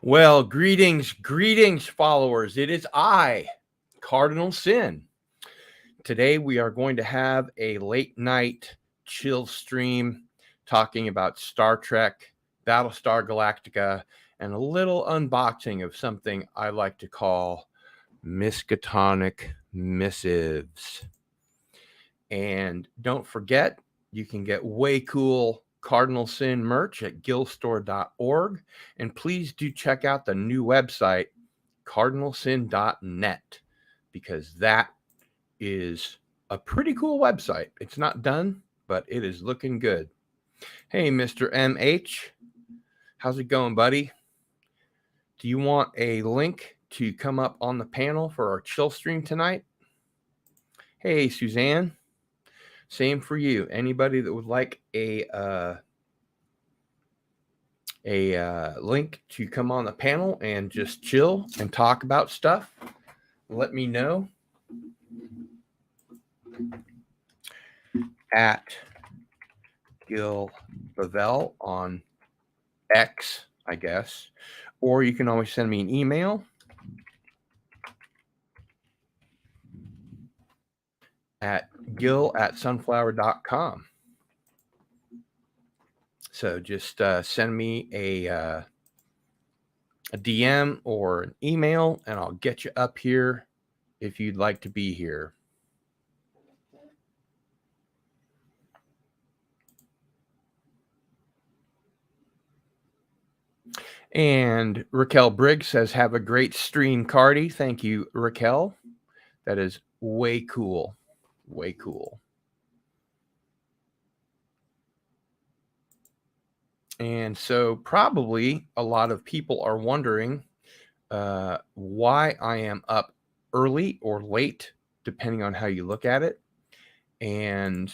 Well, greetings, followers. It is I, Cardinal Sin. Today we are going to have a late night chill stream talking about Star Trek, Battlestar Galactica, and a little unboxing of something I like to call Miskatonic Missives. And don't forget, you can get way cool Cardinal Sin merch at gillstore.org. And please do check out the new website, cardinalsin.net, because that is a pretty cool website. It's not done, but it is looking good. Hey, Mr. MH, how's it going, buddy? Do you want a link to come up on the panel for our chill stream tonight? Hey, Suzanne. Same for you. Anybody that would like a link to come on the panel and just chill and talk about stuff, let me know at Gil Bavel on X, I guess, or you can always send me an email at gil@sunflower.com. So just send me a DM or an email, and I'll get you up here if you'd like to be here. And Raquel Briggs says, have a great stream, Cardi. Thank you, Raquel. That is way cool. Way cool. And so probably a lot of people are wondering why I am up early or late, depending on how you look at it. And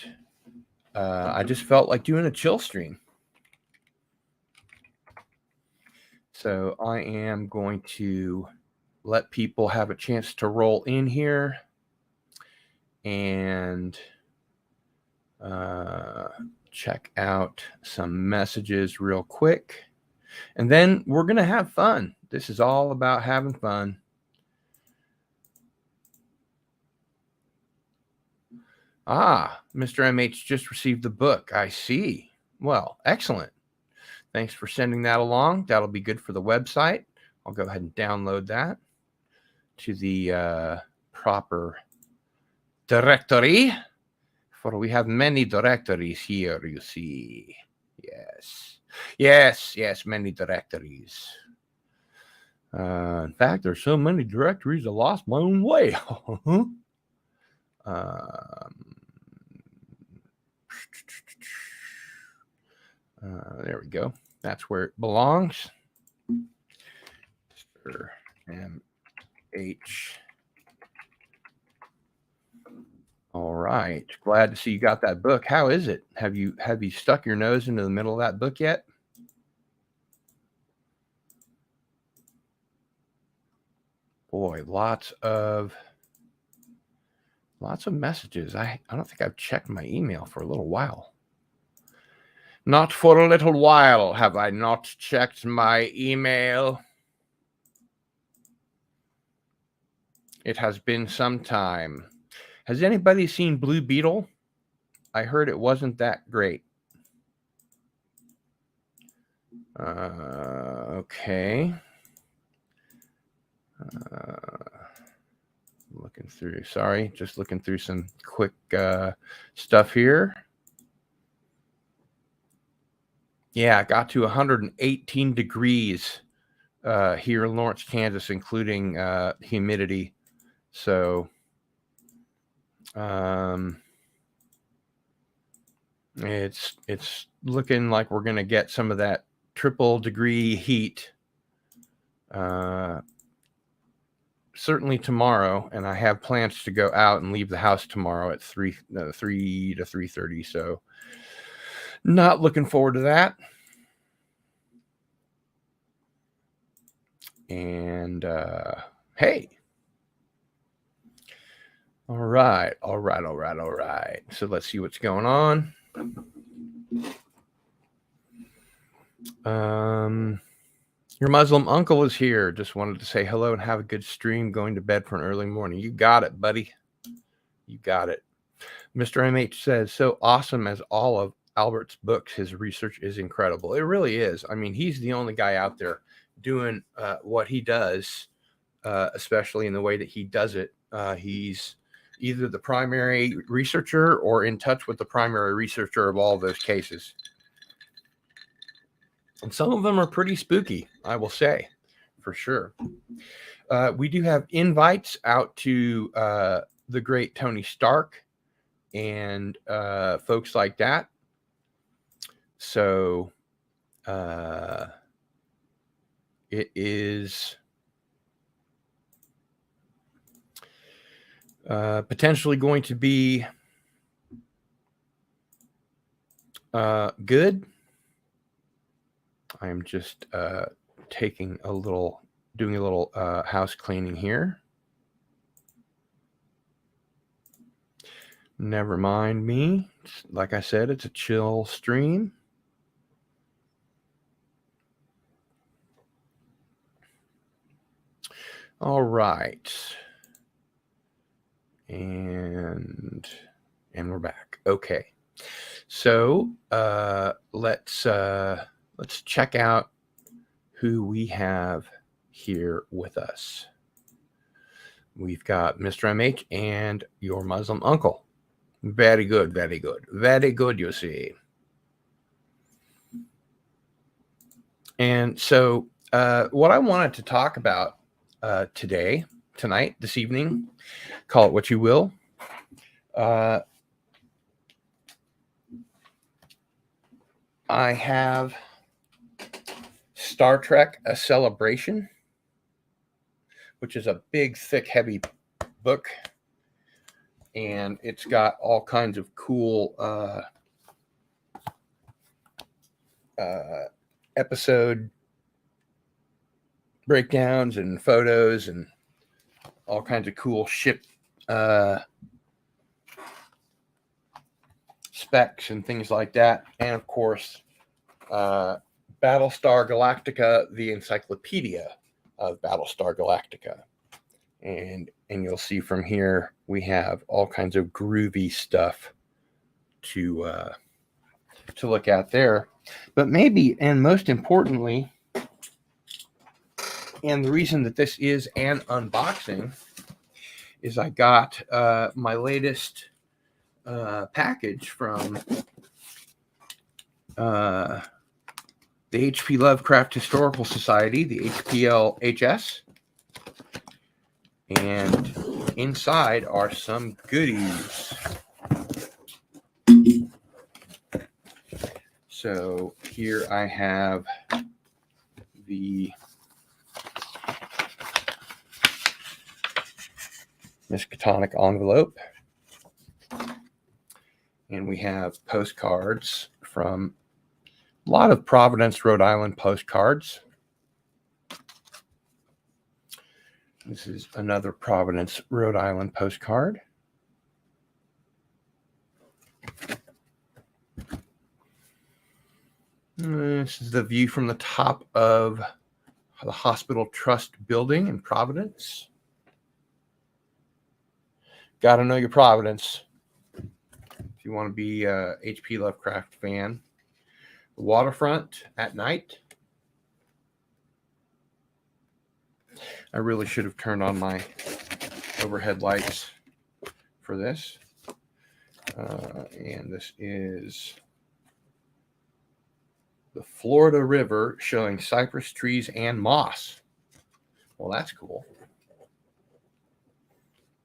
I just felt like doing a chill stream. So I am going to let people have a chance to roll in here and check out some messages real quick. And then we're going to have fun. This is all about having fun. Mr. MH just received the book. I see. Well, excellent. Thanks for sending that along. That'll be good for the website. I'll go ahead and download that to the proper directory. For we have many directories here, you see. Yes, many directories. In fact, there's so many directories I lost my own way. There we go. That's where it belongs. Mr. MH. All right. Glad to see you got that book. How is it? Have you stuck your nose into the middle of that book yet? Boy, lots of messages. I don't think I've checked my email for a little while. Not for a little while have I not checked my email. It has been some time. Has anybody seen Blue Beetle? I heard it wasn't that great. Okay. Looking through. Sorry, just looking through some quick stuff here. Yeah, got to 118 degrees here in Lawrence, Kansas, including humidity. So it's looking like we're going to get some of that triple degree heat certainly tomorrow, and I have plans to go out and leave the house tomorrow at 3 to 3:30. So not looking forward to that. And hey. All right. So let's see what's going on. Your Muslim uncle is here. Just wanted to say hello and have a good stream going to bed for an early morning. You got it, buddy. You got it. Mr. MH says, so awesome as all of Albert's books. His research is incredible. It really is. I mean, he's the only guy out there doing what he does, especially in the way that he does it. He's either the primary researcher or in touch with the primary researcher of all of those cases. And some of them are pretty spooky, I will say, for sure. We do have invites out to the great Tony Stark and folks like that. So it is potentially going to be good. I'm just doing a little house cleaning here. Never mind me. Like I said, it's a chill stream. All right. And we're back. Okay. So let's check out who we have here with us. We've got Mr. MH and your Muslim uncle. Very good, very good. Very good, you see. And so what I wanted to talk about tonight, this evening, call it what you will, I have Star Trek: A Celebration, which is a big, thick, heavy book. And it's got all kinds of cool episode breakdowns and photos and all kinds of cool ship specs and things like that. And of course, Battlestar Galactica, the encyclopedia of Battlestar Galactica. And you'll see from here, we have all kinds of groovy stuff to look at there. But maybe, and most importantly, and the reason that this is an unboxing is I got my latest package from the H.P. Lovecraft Historical Society, the HPLHS. And inside are some goodies. So here I have the Miskatonic envelope. And we have postcards from a lot of Providence, Rhode Island postcards. This is another Providence, Rhode Island postcard. This is the view from the top of the Hospital Trust building in Providence. Got to know your Providence if you want to be a H.P. Lovecraft fan. The waterfront at night. I really should have turned on my overhead lights for this. And this is the Florida River showing cypress trees and moss. Well, that's cool.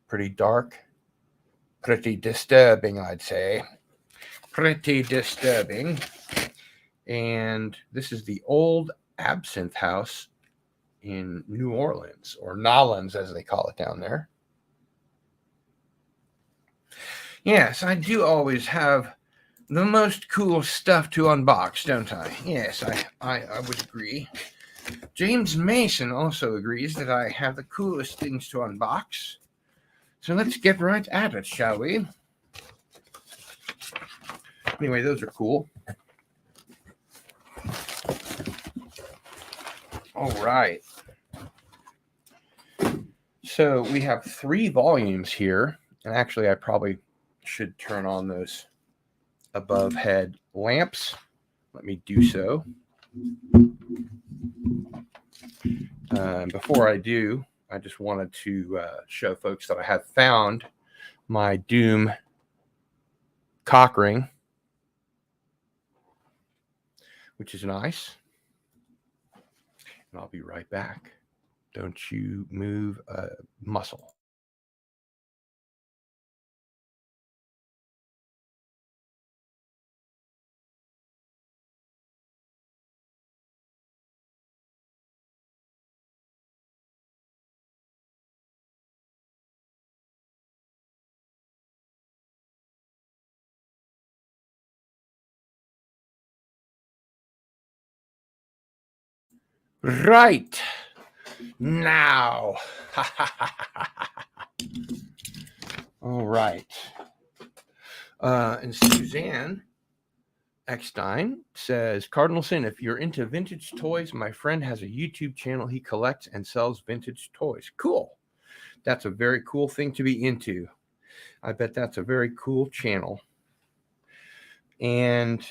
Pretty dark. Pretty disturbing, I'd say. Pretty disturbing. And this is the old Absinthe House in New Orleans, or Nolans as they call it down there. Yes, I do always have the most cool stuff to unbox, don't I? Yes, I would agree. James Mason also agrees that I have the coolest things to unbox. So let's get right at it, shall we? Anyway, those are cool. All right. So we have 3 volumes here. And actually, I probably should turn on those above head lamps. Let me do so. Before I do, I just wanted to show folks that I have found my Doom cock ring, which is nice. And I'll be right back. Don't you move a muscle. Right now. All right. And Suzanne Eckstein says, Cardinal Sin, if you're into vintage toys, my friend has a YouTube channel. He collects and sells vintage toys. Cool. That's a very cool thing to be into. I bet that's a very cool channel. And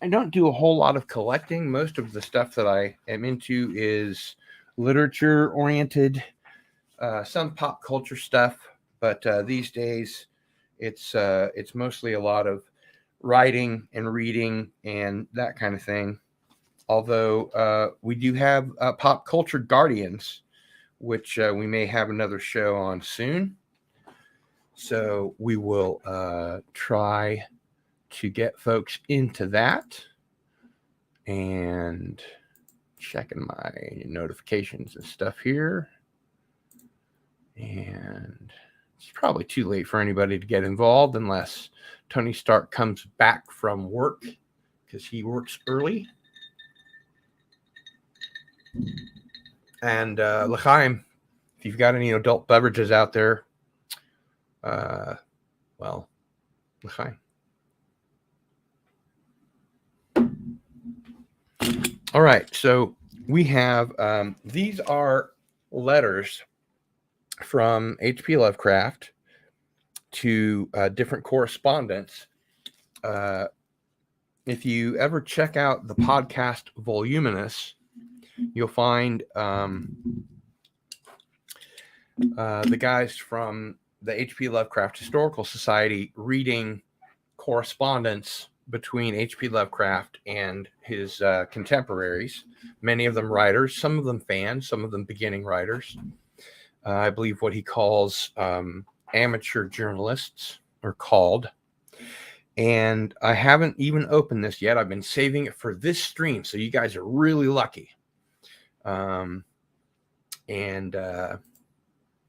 I don't do a whole lot of collecting. Most of the stuff that I am into is literature oriented, some pop culture stuff. But these days, it's mostly a lot of writing and reading and that kind of thing. Although we do have Pop Culture Guardians, which we may have another show on soon. So we will try to get folks into that. And checking my notifications and stuff here. And it's probably too late for anybody to get involved unless Tony Stark comes back from work, because he works early. And L'chaim, if you've got any adult beverages out there, well, L'chaim. All right, so we have these are letters from H.P. Lovecraft to different correspondents. If you ever check out the podcast Voluminous, you'll find the guys from the H.P. Lovecraft Historical Society reading correspondence between H.P. Lovecraft and his contemporaries, many of them writers, some of them fans, some of them beginning writers. I believe what he calls amateur journalists are called. And I haven't even opened this yet. I've been saving it for this stream, so you guys are really lucky.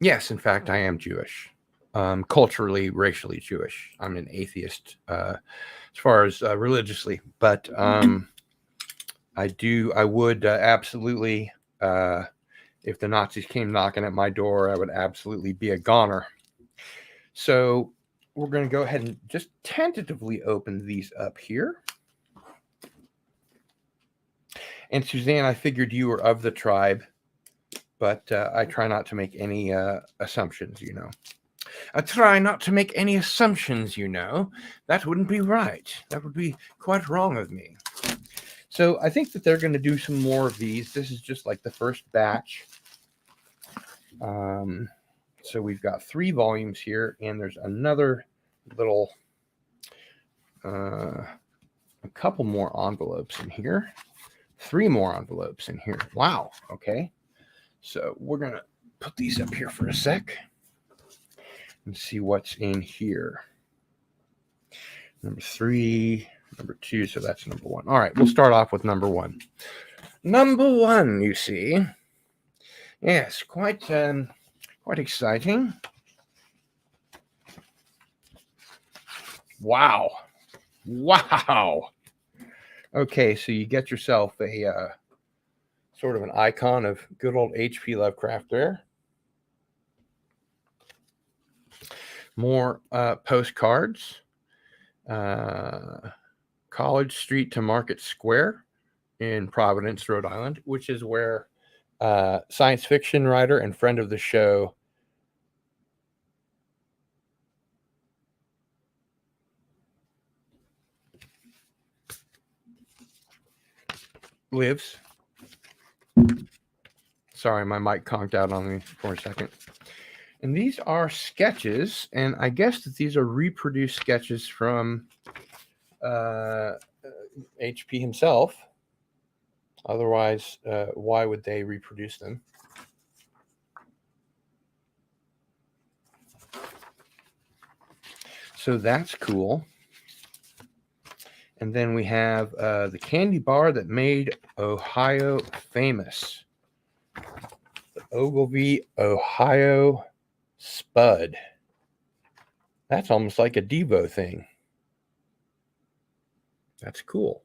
Yes, in fact, I am Jewish. Culturally, racially Jewish. I'm an atheist as far as religiously, but I would absolutely, if the Nazis came knocking at my door, I would absolutely be a goner. So we're going to go ahead and just tentatively open these up here. And Suzanne, I figured you were of the tribe, but I try not to make any assumptions, you know. I try not to make any assumptions, you know. That wouldn't be right. That would be quite wrong of me. So I think that they're going to do some more of these. This is just like the first batch. So we've got 3 volumes here, and there's another little, a couple more envelopes in here. 3 more envelopes in here. Wow. Okay. So we're going to put these up here for a sec and see what's in here. Number 3, number 2. So that's number 1. All right. We'll start off with number 1. Number 1, you see. Yes, quite exciting. Wow. Okay, so you get yourself a sort of an icon of good old H.P. Lovecraft there. More postcards. College Street to Market Square in Providence, Rhode Island, which is where science fiction writer and friend of the show lives. Sorry, my mic conked out on me for a second. And these are sketches, and I guess that these are reproduced sketches from HP himself. Otherwise, why would they reproduce them? So that's cool. And then we have the candy bar that made Ohio famous. The Ogilvy, Ohio Spud. That's almost like a Devo thing. That's cool.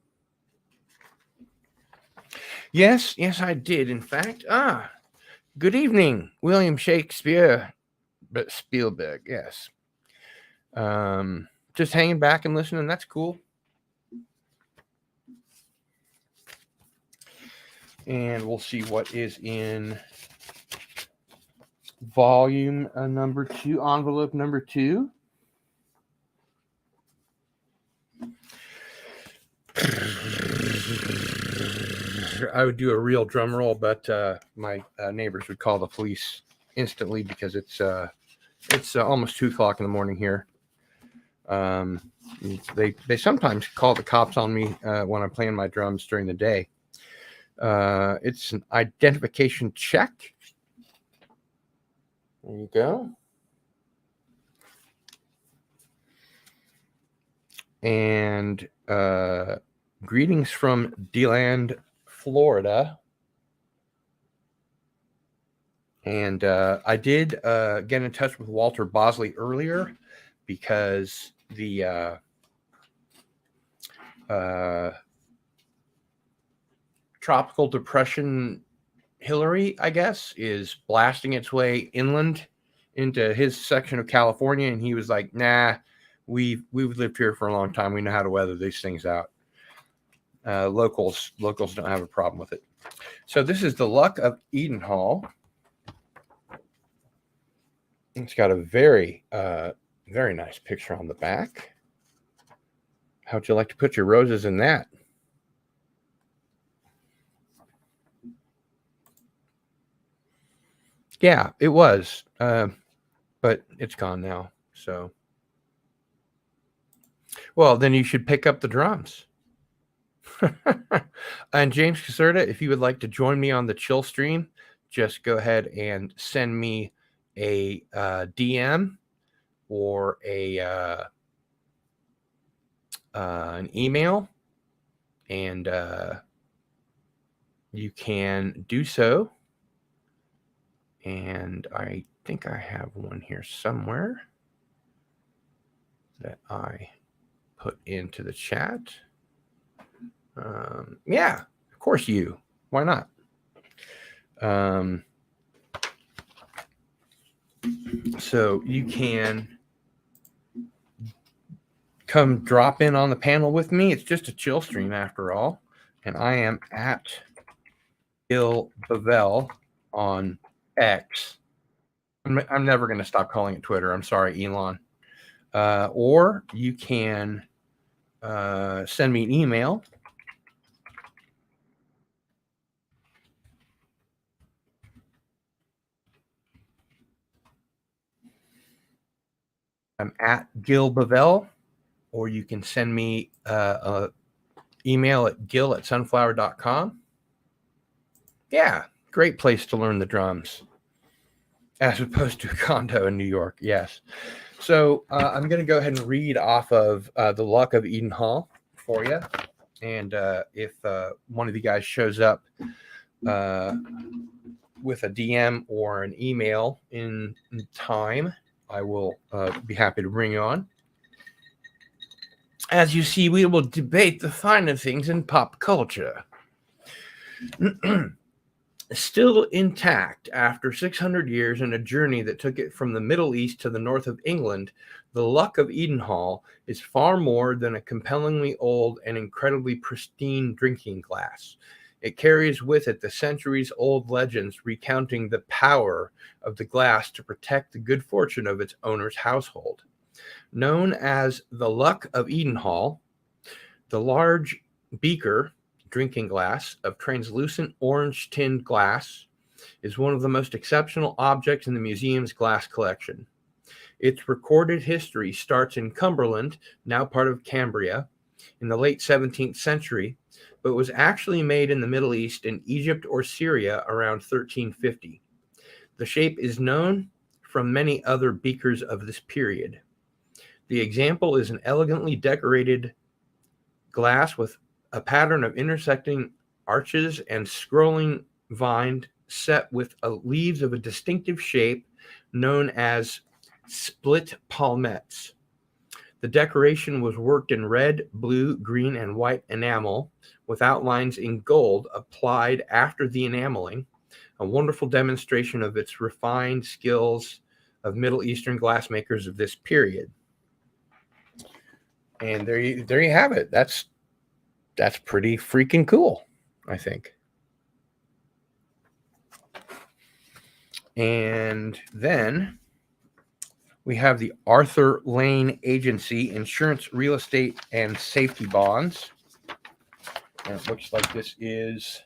Yes, I did. In fact, good evening, William Shakespeare, but Spielberg. Yes. Just hanging back and listening. That's cool. And we'll see what is in volume number 2, envelope number 2. I would do a real drum roll, but my neighbors would call the police instantly because it's almost 2 o'clock in the morning here. They sometimes call the cops on me when I'm playing my drums during the day. It's an identification check. There you go. And greetings from DeLand, Florida. And I did get in touch with Walter Bosley earlier because the tropical depression Hillary, I guess, is blasting its way inland into his section of California. And he was like, nah, we've lived here for a long time. We know how to weather these things out. Locals don't have a problem with it. So this is the Luck of Edenhall. It's got a very, very nice picture on the back. How'd you like to put your roses in that? Yeah, it was, but it's gone now. So, well, then you should pick up the drums. And James Caserta, if you would like to join me on the chill stream, just go ahead and send me a DM or an email, and you can do so. And I think I have one here somewhere that I put into the chat. Yeah, of course you. Why not? So you can come drop in on the panel with me. It's just a chill stream after all. And I am at Bill Bavel on X. I'm never going to stop calling it Twitter. I'm sorry, Elon. Or you can send me an email. I'm at Gil Bavel, or you can send me an email at gil@sunflower.com. Yeah, great place to learn the drums, as opposed to a condo in New York. Yes. So I'm going to go ahead and read off of The Luck of Edenhall for you. And if one of you guys shows up with a DM or an email in time, I will be happy to bring you on. As you see, we will debate the finer things in pop culture. Still intact after 600 years and a journey that took it from the Middle East to the north of England, the Luck of Edenhall is far more than a compellingly old and incredibly pristine drinking glass. It carries with it the centuries-old legends recounting the power of the glass to protect the good fortune of its owner's household. Known as the Luck of Edenhall, the large beaker drinking glass of translucent orange tinned glass is one of the most exceptional objects in the museum's glass collection. Its recorded history starts in Cumberland, now part of Cambria, in the late 17th century, but was actually made in the Middle East in Egypt or Syria around 1350. The shape is known from many other beakers of this period. The example is an elegantly decorated glass with a pattern of intersecting arches and scrolling vine set with leaves of a distinctive shape known as split palmettes. The decoration was worked in red, blue, green, and white enamel with outlines in gold applied after the enameling, a wonderful demonstration of its refined skills of Middle Eastern glassmakers of this period. And there you have it. That's pretty freaking cool, I think. And then we have the Arthur Lane Agency Insurance, Real Estate, and Safety Bonds. And it looks like this is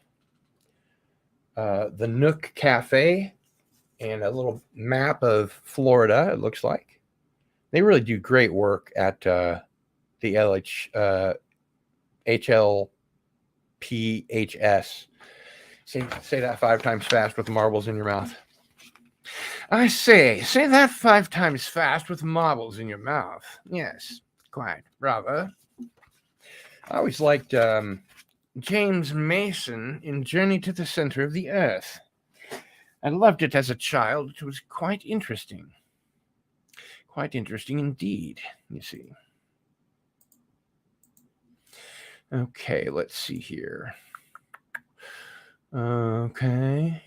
the Nook Cafe and a little map of Florida, it looks like. They really do great work at the HLPHS. Say that 5 times fast with marbles in your mouth. I say that 5 times fast with marbles in your mouth. Yes, quite. Bravo. I always liked James Mason in Journey to the Center of the Earth. I loved it as a child. It was quite interesting. Quite interesting indeed, you see. Okay, let's see here. Okay.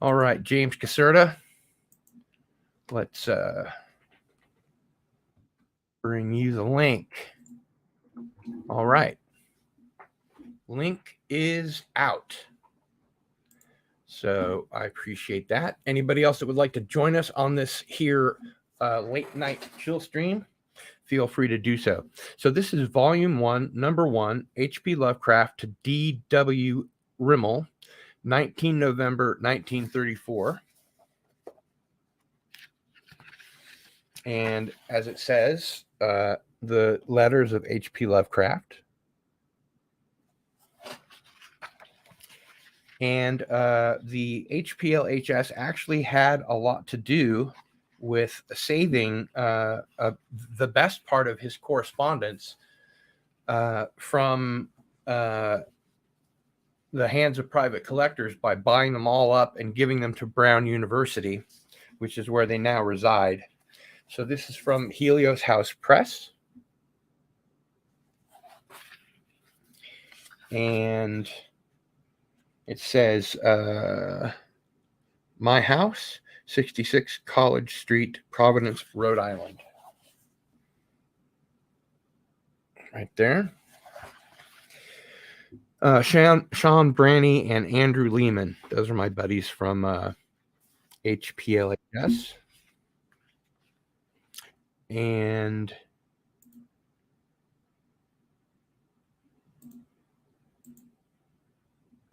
All right, James Caserta. Let's bring you the link. All right. Link is out. So I appreciate that. Anybody else that would like to join us on this here late night chill stream, feel free to do so. So this is Volume 1, Number 1, H.P. Lovecraft to D.W. Rimmel, 19 November 1934. And as it says, the letters of H.P. Lovecraft. And the HPLHS actually had a lot to do with saving the best part of his correspondence from the hands of private collectors by buying them all up and giving them to Brown University, which is where they now reside. So this is from Helios House Press. And it says, my house, 66 College Street, Providence, Rhode Island. Right there. Sean Branney and Andrew Lehman. Those are my buddies from HPLHS. And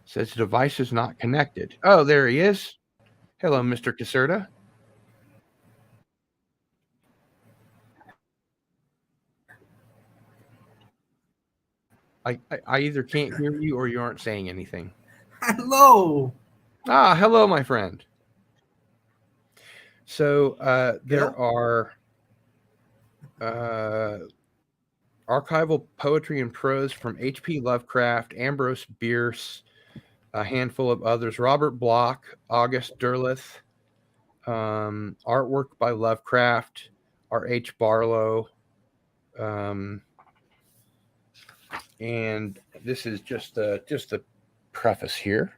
says device is not connected. Oh, there he is. Hello, Mr. Caserta. I either can't hear you or you aren't saying anything. Hello. Hello, my friend. So there are archival poetry and prose from H.P. Lovecraft, Ambrose Bierce, a handful of others, Robert Bloch, August Derleth, artwork by Lovecraft, R.H. Barlow, And this is just a preface here.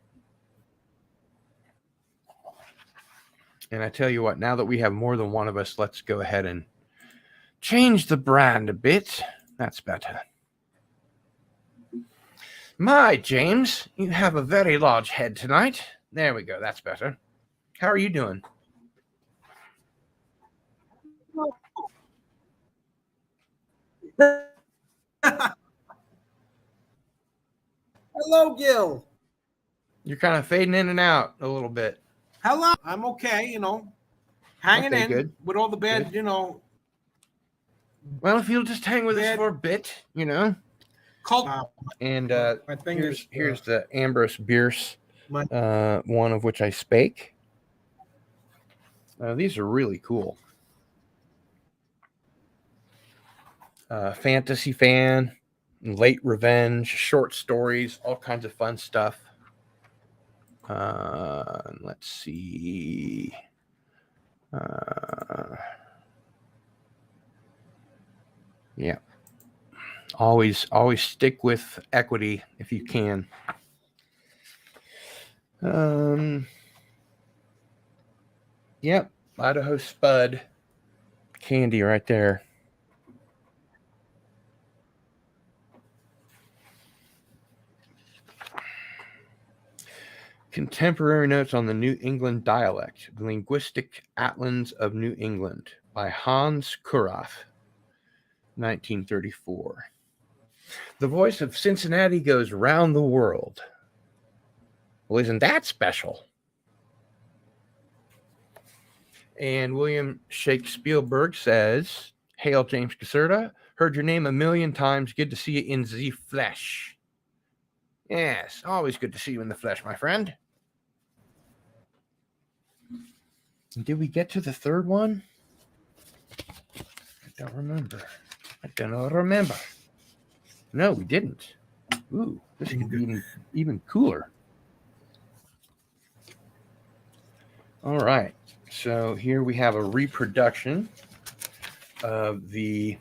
And I tell you what, now that we have more than one of us, let's go ahead and change the brand a bit. That's better. My, James, you have a very large head tonight. There we go. That's better. How are you doing? Hello, Gil. You're kind of fading in and out a little bit. Hello. I'm okay, hanging Okay, in good. with all the bad, Good. Well, if you'll just hang with us for a bit, cult. And here's the Ambrose Bierce, one of which I spake. These are really cool. Fantasy fan, late revenge, short stories, all kinds of fun stuff. Let's see. Yeah. Always stick with equity if you can. Yep. Idaho Spud candy right there. Contemporary Notes on the New England Dialect, the Linguistic Atlas of New England by Hans Kuraff, 1934. The voice of Cincinnati goes round the world. Well, isn't that special? And William Shakespeare says, Hail, James Caserta. Heard your name a million times. Good to see you in the flesh. Yes, always good to see you in the flesh, my friend. Did we get to the third one? I don't remember. No, we didn't. Ooh, this could be even cooler. All right. So here we have a reproduction of the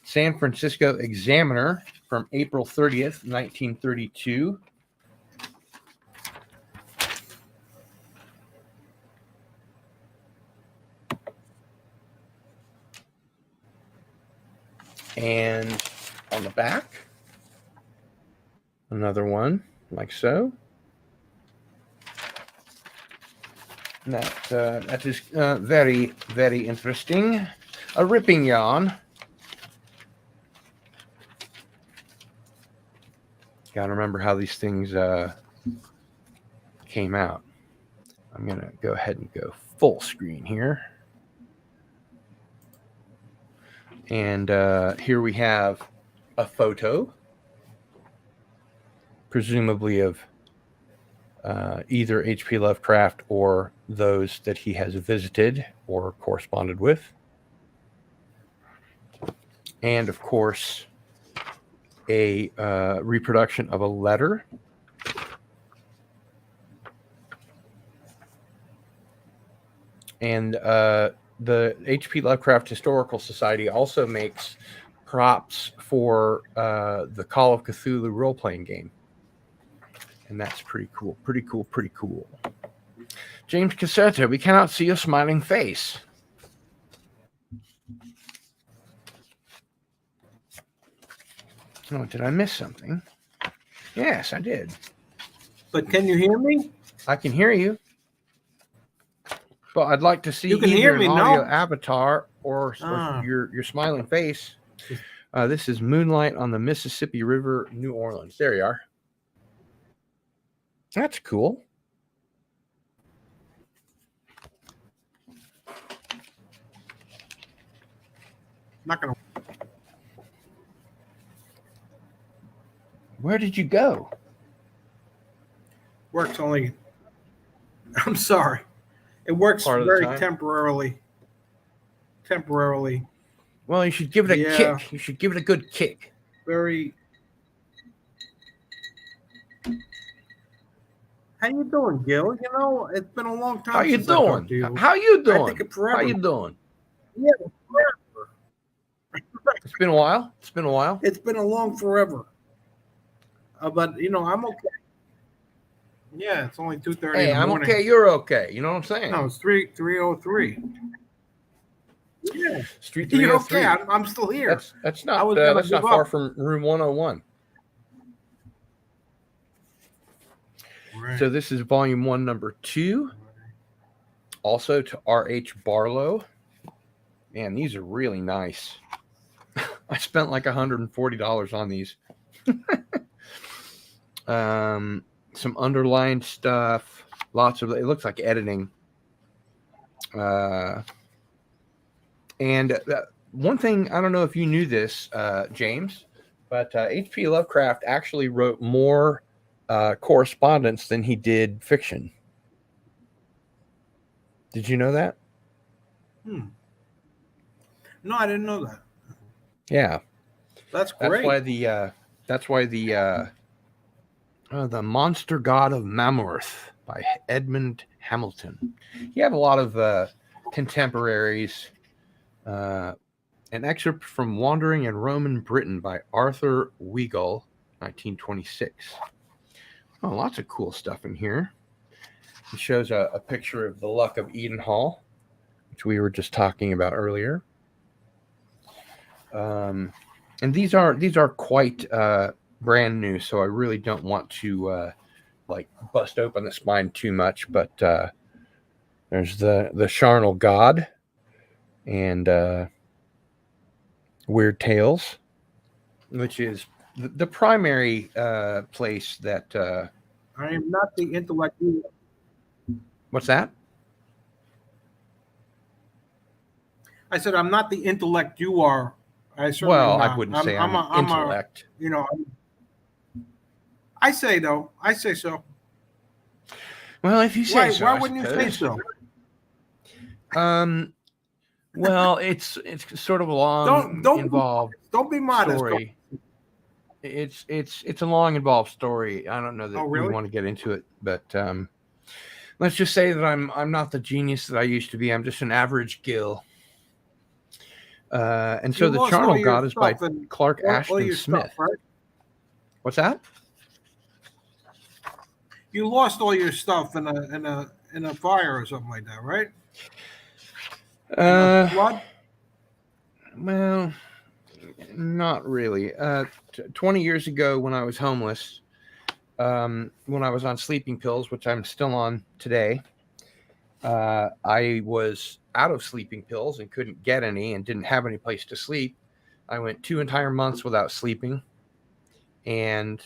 San Francisco Examiner from April 30th, 1932. And on the back, another one like so. That is very, very interesting. A ripping yarn. Gotta remember how these things came out. I'm gonna go ahead and go full screen here. And here we have a photo, presumably of either H.P. Lovecraft or those that he has visited or corresponded with. And, of course, a reproduction of a letter. And the H.P. Lovecraft Historical Society also makes props for the Call of Cthulhu role-playing game. And that's pretty cool. Pretty cool. James Caserta, we cannot see your smiling face. Oh, did I miss something? Yes, I did. But can you hear me? I can hear you. But I'd like to see either an audio avatar or your smiling face. This is Moonlight on the Mississippi River, New Orleans. There you are. That's cool. Not gonna. Where did you go? Works only. I'm sorry. It works very temporarily. Well, you should give it a kick. You should give it a good kick. Very. How you doing, Gil? It's been a long time. How you doing? How you doing? I think it's forever. How you doing? Yeah, It's been a while. It's been a while. It's been a long forever. But I'm okay. Yeah, it's only 2:30 Hey, in the I'm morning. okay. You're okay. You know what I'm saying? No, it's 3:03. Yeah, Street you're 303. okay. I'm still here. That's I not was gonna that's give not far up. from room 101. Right. So this is volume 1, number 2. Also to R.H. Barlow. Man, these are really nice. I spent like $140 on these. Some underlined stuff. Lots of it looks like editing. And one thing, I don't know if you knew this, James, but H.P. Lovecraft actually wrote more correspondence than he did fiction. Did you know that? No, I didn't know that. Yeah, that's great. That's why the Monster God of Mamorth by Edmund Hamilton. He had a lot of contemporaries. An excerpt from Wandering in Roman Britain by Arthur Weigall, 1926. Oh, lots of cool stuff in here. It shows a picture of the Luck of Edenhall, which we were just talking about earlier. And these are quite brand new, so I really don't want to bust open the spine too much. But there's the Charnel God and Weird Tales, which is the primary place that. I am not the intellect. What's that? I said I'm not the intellect you are. I wouldn't say I'm an intellect. I say though. I say so. Well, if you say so, why wouldn't you say so? Well, it's sort of a long, involved. Don't be modest. Story. It's a long, involved story. I don't know that we want to get into it, but let's just say that I'm not the genius that I used to be. I'm just an average Gil. And so the Charnel God is by Clark Ashton Smith. Stuff, right? What's that? You lost all your stuff in a fire or something like that, right? Flood? Well, not really. 20 years ago, when I was homeless, when I was on sleeping pills, which I'm still on today, I was out of sleeping pills and couldn't get any and didn't have any place to sleep. I went 2 entire months without sleeping. And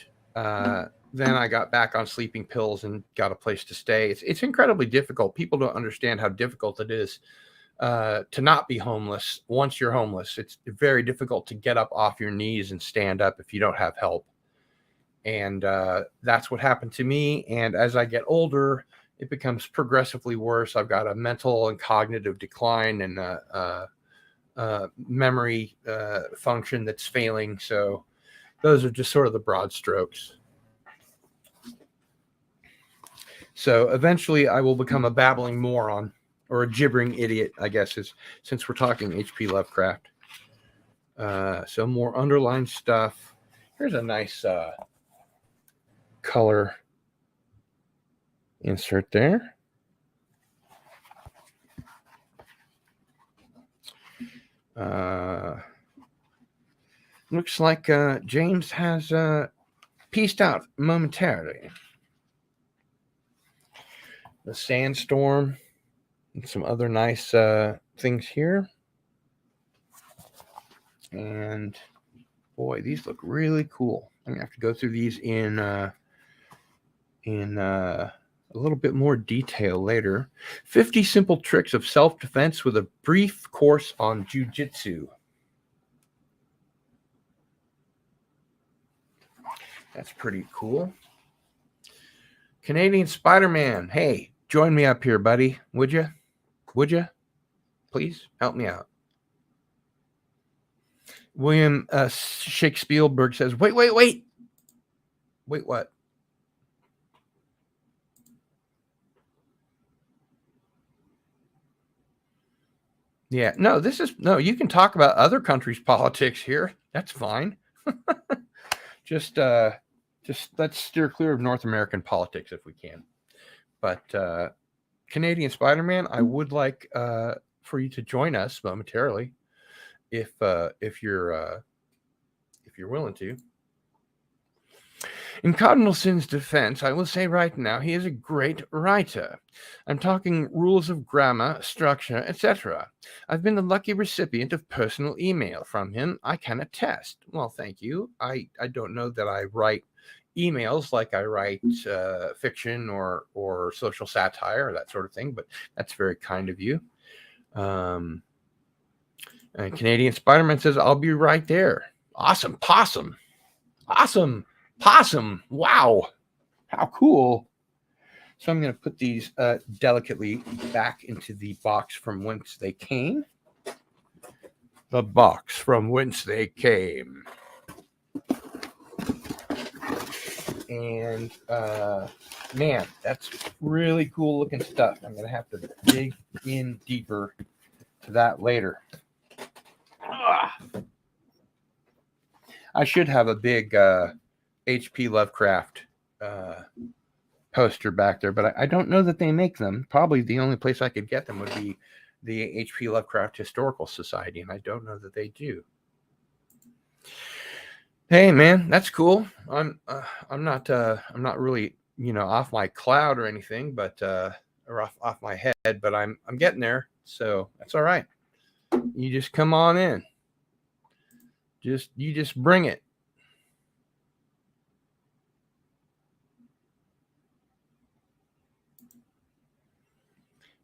then I got back on sleeping pills and got a place to stay. It's incredibly difficult. People don't understand how difficult it is to not be homeless. Once you're homeless, it's very difficult to get up off your knees and stand up if you don't have help. And that's what happened to me. And as I get older, it becomes progressively worse. I've got a mental and cognitive decline and memory function that's failing. So those are just sort of the broad strokes. So eventually I will become a babbling moron, or a gibbering idiot, I guess, since we're talking H.P. Lovecraft. So more underlined stuff. Here's a nice color insert there. Looks like James has pieced out momentarily. The sandstorm and some other nice things here. And boy, these look really cool. I'm gonna have to go through these in a little bit more detail later. 50 simple tricks of self-defense with a brief course on jiu-jitsu. That's pretty cool. Canadian Spider-Man. Hey, join me up here, buddy. Would you? Would you? Please help me out. William Shakespeare says, wait. Wait, what? Yeah, no, you can talk about other countries' politics here. That's fine. just let's steer clear of North American politics if we can. But Canadian Spider-Man, I would like for you to join us momentarily, if you're willing to. In Cardinal Sin's defense, I will say right now he is a great writer. I'm talking rules of grammar, structure, etc. I've been the lucky recipient of personal email from him. I can attest. Well, thank you. I don't know that I write emails like I write fiction or social satire or that sort of thing, but that's very kind of you. And Canadian Spider-Man says, I'll be right there. Awesome. Possum. Awesome. Possum. Wow. How cool. So I'm going to put these delicately back into the box from whence they came. The box from whence they came. And man, that's really cool looking stuff. I'm going to have to dig in deeper to that later. I should have a big H.P. Lovecraft poster back there, but I don't know that they make them. Probably the only place I could get them would be the H.P. Lovecraft Historical Society, and I don't know that they do. Hey, man, that's cool. I'm not really off my cloud or anything, but or off my head, but I'm getting there, so that's all right. You just come on in. You just bring it.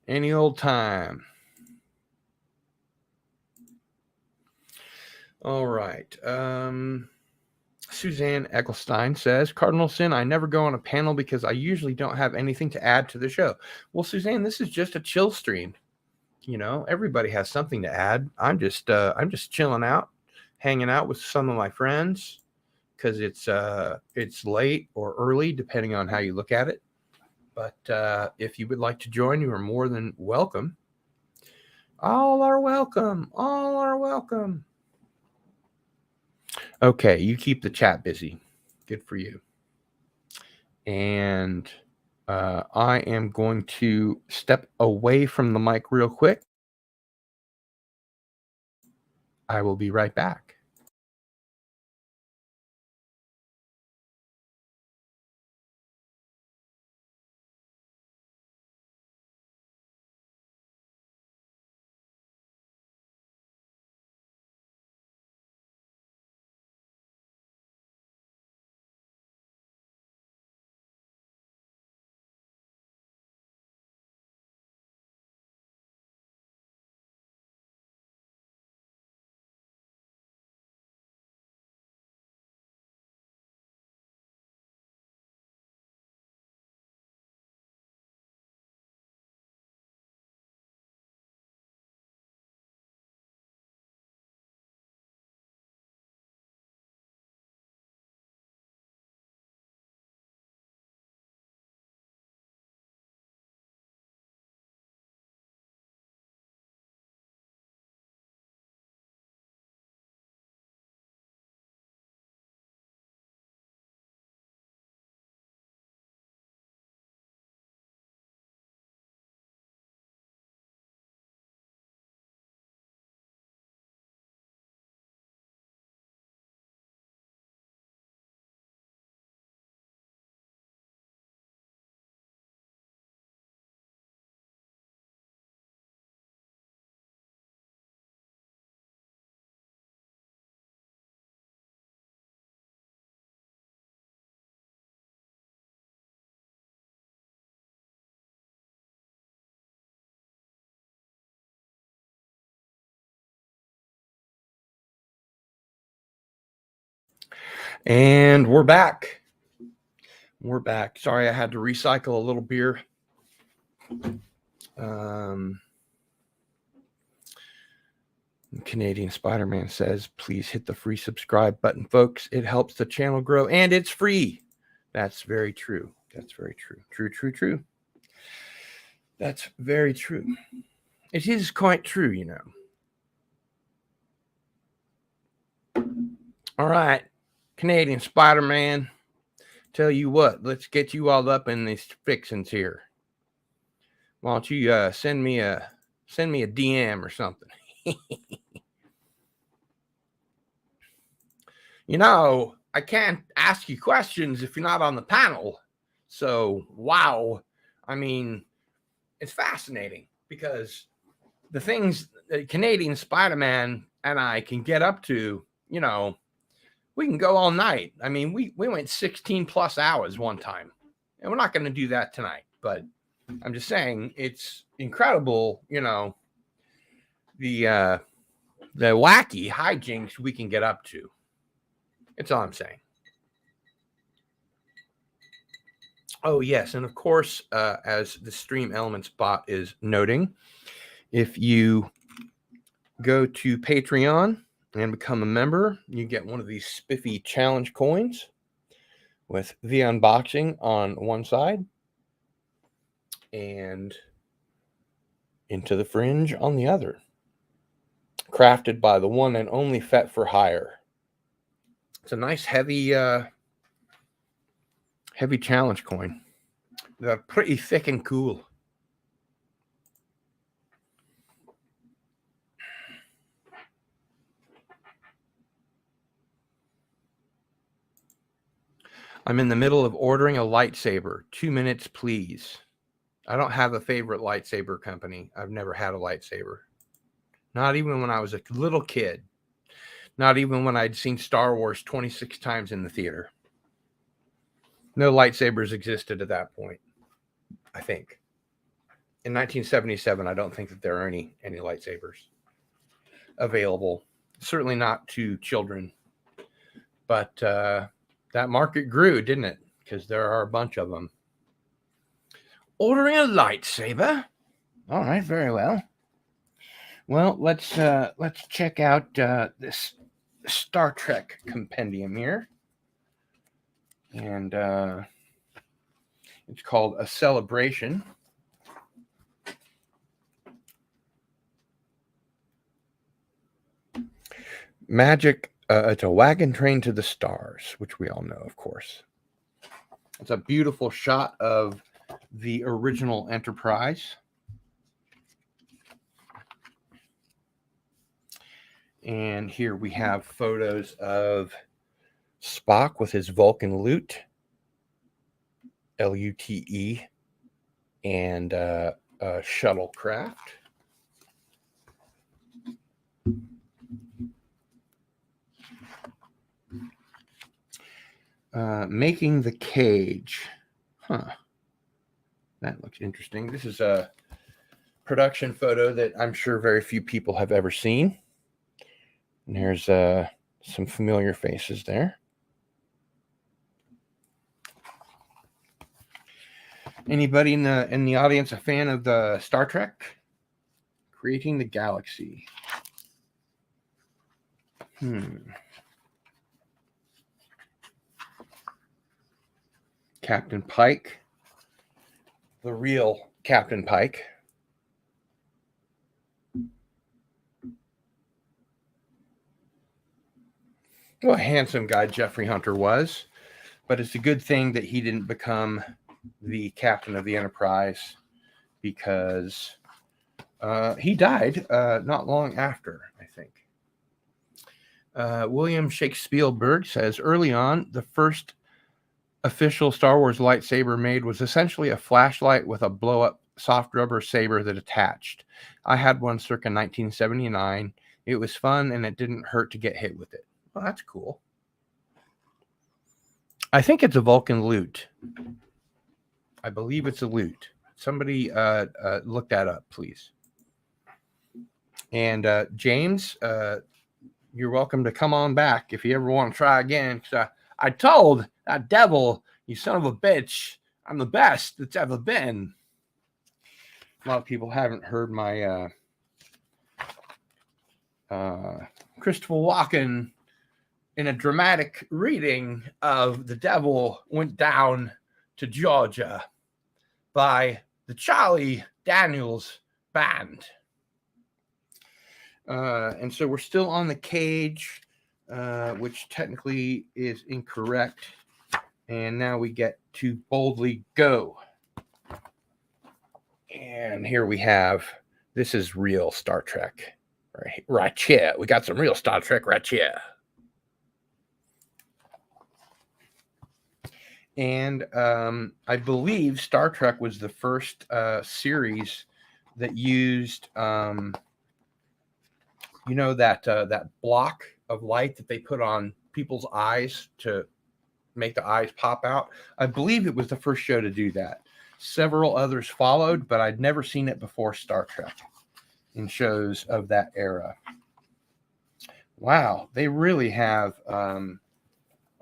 Any old time. All right. Suzanne Ecclestein says, Cardinal Sin, I never go on a panel because I usually don't have anything to add to the show. Well, Suzanne, this is just a chill stream. Everybody has something to add. I'm just chilling out, hanging out with some of my friends because it's late or early, depending on how you look at it. But if you would like to join, you are more than welcome. All are welcome. All are welcome. Okay, you keep the chat busy. Good for you. And I am going to step away from the mic real quick. I will be right back. And we're back. We're back. Sorry, I had to recycle a little beer. Canadian Spider-Man says, please hit the free subscribe button, folks. It helps the channel grow, and it's free. That's very true. That's very true. True. That's very true. It is quite true, you know. All right, Canadian Spider-Man. Tell you what, let's get you all up in these fixins here. Why don't you send me a DM or something? You know, I can't ask you questions if you're not on the panel. So, wow. I mean, it's fascinating because the things that Canadian Spider-Man and I can get up to, you know, we can go all night. I mean, we went 16 plus hours one time, and we're not going to do that tonight. But I'm just saying it's incredible, you know, the wacky hijinks we can get up to. That's all I'm saying. Oh, yes. And of course, as the Stream Elements bot is noting, if you go to Patreon and become a member, you get one of these spiffy challenge coins with the unboxing on one side and Into the Fringe on the other. Crafted by the one and only Fet for Hire. It's a nice heavy challenge coin. They're pretty thick and cool. I'm in the middle of ordering a lightsaber. 2 minutes, please. I don't have a favorite lightsaber company. I've never had a lightsaber. Not even when I was a little kid. Not even when I'd seen Star Wars 26 times in the theater. No lightsabers existed at that point, I think. In 1977, I don't think that there are any lightsabers available. Certainly not to children. But that market grew, didn't it? Because there are a bunch of them. Ordering a lightsaber? All right, very well. Well, let's check out this Star Trek compendium here. And it's called A Celebration. Magic, it's a wagon train to the stars, which we all know, of course. It's a beautiful shot of the original Enterprise. And here we have photos of Spock with his Vulcan lute, LUTE, and a shuttlecraft. Making the cage. Huh. That looks interesting. This is a production photo that I'm sure very few people have ever seen. And there's some familiar faces there. Anybody in the audience a fan of the Star Trek? Creating the Galaxy. Captain Pike. The real Captain Pike. What a handsome guy Jeffrey Hunter was. But it's a good thing that he didn't become the captain of the Enterprise because he died not long after, I think. William Shakespeare says, early on, the first official Star Wars lightsaber made was essentially a flashlight with a blow-up soft rubber saber that attached. I had one circa 1979. It was fun, and it didn't hurt to get hit with it. Well, that's cool. I think it's a Vulcan lute. I believe it's a lute. Somebody look that up, please. And James, you're welcome to come on back if you ever want to try again. I told that devil, you son of a bitch, I'm the best that's ever been. A lot of people haven't heard my Christopher Walken in a dramatic reading of The Devil Went Down to Georgia by the Charlie Daniels Band. And so we're still on the cage, which technically is incorrect. And now we get to boldly go. And here we have, this is real Star Trek. Right here. We got some real Star Trek right here. And I believe Star Trek was the first series that used, that block of light that they put on people's eyes to make the eyes pop out. I believe it was the first show to do that. Several others followed, but I'd never seen it before Star Trek in shows of that era. Wow, they really have a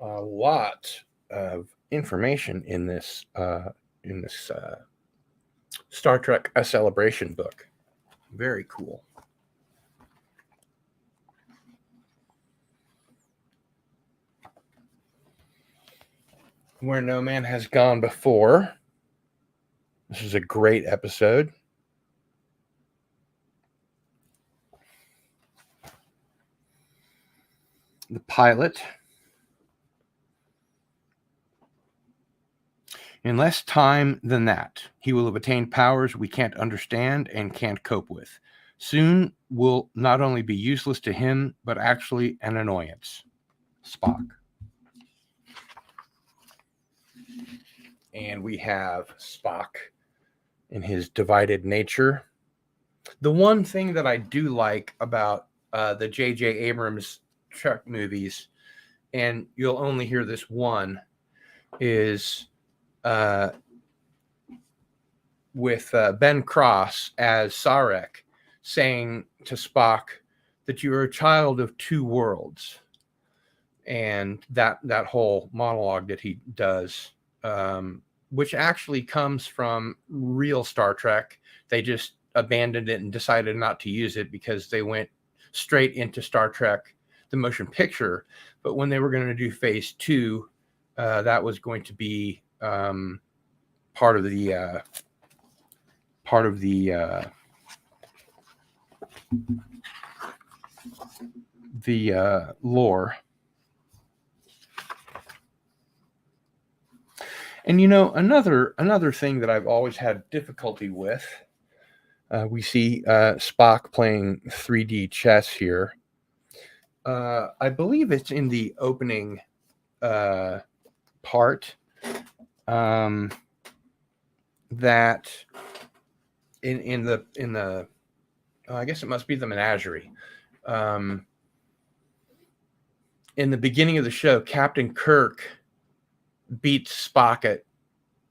lot of information in this Star Trek A Celebration book. Very cool. Where No Man Has Gone Before. This is a great episode. The pilot. In less time than that, he will have attained powers we can't understand and can't cope with. Soon will not only be useless to him, but actually an annoyance. Spock. And we have Spock in his divided nature. The one thing that I do like about the J.J. Abrams Trek movies, and you'll only hear this one, is with Ben Cross as Sarek saying to Spock that you are a child of two worlds. And that whole monologue that he does, which actually comes from real Star Trek. They just abandoned it and decided not to use it because they went straight into Star Trek, the motion picture. But when they were going to do phase 2, that was going to be part of the lore. And another thing that I've always had difficulty with, we see Spock playing 3D chess here. I believe it's in the opening part that in the I guess it must be the menagerie. In the beginning of the show, Captain Kirk beats Spock at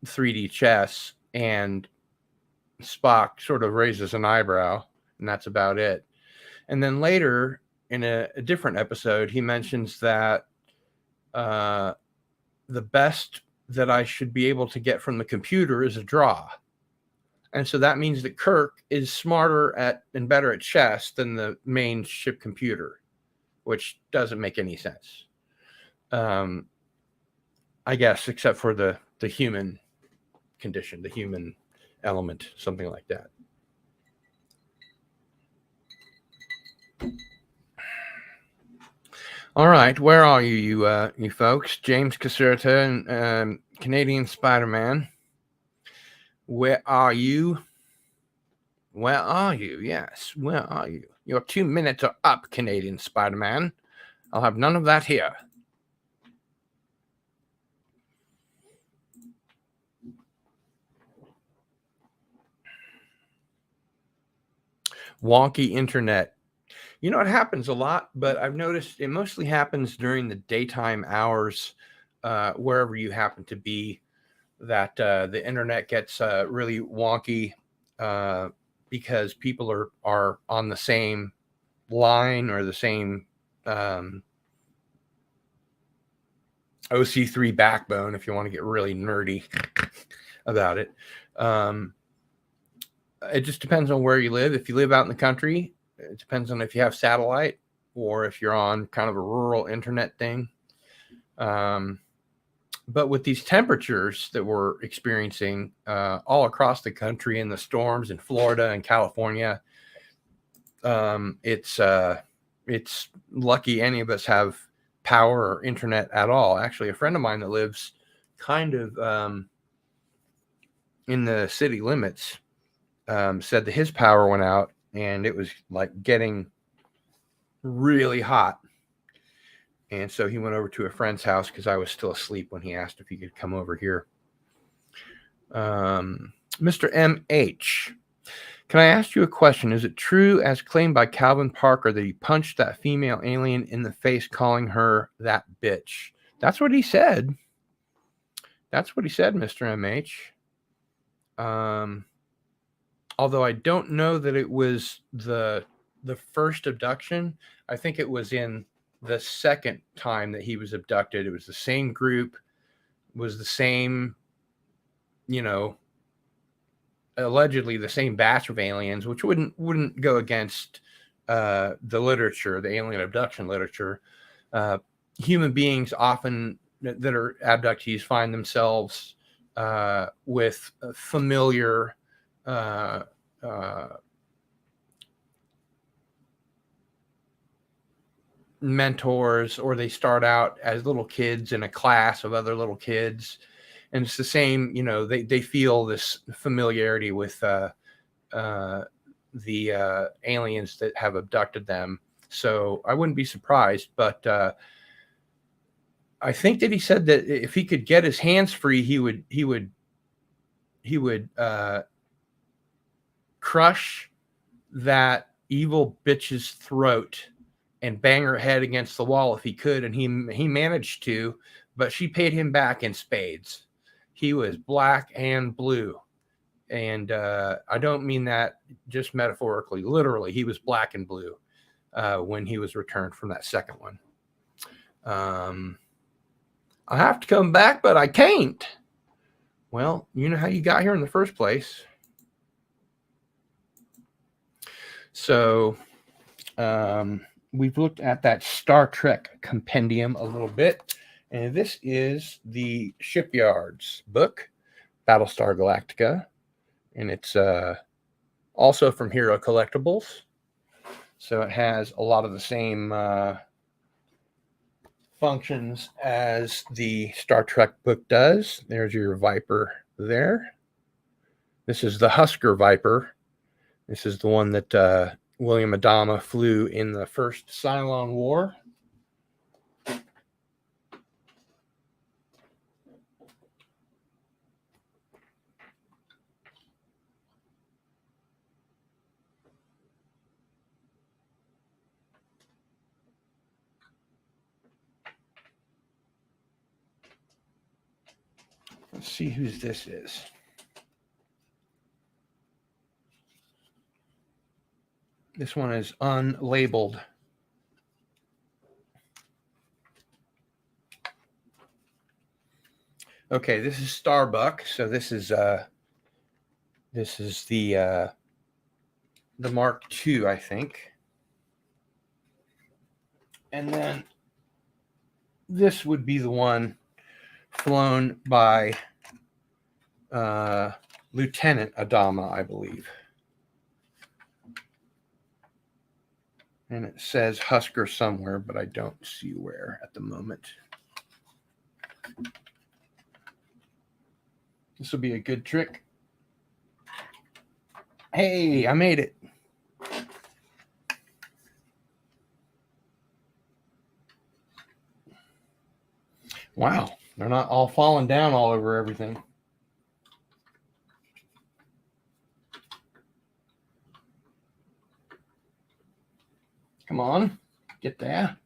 3D chess, and Spock sort of raises an eyebrow, and that's about it. And then later, in a different episode, he mentions that the best that I should be able to get from the computer is a draw. And so that means that Kirk is smarter and better at chess than the main ship computer, which doesn't make any sense. I guess, except for the human condition, the human element, something like that. All right, where are you folks? James Caserta and Canadian Spider-Man. Where are you? Where are you? Yes, where are you? Your 2 minutes are up, Canadian Spider-Man. I'll have none of that here. Wonky internet. It happens a lot, but I've noticed it mostly happens during the daytime hours, wherever you happen to be, that the internet gets really wonky because people are on the same line or the same OC3 backbone, if you want to get really nerdy about it. It just depends on where you live. If you live out in the country, it depends on if you have satellite or if you're on kind of a rural internet thing. But with these temperatures that we're experiencing all across the country, and the storms in Florida and California, it's lucky any of us have power or internet at all. Actually, a friend of mine that lives kind of in the city limits said that his power went out and it was like getting really hot. And so he went over to a friend's house because I was still asleep when he asked if he could come over here. Mr. M.H., can I ask you a question? Is it true, as claimed by Calvin Parker, that he punched that female alien in the face, calling her that bitch? That's what he said. That's what he said, Mr. M.H. Although I don't know that it was the first abduction. I think it was in the second time that he was abducted. It was the same group, was the same, allegedly the same batch of aliens, which wouldn't go against the literature, the alien abduction literature. Human beings often that are abductees find themselves with familiar mentors, or they start out as little kids in a class of other little kids, and it's the same. They feel this familiarity with the aliens that have abducted them. So I wouldn't be surprised, but I think that he said that if he could get his hands free, he would crush that evil bitch's throat and bang her head against the wall if he could, and he managed to, but she paid him back in spades. He was black and blue, and I don't mean that just metaphorically. Literally, he was black and blue when he was returned from that second one. I have to come back, but I can't. Well, you know how you got here in the first place. So we've looked at that Star Trek compendium a little bit, and this is the Shipyards book, Battlestar Galactica, and it's also from Hero Collectibles. So it has a lot of the same functions as the Star Trek book does. There's your Viper there. This is the Husker Viper. This is the one that William Adama flew in the first Cylon War. Let's see whose this is. This one is unlabeled. Okay, this is Starbuck. So this is the Mark II, I think. And then this would be the one flown by Lieutenant Adama, I believe. And it says Husker somewhere, but I don't see where at the moment. This will be a good trick. Hey, I made it. Wow, they're not all falling down all over everything. Come on, get there.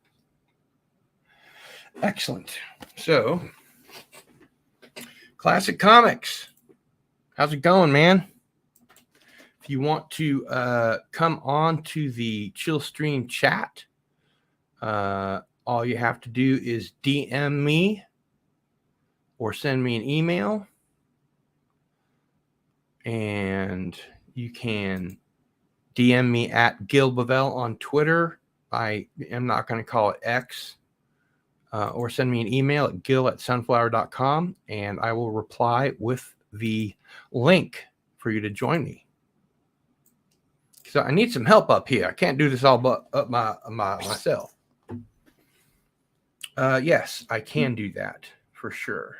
Excellent. So, Classic Comics. How's it going, man? If you want to come on to the Chill Stream chat, all you have to do is DM me or send me an email. And you can DM me at Gil Bavell on Twitter. I am not going to call it X. Or send me an email at gil@sunflower.com, and I will reply with the link for you to join me. So I need some help up here. I can't do this all up myself. Yes, I can do that for sure.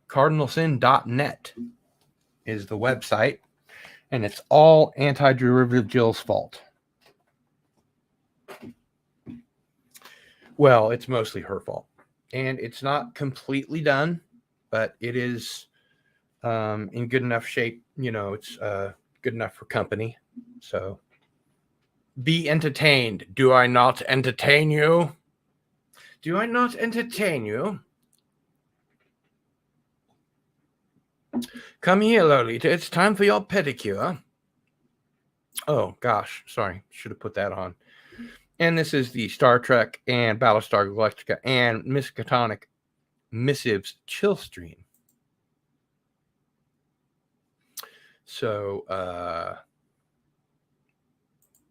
Cardinalsin.net is the website, and it's all Anti-Derivative Jill's fault. Well, it's mostly her fault, and it's not completely done, but it is in good enough shape. You know, it's good enough for company. So be entertained. Do I not entertain you? Do I not entertain you? Come here, Lolita. It's time for your pedicure. Oh, gosh. Sorry. Should have put that on. And this is the Star Trek and Battlestar Galactica and Miskatonic Missives chill stream. So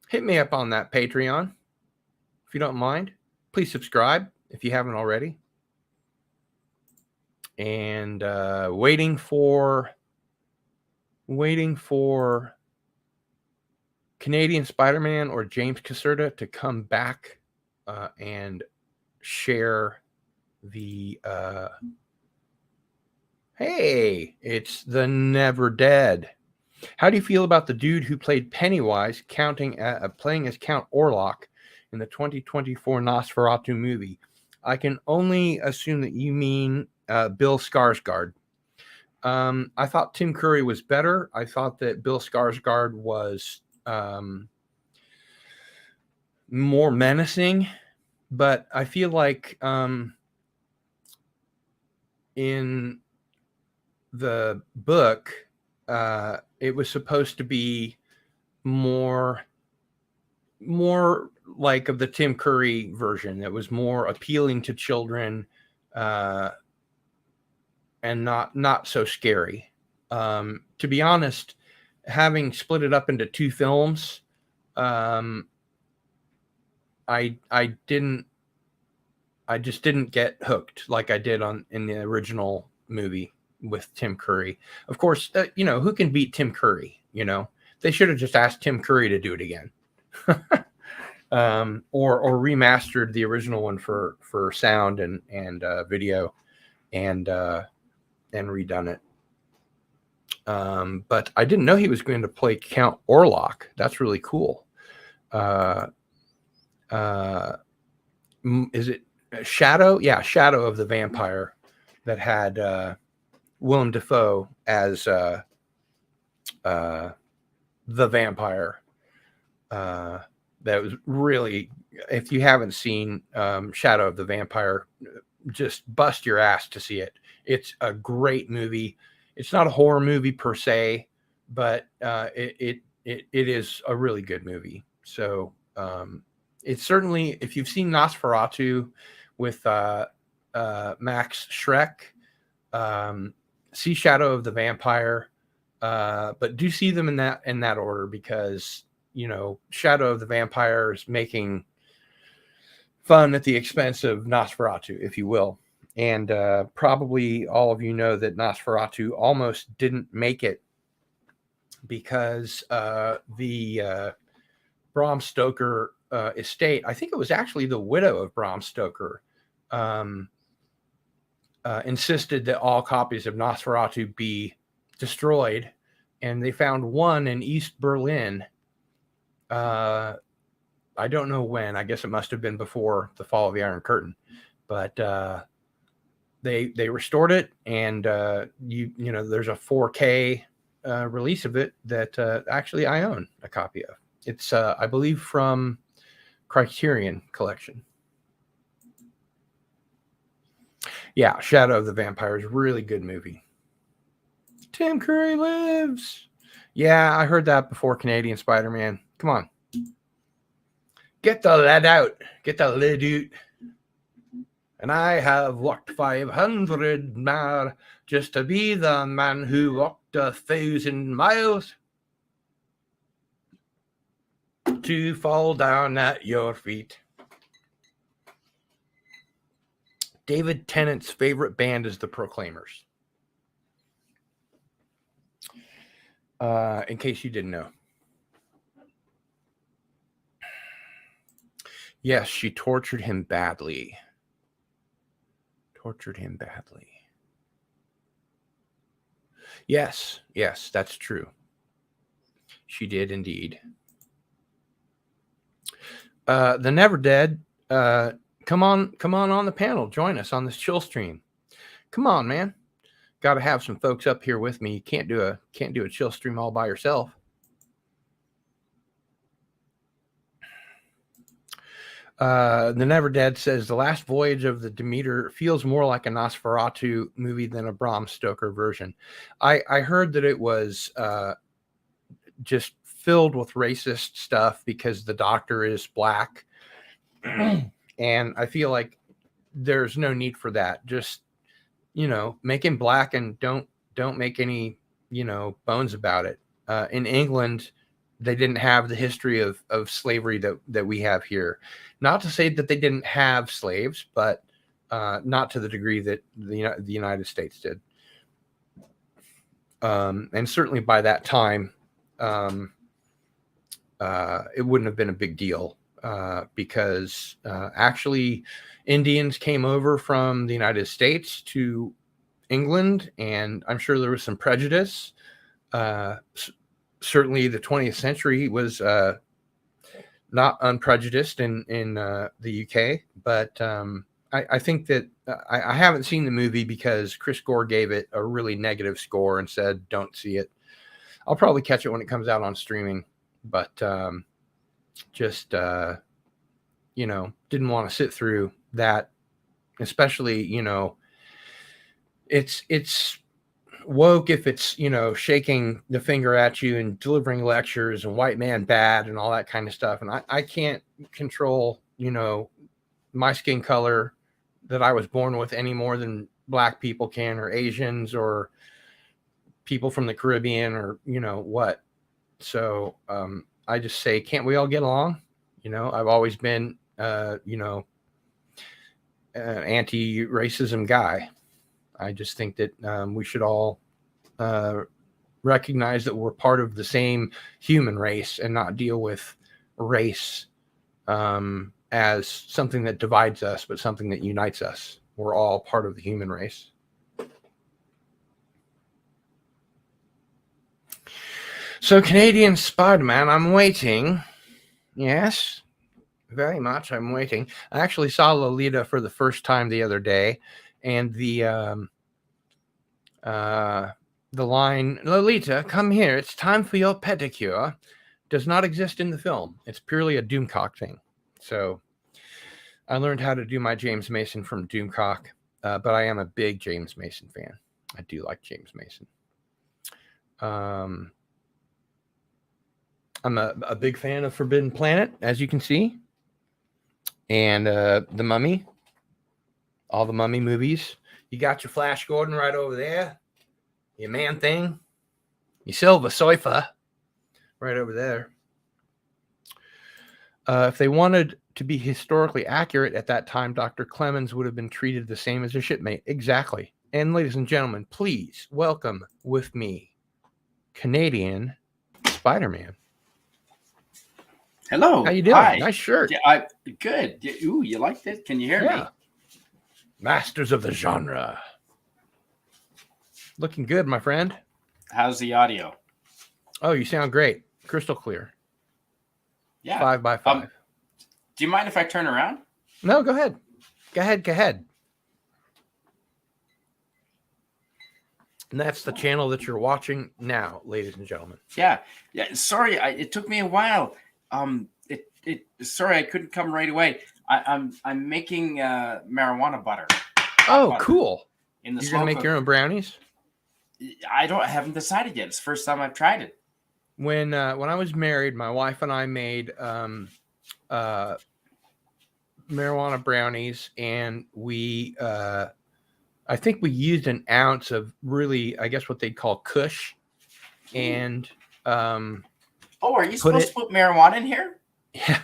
hit me up on that Patreon if you don't mind. Please subscribe if you haven't already. And waiting for Canadian Spider-Man or James Caserta to come back and share the hey, it's the Never Dead. How do you feel about the dude who played Pennywise playing as Count Orlok in the 2024 Nosferatu movie? I can only assume that you mean Bill Skarsgård. I thought Tim Curry was better. I thought that Bill Skarsgård was more menacing, but I feel like in the book, it was supposed to be more like of the Tim Curry version. That was more appealing to children and not so scary. To be honest, having split it up into two films, I just didn't get hooked like I did in the original movie with Tim Curry. Of course, who can beat Tim Curry? They should have just asked Tim Curry to do it again. Or remastered the original one for sound and video and redone it. But I didn't know he was going to play Count Orlok. That's really cool. Is it Shadow? Yeah, Shadow of the Vampire, that had Willem Dafoe as the vampire. That was really, if you haven't seen Shadow of the Vampire, just bust your ass to see it. It's a great movie. It's not a horror movie per se, but it is a really good movie. So it's certainly, if you've seen Nosferatu with Max Schreck, see Shadow of the Vampire, but do see them in that order, because Shadow of the Vampire is making fun at the expense of Nosferatu, if you will. And probably all of you know that Nosferatu almost didn't make it because the Bram Stoker estate, I think it was actually the widow of Bram Stoker, insisted that all copies of Nosferatu be destroyed, and they found one in East Berlin. I don't know when. I guess it must have been before the fall of the Iron Curtain, but they restored it, and there's a 4K release of it that actually I own a copy of. It's I believe from Criterion Collection. Yeah, Shadow of the Vampire is a really good movie. Tim Curry lives. Yeah, I heard that before Canadian Spider-Man. Come on. Get the lead out. Get the lid out. And I have walked 500 miles just to be the man who walked 1,000 miles to fall down at your feet. David Tennant's favorite band is the Proclaimers. in case you didn't know. Yes, she tortured him badly. Tortured him badly. Yes, that's true. She did indeed. The Never Dead, come on the panel. Join us on this chill stream. Come on, man. Got to have some folks up here with me. You can't do a chill stream all by yourself. The Never Dead says the last voyage of the Demeter feels more like a Nosferatu movie than a Bram Stoker version. I heard that it was just filled with racist stuff because the doctor is black. And I feel like there's no need for that. Just, make him black and don't make any, bones about it. In England, they didn't have the history of slavery that we have here. Not to say that they didn't have slaves, but not to the degree that the United States did. And certainly by that time, it wouldn't have been a big deal because actually Indians came over from the United States to England, and I'm sure there was some prejudice. Certainly the 20th century was not unprejudiced in the UK, but I think that I haven't seen the movie because Chris Gore gave it a really negative score and said, don't see it. I'll probably catch it when it comes out on streaming, but just, didn't want to sit through that, especially, it's woke if it's, shaking the finger at you and delivering lectures and white man bad and all that kind of stuff. And I can't control, my skin color that I was born with any more than black people can, or Asians, or people from the Caribbean, or, what. So I just say, can't we all get along? I've always been, anti-racism guy. I just think that we should all recognize that we're part of the same human race and not deal with race as something that divides us, but something that unites us. We're all part of the human race. So Canadian Spider-Man, I'm waiting. Yes, very much. I'm waiting. I actually saw Lolita for the first time the other day, and the line, "Lolita, come here, it's time for your pedicure," does not exist in the film. It's purely a Doomcock thing. So I learned how to do my James Mason from Doomcock, but I am a big James Mason fan. I do like James Mason. I'm a big fan of Forbidden Planet, as you can see, and The Mummy, all the Mummy movies. You got your Flash Gordon right over there, your Man Thing, your Silver Surfer right over there. If they wanted to be historically accurate at that time, Dr. Clemens would have been treated the same as a shipmate. Exactly. And ladies and gentlemen, please welcome with me Canadian Spider-Man. Hello. How you doing? Hi. Nice shirt. Yeah, good. Ooh, you like this? Can you hear me? Masters of the genre. Looking good, my friend. How's the audio? Oh, you sound great. Crystal clear. Yeah. 5x5. Do you mind if I turn around? No, go ahead. Go ahead. And that's the channel that you're watching now, ladies and gentlemen. Yeah. Sorry, it took me a while. Sorry, I couldn't come right away. I'm making marijuana butter. Oh, butter cool! In the You're gonna make your own brownies? I haven't decided yet. It's the first time I've tried it. When I was married, my wife and I made marijuana brownies, and we I think we used an ounce of really, I guess what they'd call Kush, and are you supposed to put marijuana in here? Yeah,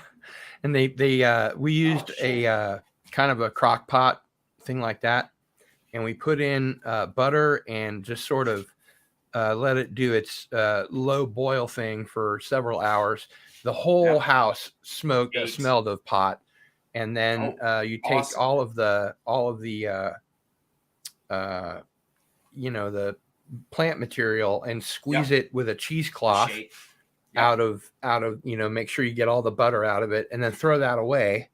and we used a kind of a crock pot thing like that, and we put in butter and just sort of let it do its low boil thing for several hours. The whole house smelled of pot, and then you take awesome. all of the the plant material and squeeze it with a cheesecloth out of make sure you get all the butter out of it, and then throw that away,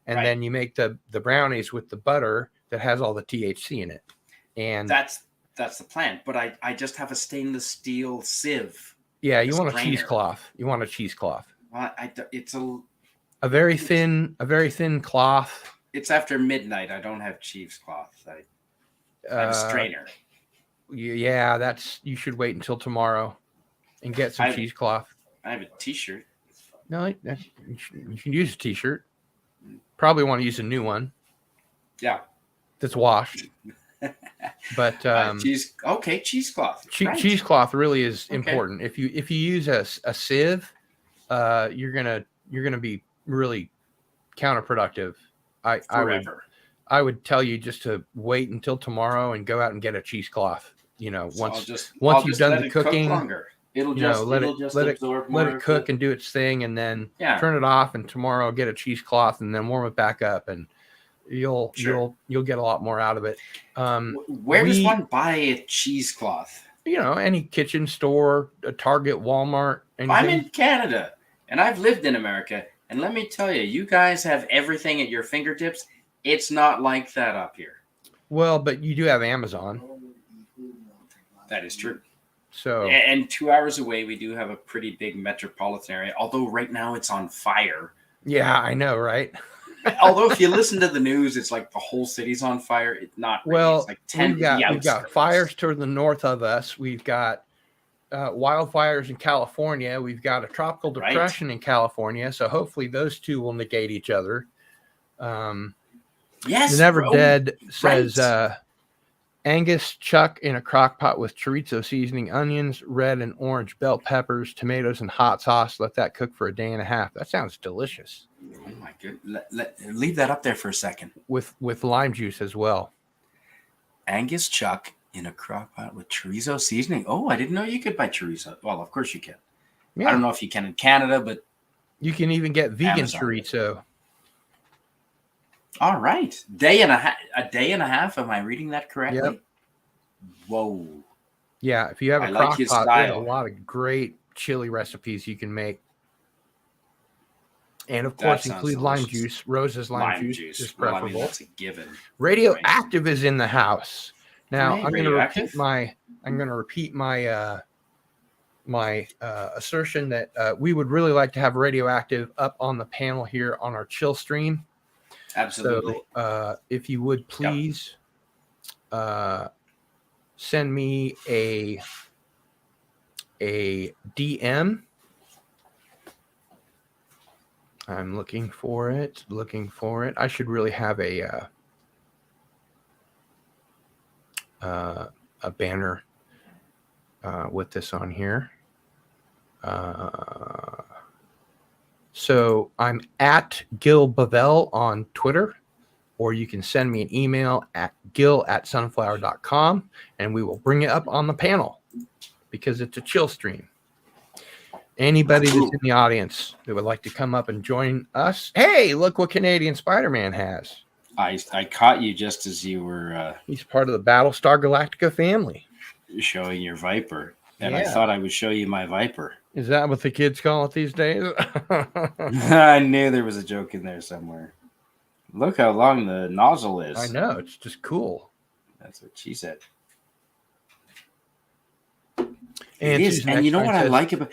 and then you make the brownies with the butter that has all the THC in it. And that's the plan. But I just have a stainless steel sieve. Yeah, you want a cheesecloth. You want a cheesecloth. Well, it's a very thin cloth. It's after midnight. I don't have cheesecloth. I have a strainer. Yeah, you should wait until tomorrow and get some cheesecloth. I have a T-shirt. No, you can use a T-shirt. Probably want to use a new one. Yeah, that's washed. But cheesecloth. Cheesecloth really is important. If you use a sieve, you're gonna be really counterproductive. I would tell you just to wait until tomorrow and go out and get a cheesecloth. Once you've done the cooking, it'll just absorb more. Let it cook and do its thing, and then turn it off. And tomorrow get a cheesecloth and then warm it back up, and you'll get a lot more out of it. Where does one buy a cheesecloth? Any kitchen store, a Target, Walmart. Anything. I'm in Canada and I've lived in America, and let me tell you, you guys have everything at your fingertips. It's not like that up here. Well, but you do have Amazon. That is true. So, and 2 hours away, we do have a pretty big metropolitan area. Although right now it's on fire. Yeah, I know, right? Although if you listen to the news, it's like the whole city's on fire. It's not. Really. Well, it's like 10 we've got fires to the north of us. We've got wildfires in California. We've got a tropical depression in California. So hopefully those two will negate each other. Yes, The Never Dead says Angus chuck in a crock pot with chorizo seasoning, onions, red and orange bell peppers, tomatoes, and hot sauce. Let that cook for a day and a half. That sounds delicious. Oh my goodness. Leave that up there for a second. With lime juice as well. Angus chuck in a crock pot with chorizo seasoning. Oh, I didn't know you could buy chorizo. Well, of course you can. Yeah. I don't know if you can in Canada, but you can even get vegan chorizo. All right. A day and a half. Am I reading that correctly? Yep. Whoa. Yeah. If you have a crock pot, there's a lot of great chili recipes you can make. And of course, include lime juice. Rose's lime juice is preferable. Well, that's a given. Radioactive is in the house. Now Hey, I'm going to repeat my my assertion that we would really like to have Radioactive up on the panel here on our chill stream. Absolutely. So if you would please send me a DM. I'm looking for it. I should really have a banner with this on here. So I'm at Gil Bavel on Twitter, or you can send me an email at gil@sunflower.com, and we will bring it up on the panel because it's a chill stream. Anybody that's in the audience that would like to come up and join us, hey, look what Canadian Spider-Man has. I caught you just as you were... he's part of the Battlestar Galactica family. Showing your Viper. And I thought I would show you my Viper. Is that what the kids call it these days? I knew there was a joke in there somewhere. Look how long the nozzle is. I know. It's just cool. That's what she said. And it is. And you know what I like about...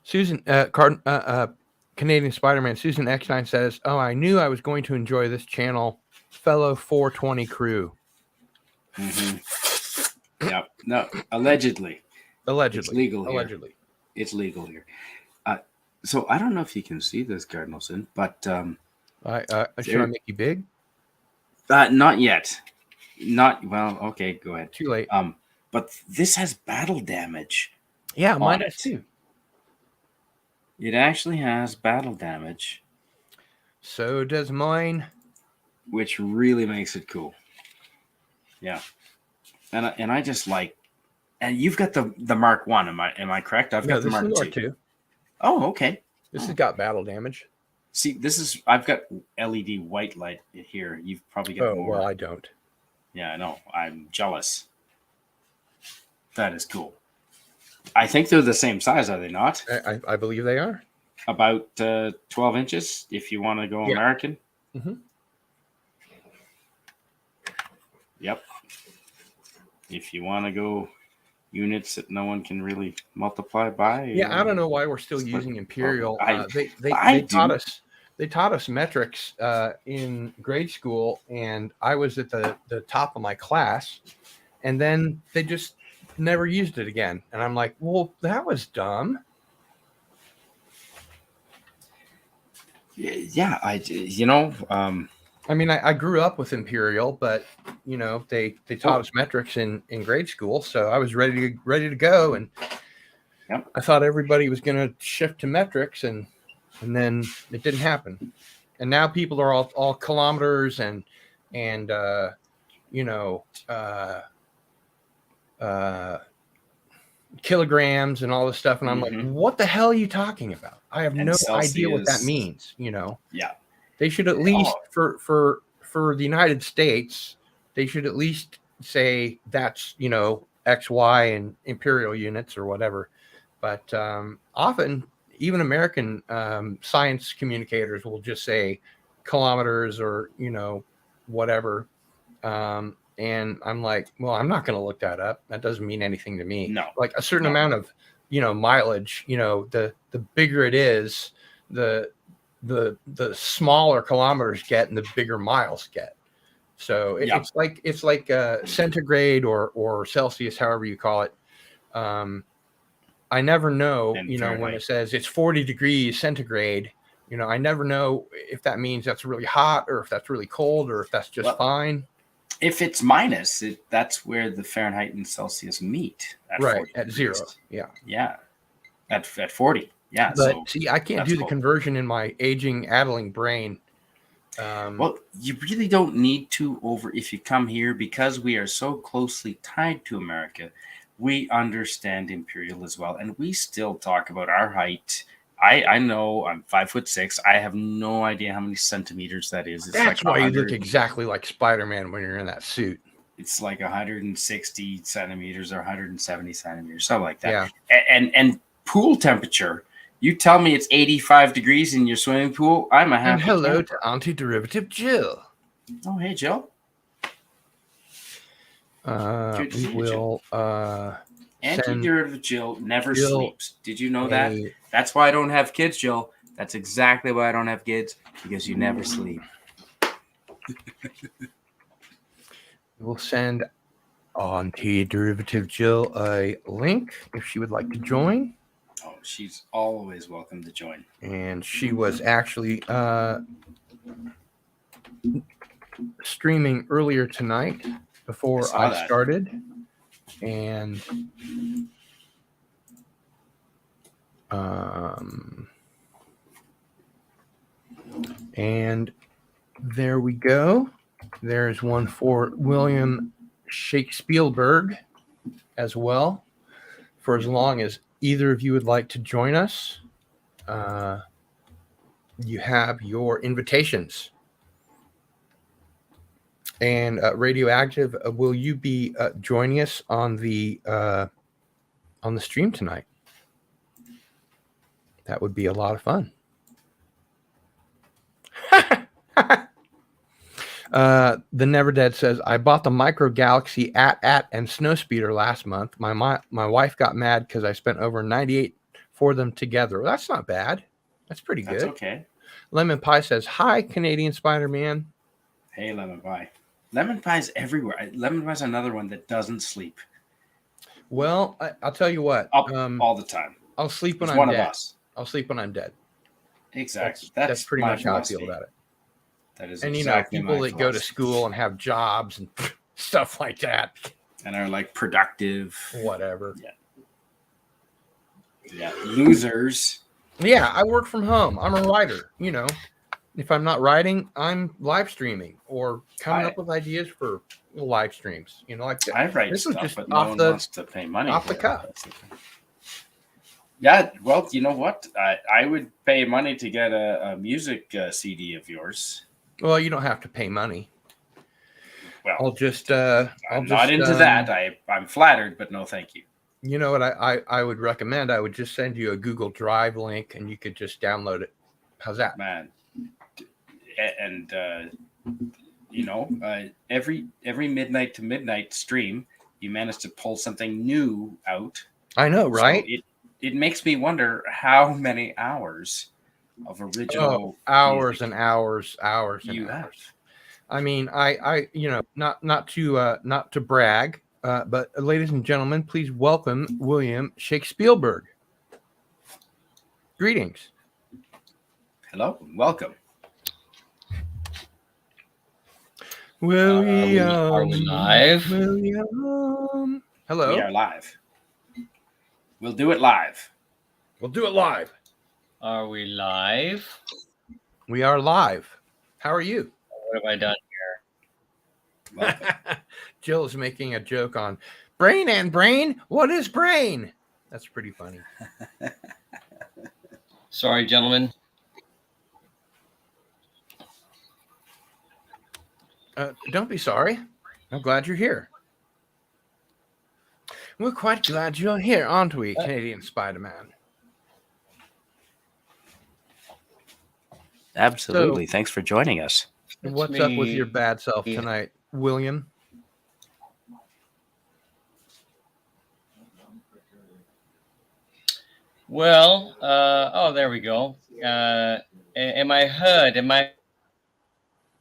Susan, Canadian Spider-Man, Susan X9 says, "Oh, I knew I was going to enjoy this channel, fellow 420 crew." Mm-hmm. Yep. No, allegedly. It's legal here. Allegedly. It's legal here. So I don't know if you can see this, Cardinalson, but should I make you big? Not yet. Well, okay, go ahead. Too late. But this has battle damage. Yeah, mine does too. It actually has battle damage. So does mine. Which really makes it cool. Yeah. And I just like And you've got the Mark 1, am I correct? I've got the this Mark is 2. Mark 2. Oh, okay. This has got battle damage. See, I've got LED white light here. You've probably got more. Well, I don't. Yeah, I know. I'm jealous. That is cool. I think they're the same size, are they not? I believe they are. About 12 inches, if you want to go American. Mm-hmm. Yep. If you want to go units that no one can really multiply by. Yeah, I don't know why we're still using Imperial. I They taught us metrics in grade school, and I was at the top of my class, and then they just never used it again. And I'm like, well, that was dumb. Yeah, I mean, I grew up with Imperial, but they taught us metrics in grade school, so I was ready to go, and I thought everybody was going to shift to metrics, and then it didn't happen. And now people are all kilometers and kilograms and all this stuff, and I'm like, what the hell are you talking about? I have no idea what that means. Yeah. They should at least for the United States, they should at least say that's X, Y, and imperial units or whatever. But often, even American science communicators will just say kilometers or whatever. And I'm like, well, I'm not going to look that up. That doesn't mean anything to me. No, like a certain amount of mileage. The bigger it is, the smaller kilometers get and the bigger miles get. So it's like centigrade or Celsius, however you call it. I never know, when it says it's 40 degrees centigrade, I never know if that means that's really hot or if that's really cold or if that's just fine. If it's minus, that's where the Fahrenheit and Celsius meet. At 0. Yeah. Yeah. At 40. Yeah. But see, I can't do the conversion in my aging, addling brain. Well, you really don't need to if you come here, because we are so closely tied to America. We understand imperial as well, and we still talk about our height. I know I'm 5'6". I have no idea how many centimeters that is. That's why you look exactly like Spider-Man when you're in that suit. It's like 160 centimeters or 170 centimeters, something like that. Yeah. And pool temperature. You tell me it's 85 degrees in your swimming pool, I'm a happy. And hello to Antiderivative Jill. Oh, hey, Jill. We will Antiderivative Jill never sleeps. Did you know that? That's why I don't have kids, Jill. That's exactly why I don't have kids, because you never sleep. We'll send Antiderivative Jill a link if she would like to join. Oh, she's always welcome to join. And she was actually streaming earlier tonight before I started. And there we go. There's one for William Shakespeare as well. For as long as either of you would like to join us, you have your invitations. And Radioactive, will you be joining us on the stream tonight? That would be a lot of fun. The Never Dead says, I bought the Micro Galaxy at and Snowspeeder last month. My wife got mad because I spent over $98 for them together. Well, that's not bad. That's pretty good. That's okay. Lemon Pie says, hi, Canadian Spider-Man. Hey, Lemon Pie. Lemon Pie's everywhere. Lemon Pie's another one that doesn't sleep. Well, I'll tell you what. All the time. I'll sleep when I'm one dead. Of us. I'll sleep when I'm dead. Exactly. That's pretty much how I feel about it. That is and exactly people that go to school and have jobs and stuff like that, and are like productive, whatever. Yeah. Losers. Yeah, I work from home. I'm a writer. If I'm not writing, I'm live streaming or coming up with ideas for live streams. You know, like I write this was stuff, just but no off one the wants to pay money off for the it. cuff. That's the thing. Yeah, well, you know what? I would pay money to get a music CD of yours. Well, you don't have to pay money. Well, I'll just I'm not into that. I'm flattered, but no, thank you. You know what I would recommend? I would just send you a Google Drive link, and you could just download it. How's that? Man, and you know, every midnight to midnight stream, you manage to pull something new out. I know, right? So it makes me wonder how many hours of original hours music and hours and you hours. have. I mean, I you know, not to brag, but ladies and gentlemen, please welcome William Shakespeare. Greetings. Hello, welcome. William, are we live? William. Hello. We are live. We'll do it live. We'll do it live. Are we live? We are live. How are you? What have I done Welcome. Jill is making a joke on brain and brain. What is brain? That's pretty funny. Sorry, gentlemen. Don't be sorry. I'm glad you're here. We're quite glad you're here, aren't we, Canadian Spider-Man? Absolutely. Thanks for joining us. What's up with your bad self tonight, William? Well, oh, there we go. Am I heard? Am I?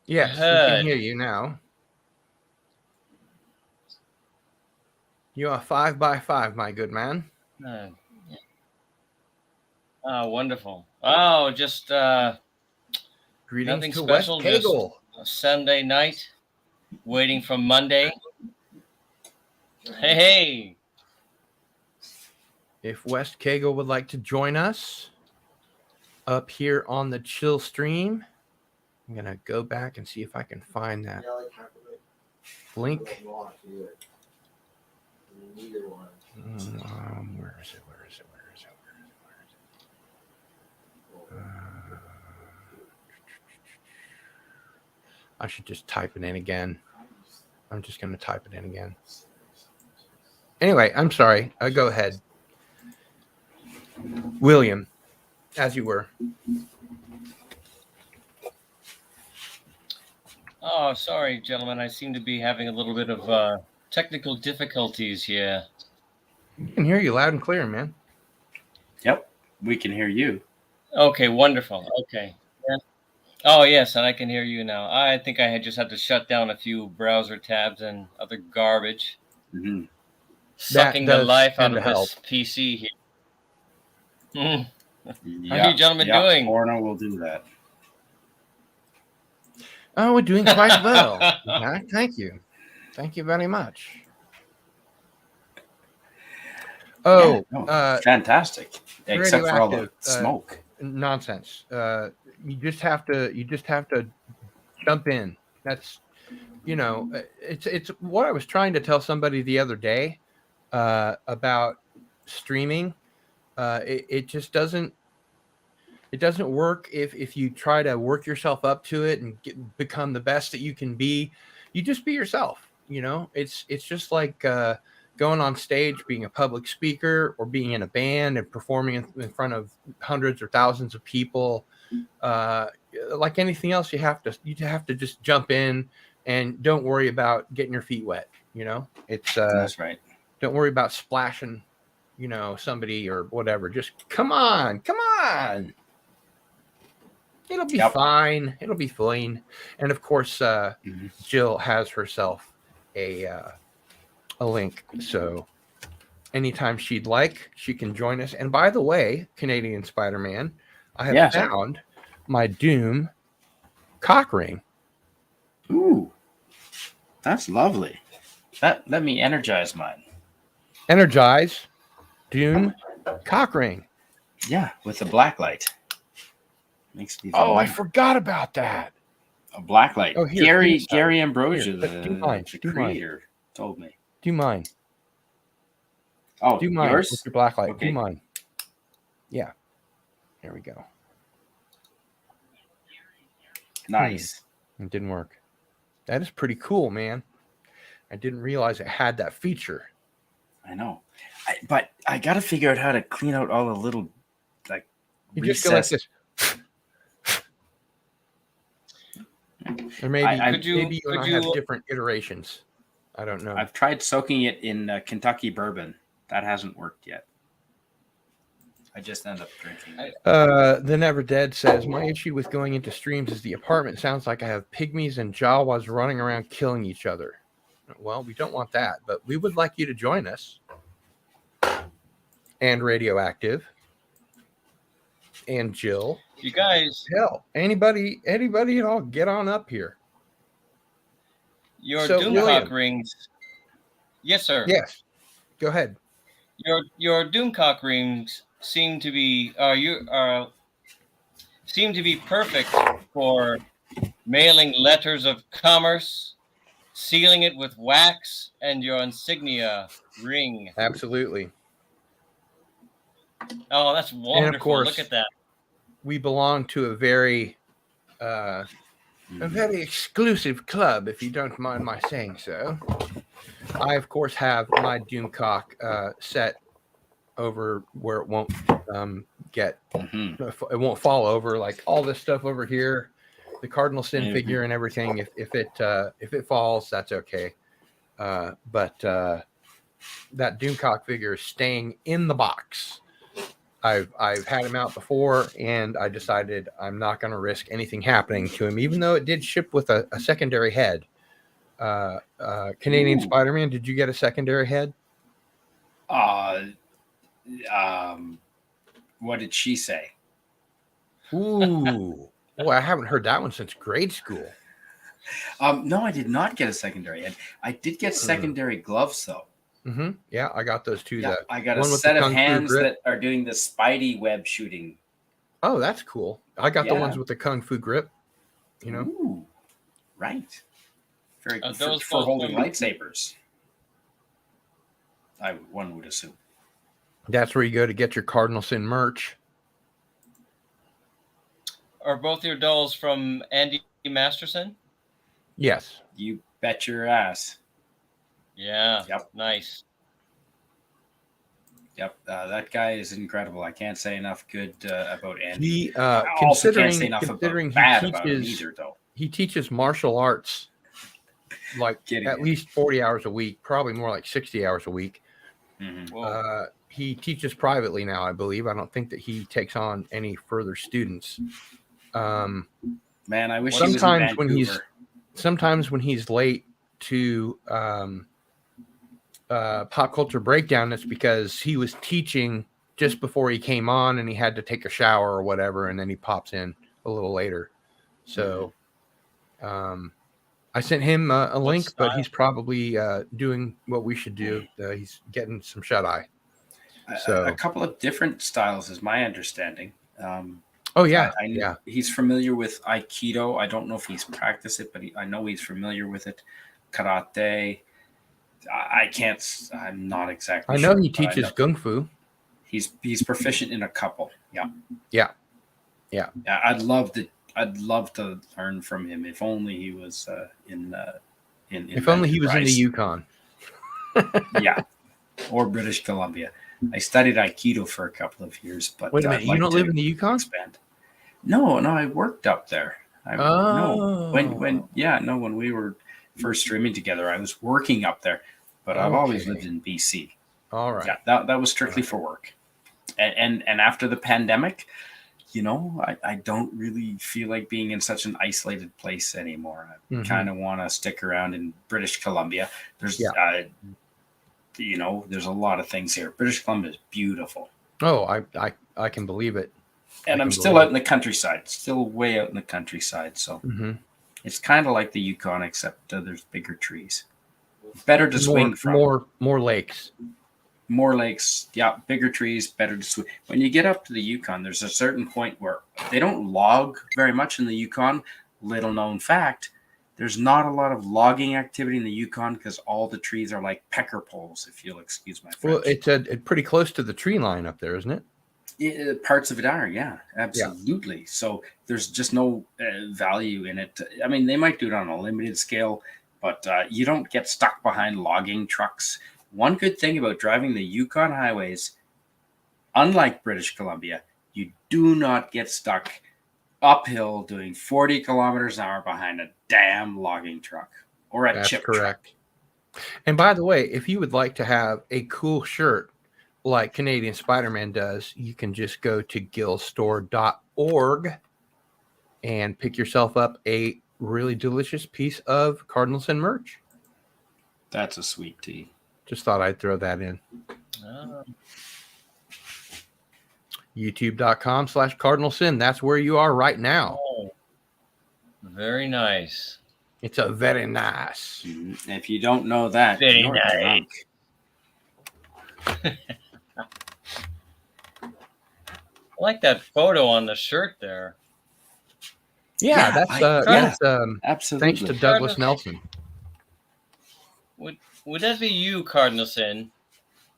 Yes, we heard? can hear you now. You are 5 by 5, my good man. Oh, wonderful. Oh, just Greetings nothing to West special. Just Kegel. a Sunday night, waiting for Monday. Hey. If West Kegel would like to join us up here on the chill stream, I'm going to go back and see if I can find that link. Where is it? I should just type it in again. I'm just going to type it in again. Anyway, I'm sorry. Go ahead. William, as you were. Oh, sorry, gentlemen. I seem to be having a little bit of technical difficulties here. I can hear you loud and clear, man. Yep, we can hear you. Okay, wonderful. Okay. Yeah. Oh, yes, and I can hear you now. I think I just had to shut down a few browser tabs and other garbage. Mm-hmm. Sucking the life out of help. this PC here. Yep, How are you gentlemen doing? Porno will do that. Oh, we're doing quite well. Okay, thank you. Thank you very much. Oh, fantastic. Except for all the smoke. Nonsense. You just have to jump in. That's, you know, it's what I was trying to tell somebody the other day about streaming. It just doesn't work if you try to work yourself up to it and become the best that you can be. You just be yourself. You know, it's just like going on stage, being a public speaker, or being in a band and performing in front of hundreds or thousands of people. Like anything else, you have to just jump in and don't worry about getting your feet wet. You know, it's that's right. Don't worry about splashing, you know, somebody or whatever. Just come on. It'll be fine. It'll be fine. And of course, Jill has herself a link. So anytime she'd like, she can join us. And by the way, Canadian Spider-Man, I have found my Doom cock ring. Ooh, that's lovely. Let me energize mine. Energize Doom cock ring. Yeah, with the black light. Makes me I forgot about that. A blacklight. Oh, here, Gary here's some. Ambrosia, Here, but do mine, the do mine. creator, told me. Do mine. Oh, Do mine yours? with your blacklight. Okay. Do mine. Yeah. There we go. Nice. It didn't work. That is pretty cool, man. I didn't realize it had that feature. I know. But I got to figure out how to clean out all the little, like, You just go like this. Or maybe, maybe you and I have different iterations. I don't know. I've tried soaking it in Kentucky bourbon. That hasn't worked yet. I just end up drinking it. The Never Dead says, my issue with going into streams is the apartment sounds like I have pygmies and Jawas running around killing each other. Well, we don't want that, but we would like you to join us. And Radioactive. And Jill. You guys. Hell, anybody at all, get on up here. Your Doomcock rings. Yes, sir. Yes. Go ahead. Your Doomcock rings seem to be perfect for mailing letters of commerce, sealing it with wax, and your insignia ring. Absolutely. Oh, that's wonderful. And of course, look at that. We belong to a very exclusive club, if you don't mind my saying so. I, of course, have my Doomcock set over where it won't it won't fall over, like all this stuff over here, the Cardinal Sin figure and everything. If it falls, that's okay. But that Doomcock figure is staying in the box. I've had him out before, and I decided I'm not going to risk anything happening to him, even though it did ship with a secondary head. Canadian Spider-Man, did you get a secondary head? What did she say? Ooh. Boy, I haven't heard that one since grade school. No, I did not get a secondary head. I did get secondary gloves, though. Mm-hmm. Yeah, I got those too. Yeah, I got a set of hands that are doing the Spidey web shooting. Oh, that's cool. I got the ones with the Kung Fu grip. You know? Ooh, right. Very good for holding lightsabers. One would assume. That's where you go to get your Cardinal Sin merch. Are both your dolls from Andy Masterson? Yes. You bet your ass. Yeah. Yep. Nice. Yep. That guy is incredible. I can't say enough good about Andy. He he teaches martial arts like at least 40 hours a week, probably more like 60 hours a week. Mm-hmm. He teaches privately now, I believe. I don't think that he takes on any further students. Man, I wish sometimes when he's late to Pop Culture Breakdown, it's because he was teaching just before he came on and he had to take a shower or whatever, and then he pops in a little later. So I sent him a link, but he's probably doing what we should do. He's getting some shut-eye. So a couple of different styles is my understanding. Yeah. He's familiar with Aikido. I don't know if he's practiced it, but I know he's familiar with it. Karate. I'm not exactly sure. I know he teaches Kung Fu. He's proficient in a couple. Yeah. I'd love to learn from him. If only he was in only he was in the Yukon. Yeah. Or British Columbia. I studied Aikido for a couple of years, but wait a minute, you don't live in the Yukon? Expand. No, I worked up there. When we were first streaming together, I was working up there, but I've always lived in BC. All right. Yeah, that was strictly for work. And after the pandemic, I don't really feel like being in such an isolated place anymore. I kind of want to stick around in British Columbia. There's there's a lot of things here. British Columbia is beautiful. Oh, I can believe it. And I'm still out in the countryside, still way out in the countryside. So it's kind of like the Yukon, except there's bigger trees. Better to swing from. More lakes. More lakes, yeah, bigger trees, better to swing. When you get up to the Yukon, there's a certain point where they don't log very much in the Yukon. little known fact, there's not a lot of logging activity in the Yukon because all the trees are like pecker poles, if you'll excuse my French. Well, it's pretty close to the tree line up there, isn't it? Parts of it are, yeah, absolutely. Yeah. So there's just no value in it. I mean, they might do it on a limited scale, but you don't get stuck behind logging trucks. One good thing about driving the Yukon highways, unlike British Columbia, you do not get stuck uphill doing 40 kilometers an hour behind a damn logging truck or a chip truck. And by the way, if you would like to have a cool shirt like Canadian Spider-Man does, you can just go to gillstore.org and pick yourself up a really delicious piece of Cardinal Sin merch. That's a sweet tea. Just thought I'd throw that in. YouTube.com/Cardinal Sin. That's where you are right now. Oh, very nice. It's a very nice. If you don't know that, very you're nice. I like that photo on the shirt there. Yeah, that's absolutely. Thanks to Douglas Nelson. Would that be you, Cardinal Sin?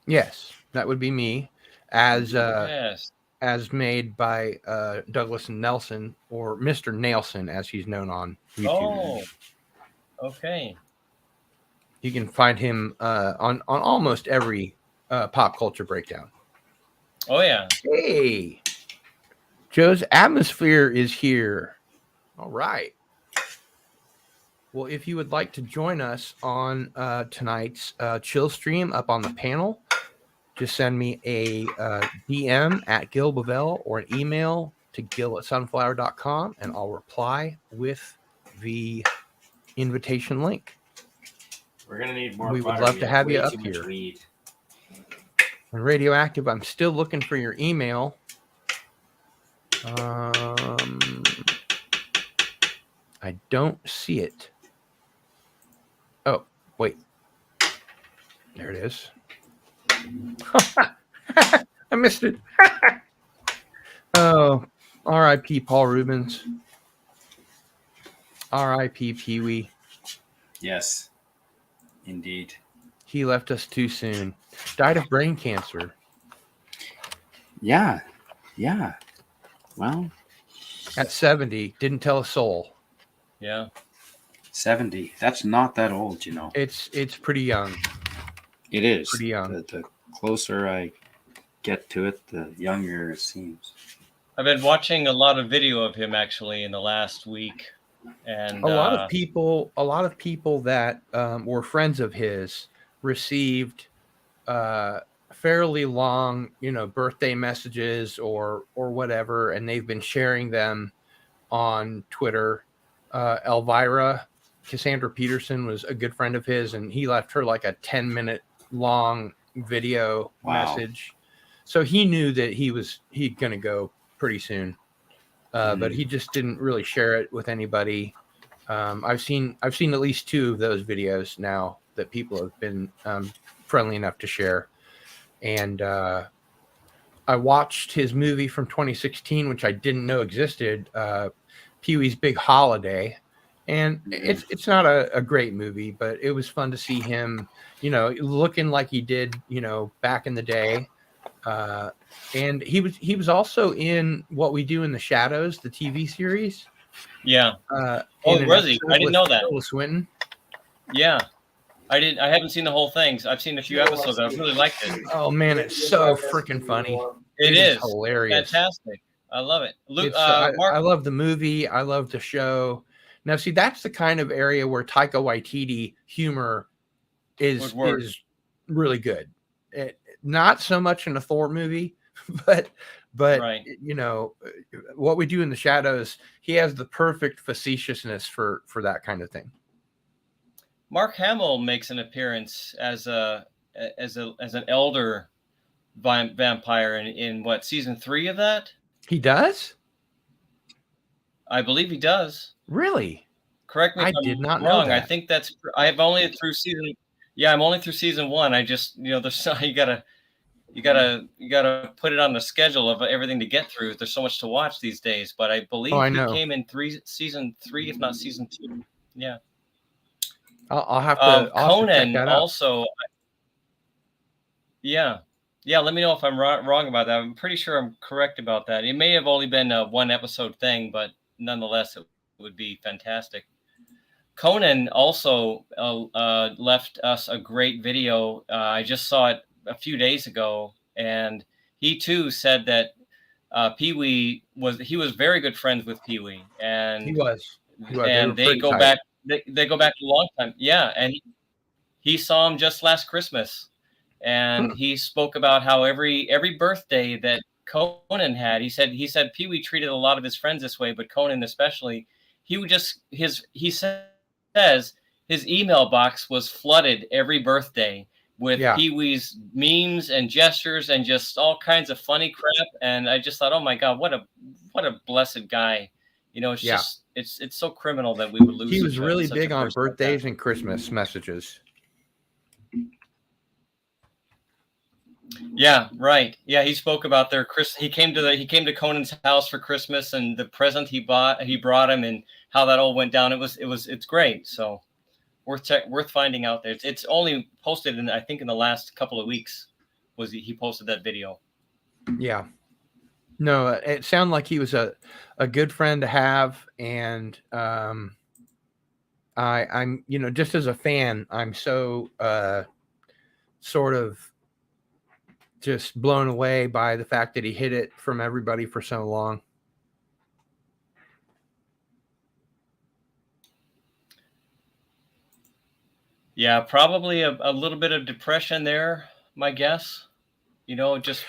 Yes, that would be me, as yes. As made by Douglas Nelson, or Mr. Nelson, as he's known on YouTube. Oh, okay. You can find him on almost every pop culture breakdown. Oh, yeah. Hey, Joe's Atmosphere is here. All right. Well, if you would like to join us on tonight's chill stream up on the panel, just send me a DM at Gil Bavell or an email to gil@sunflower.com, and I'll reply with the invitation link. We're going to need more. We would love to have you up here. And Radioactive, I'm still looking for your email. I don't see it. Oh, wait. There it is. I missed it. Oh, R.I.P. Paul Rubens. R.I.P. Pee-wee. Yes, indeed. He left us too soon. Died of brain cancer. Yeah. Well, at 70, didn't tell a soul. Yeah. 70. That's not that old, you know. It's pretty young. It is. Pretty young. The closer I get to it, the younger it seems. I've been watching a lot of video of him actually in the last week, and a lot of people that were friends of his received fairly long, birthday messages or whatever, and they've been sharing them on Twitter. Elvira, Cassandra Peterson, was a good friend of his, and he left her like a 10-minute long video message. So he knew that he's going to go pretty soon, but he just didn't really share it with anybody. I've seen at least 2 of those videos now that people have been friendly enough to share. And I watched his movie from 2016, which I didn't know existed, Pee-wee's Big Holiday. And it's not a great movie, but it was fun to see him, looking like he did, back in the day. And he was also in What We Do in the Shadows, the TV series. Yeah. Was he? I didn't know that. Swinton. Yeah. I haven't seen the whole thing. I've seen a few episodes. I really liked it. Oh man, it's so freaking funny. It is hilarious. Fantastic. I love it. Luke, I love the movie. I love the show. Now, see, that's the kind of area where Taika Waititi humor is really good. Not so much in a Thor movie, but right. What We Do in the Shadows, he has the perfect facetiousness for that kind of thing. Mark Hamill makes an appearance as an elder vampire in what, season 3 of that? He does? I believe he does. Really? Correct me if I I'm did not wrong. know that. I think I'm only through season 1. I just, there's you gotta, you gotta put it on the schedule of everything to get through. There's so much to watch these days. But I believe I he know. came in season 3, if not season 2. Yeah. I'll have to check Conan that out. also. Yeah. Let me know if I'm wrong about that. I'm pretty sure I'm correct about that. It may have only been a 1-episode thing, but nonetheless, it would be fantastic. Conan also left us a great video. I just saw it a few days ago, and he too said that Pee-wee was very good friends with Pee-wee, and He was. and they go back. They go back a long time. Yeah, and he saw him just last Christmas, and he spoke about how every birthday that Conan had, he said Pee-wee treated a lot of his friends this way, but Conan especially, he would just says his email box was flooded every birthday with Pee-wee's memes and gestures and just all kinds of funny crap. And I just thought, oh my God, what a blessed guy. You know, it's just it's so criminal that we would lose. He was really big on birthdays and Christmas messages. Yeah, right. Yeah, he spoke about their he came to Conan's house for Christmas, and the present he brought him, and how that all went down. It's great. So worth finding out there. It's only posted I think in the last couple of weeks he posted that video. Yeah. No, it sounded like he was a good friend to have, and I'm just as a fan, I'm so sort of just blown away by the fact that he hid it from everybody for so long. Yeah, probably a little bit of depression there, my guess. Just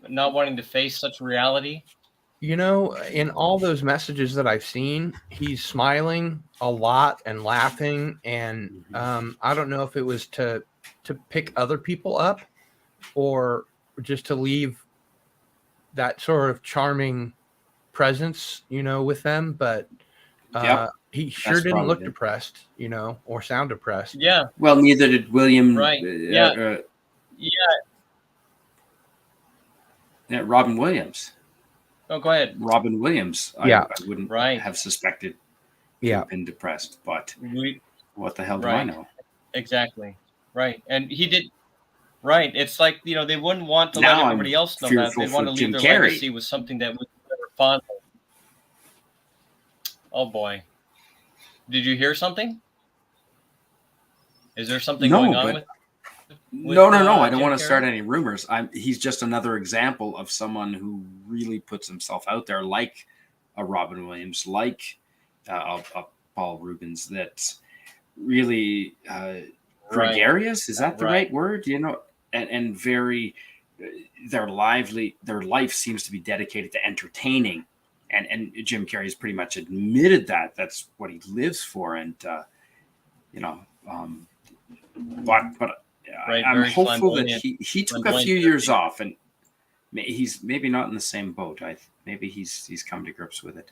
not wanting to face such reality. In all those messages that I've seen, he's smiling a lot and laughing, and I don't know if it was to pick other people up or just to leave that sort of charming presence, with them, but he sure didn't look depressed, or sound depressed. Yeah. Well, neither did William. Right. Robin Williams. Oh, go ahead. Robin Williams. Yeah. I wouldn't have suspected. Been depressed, but what the hell do I know? Exactly. Right, and he did. Right, it's like they wouldn't want to let everybody else know that. They want to leave their legacy with something that was never fondled. Oh boy, did you hear something? Is there something going on with No. I don't want to start any rumors. He's just another example of someone who really puts himself out there, like a Robin Williams, like a Paul Rubens. That's really gregarious. Is that the right word? And very their life seems to be dedicated to entertaining, and Jim Carrey has pretty much admitted that that's what he lives for, and but I'm hopeful that he took a few years off, and he's maybe not in the same boat. Maybe he's come to grips with it.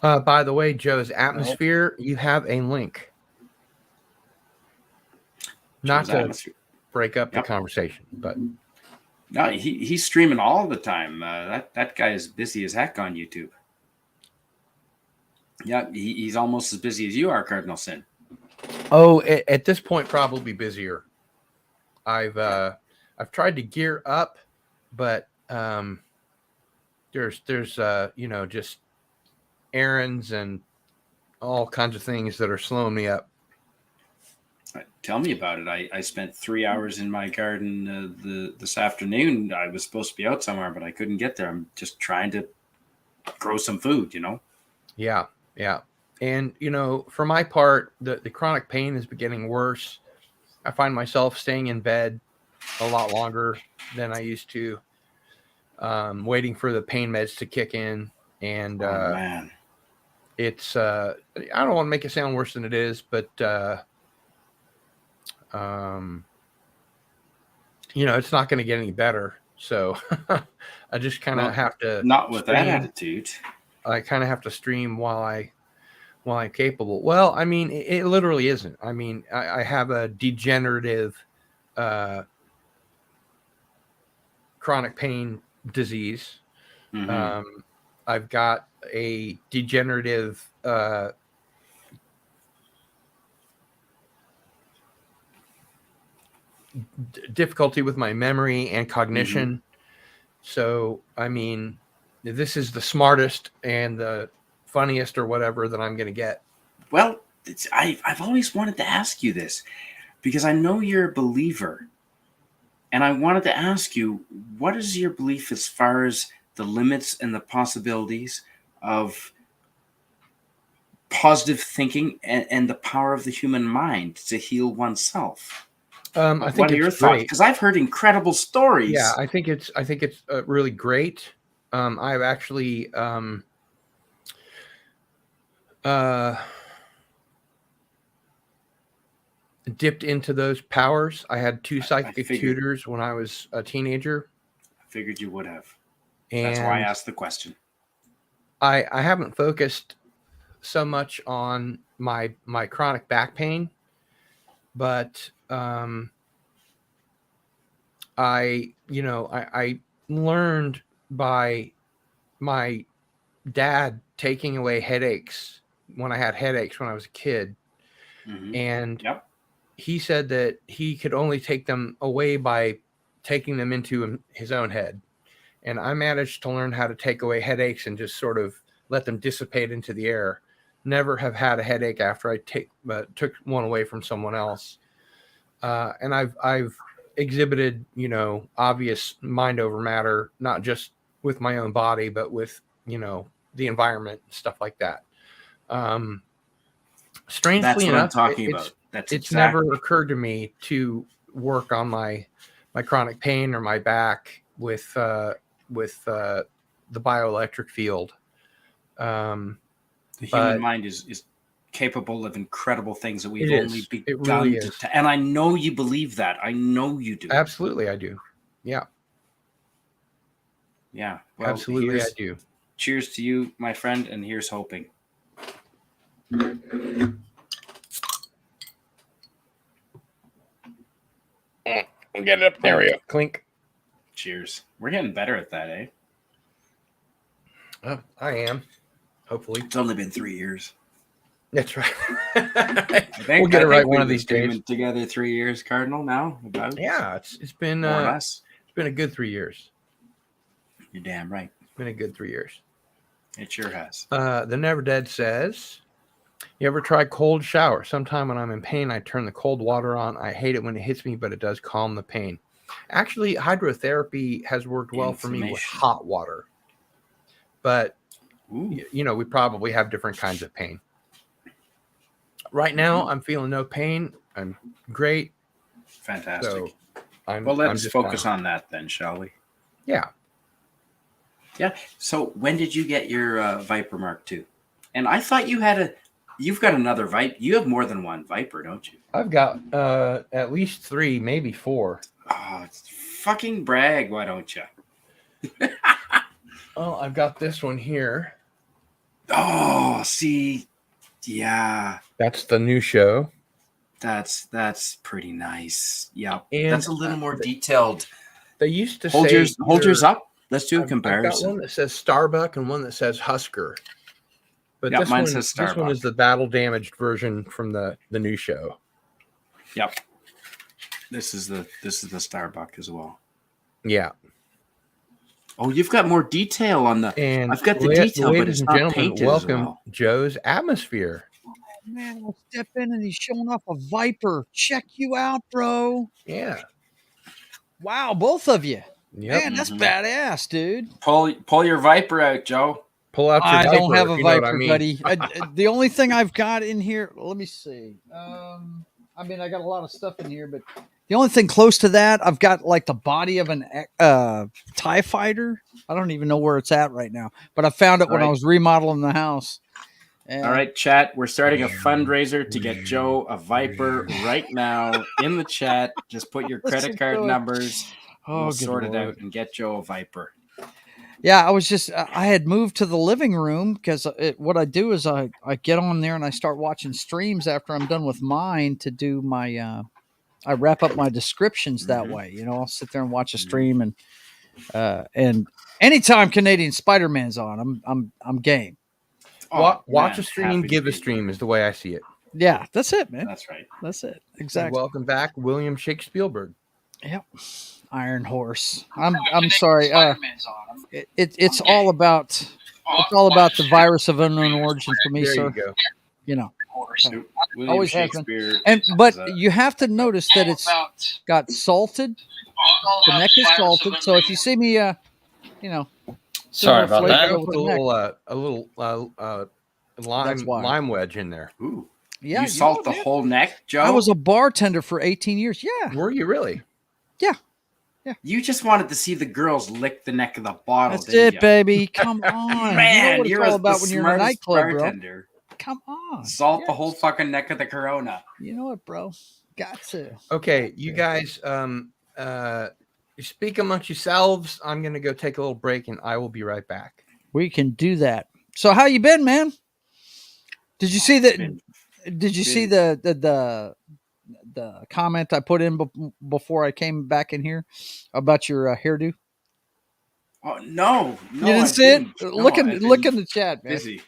By the way, Joe's Atmosphere, you have a link. Not to break up the conversation, but no, he's streaming all the time. That guy is busy as heck on YouTube. Yeah, he's almost as busy as you are, Cardinal Sin. Oh, at this point, probably busier. I've tried to gear up, but there's just errands and all kinds of things that are slowing me up. Tell me about it. I spent 3 hours in my garden this afternoon. I was supposed to be out somewhere, but I couldn't get there. I'm just trying to grow some food, Yeah. And, for my part, the chronic pain is getting worse. I find myself staying in bed a lot longer than I used to, waiting for the pain meds to kick in. And man. It's I don't want to make it sound worse than it is, but it's not going to get any better. So I just kind of have to not with that attitude. I kind of have to stream while I'm capable. Well, I mean, it literally isn't. I mean, I have a degenerative chronic pain disease. Mm-hmm. I've got a degenerative difficulty with my memory and cognition. Mm-hmm. So, I mean, this is the smartest and the funniest or whatever that I'm going to get. Well, I've always wanted to ask you this because I know you're a believer. And I wanted to ask you, what is your belief as far as the limits and the possibilities of positive thinking and the power of the human mind to heal oneself? I think What are your thoughts? Because I've heard incredible stories. Yeah, I think it's really great. I've actually dipped into those powers. I had 2 psychic tutors when I was a teenager. I figured you would have. And that's why I asked the question. I haven't focused so much on my chronic back pain, but I learned by my dad taking away headaches when I had headaches when I was a kid. Mm-hmm. And he said that he could only take them away by taking them into his own head. And I managed to learn how to take away headaches and just sort of let them dissipate into the air. Never have had a headache after I took one away from someone else. And I've exhibited, obvious mind over matter, not just with my own body, but with, the environment and stuff like that. Strangely enough, it's never occurred to me to work on my chronic pain or my back with the bioelectric field. The human mind is capable of incredible things that we've only begun really to. And I know you believe that. I know you do. Absolutely, I do. Yeah. Yeah. Well, absolutely, I do. Cheers to you, my friend, and here's hoping. I'll get it up there. We go. Clink. Cheers. We're getting better at that, eh? Oh, I am. Hopefully. It's only been 3 years. That's right. We'll get it right one of these days. Together 3 years, Cardinal. Now, about it's been more or less. It's been a good 3 years. You're damn right. It's been a good 3 years. It sure has. The Never Dead says, "You ever try cold shower? Sometime when I'm in pain, I turn the cold water on. I hate it when it hits me, but it does calm the pain. Actually, hydrotherapy has worked well for me with hot water, but." Ooh. We probably have different kinds of pain. Right now, I'm feeling no pain. I'm great. Fantastic. So let's focus on that then, shall we? Yeah. Yeah. So when did you get your Viper Mark II? And I thought you've got another Viper. You have more than one Viper, don't you? I've got at least 3, maybe 4. Oh, fucking brag. Why don't you? Well, I've got this one here. Oh, see, yeah, that's the new show. That's pretty nice. Yeah, and that's a little more detailed. They used to hold yours up. Let's do a comparison. I've got one that says Starbuck and one that says Husker. But mine says Starbuck. This one is the battle damaged version from the new show. Yep. This is the Starbuck as well. Yeah. Oh, you've got more detail on the. And I've got the detail, but it's not painted welcome as well. Joe's Atmosphere. Oh, man, I'll step in and he's showing off a Viper. Check you out, bro. Yeah. Wow, both of you. Yep. Man, that's badass, dude. Pull your Viper out, Joe. Pull out your Viper. I don't have a Viper, I mean. buddy. The only thing I've got in here, let me see. I got a lot of stuff in here, but the only thing close to that, I've got like the body of an TIE fighter. I don't even know where it's at right now, but I found it when I was remodeling the house. And all right, chat. We're starting a fundraiser to get Joe a Viper right now in the chat. Just put your credit card numbers. We'll sort it out and get Joe a Viper. Yeah, I had moved to the living room because what I do is I get on there and I start watching streams after I'm done with mine to do my, I wrap up my descriptions that way. I'll sit there and watch a stream and And anytime Canadian Spider-Man's on, I'm game. Watch man, a stream, happy to give a be stream here. is the way I see it. Yeah, that's it, man. That's right. That's it. And Exactly. welcome back, William Shakespeare. Yep. Iron Horse. I'm sorry. It's all about the virus of unknown origin for me, There sir. you go. You know. William Always has been. Shakespeare. But was a- you have to notice that it's got salted. The neck is salted. So if you see me, you know, Sorry about flavor that. go Put with the neck. a little That's why. lime wedge in there. Ooh. Yeah, You salt know, the man. whole neck, Joe? I was a bartender for 18 years. Yeah. Were you really? You just wanted to see the girls lick the neck of the bottle. That's didn't it, ya? baby. Come on. Man, you know you're what it's all the about when you're in a smartest nightclub, bro. bartender. Come on. Salt the Yes. whole fucking neck of the Corona. You know what, bro? Got to. Okay, you guys you speak amongst yourselves. I'm gonna go take a little break and I will be right back. We can do that. So how you been, man? Did you see that? Been- Did you see the comment I put in before I came back in here about your hairdo? Oh no, You didn't see it? Look in the chat, man. Busy.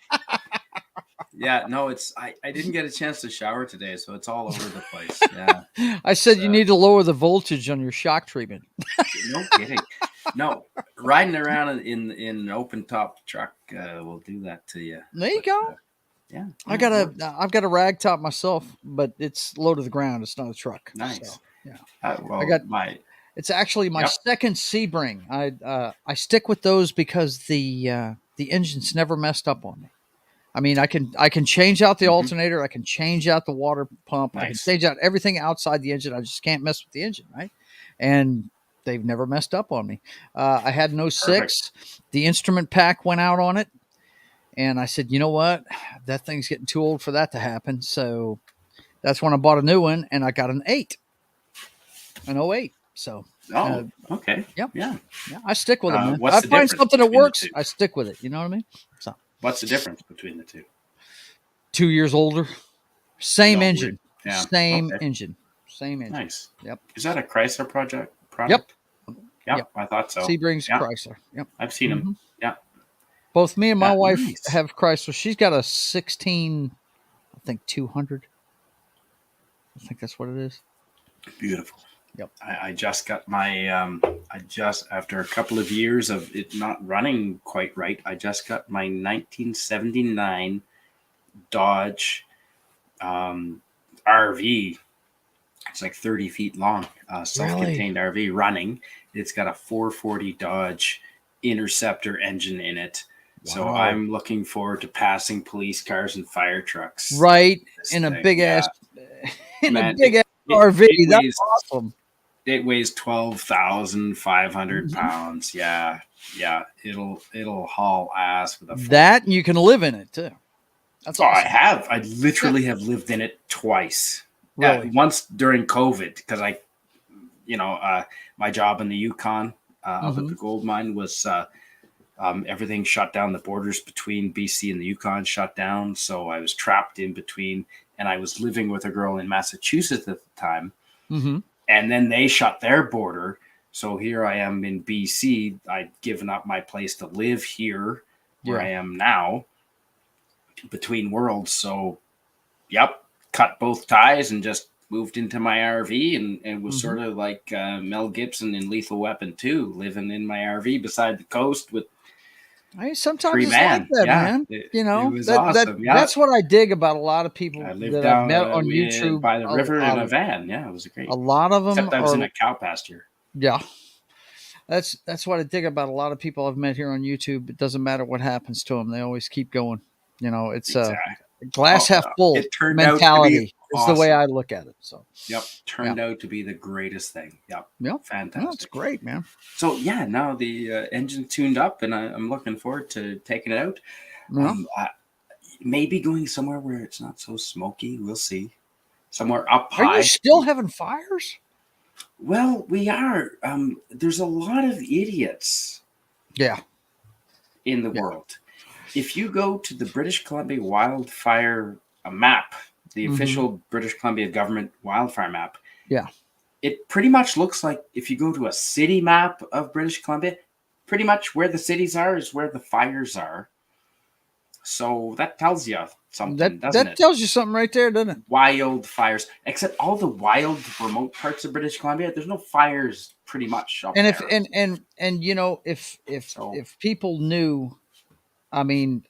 Yeah, no, I didn't get a chance to shower today, so it's all over the place. Yeah, I said you need to lower the voltage on your shock treatment. no kidding. No, riding around in an open top truck will do that to you. There you go. Yeah, I've got a rag top myself, but it's low to the ground. It's not a truck. nice. So, yeah. Well, I got- my It's actually my Yep. second Sebring. I stick with those because the engine's never messed up on me. I mean, I can change out the Mhm. alternator, I can change out the water pump, I can Nice. change out everything outside the engine. I just can't mess with the engine, right? And they've never messed up on me. I had an 06. The instrument pack went out on it, and I said, you know what? That thing's getting too old for that to happen. So that's when I bought a new one, and I got an 08. So okay. Yep. Yeah. yeah, I stick with it, man. what's I the find difference something that between the works, two? I stick with it. You know what I mean? What's the difference between the two? 2 years older, same No, engine, Yeah. same Okay. engine, same engine. Nice. Yep. Is that a Chrysler product? Yep. Yep. I thought so. Sebring's Yeah. Chrysler. Yep. I've seen them. Mhm. Yeah. Both me and my wife Nice. have Chrysler. She's got a 16, I think 200. I think that's what it is. Beautiful. Yep. I just got my after a couple of years of it not running quite right, I just got my 1979 Dodge RV. It's like 30 feet long, self-contained RV running. It's got a 440 Dodge Interceptor engine in it. So Wow. I'm looking forward to passing police cars and fire trucks. Right This in a thing, big yeah. ass, in Man, a big ass it RV. That's weighs- awesome. It weighs 12,500 Mhm. pounds. Yeah, it'll haul ass with a full- That and you can live in it too. That's Oh, I awesome. have. I literally have lived in it twice. Really? Yeah, once during COVID because my job in the Yukon up at the gold mine was everything shut down. The borders between BC and the Yukon shut down, so I was trapped in between. And I was living with a girl in Massachusetts at the time. Mm-hmm. And then they shut their border. So here I am in BC. I'd given up my place to live here where I am now between worlds. So, cut both ties and just moved into my RV and was sort of like Mel Gibson in Lethal Weapon 2, living in my RV beside the coast with Sometimes three it's man. like that, man. It That- was awesome. That's what I dig about a lot of people I lived that down I've met on YouTube. by the river in a van. Yeah, it was great. A lot of them Except I was in are, a cow pasture. yeah. That's what I dig about a lot of people I've met here on YouTube. It doesn't matter what happens to them; they always keep going. You know, it's Exactly. a glass half full It turned out to be mentality. Is the way awesome. I look at it. So, Turned out to be the greatest thing. Yep. Fantastic. no, it's great, man. So now the engine tuned up, and I'm looking forward to taking it out. Yeah. Maybe going somewhere where it's not so smoky. We'll see. Somewhere up Are high. you still having fires? Well, we are. There's a lot of idiots Yeah. in the Yeah. world. If you go to the British Columbia wildfire map, the Mhm. official British Columbia government wildfire map, Yeah. it pretty much looks like if you go to a city map of British Columbia, pretty much where the cities are is where the fires are. So that tells you something, doesn't That it? tells you something right there, doesn't it? Wildfires, except all the wild, remote parts of British Columbia, there's no fires pretty much up And if there. and you know, if So- if people knew, I mean,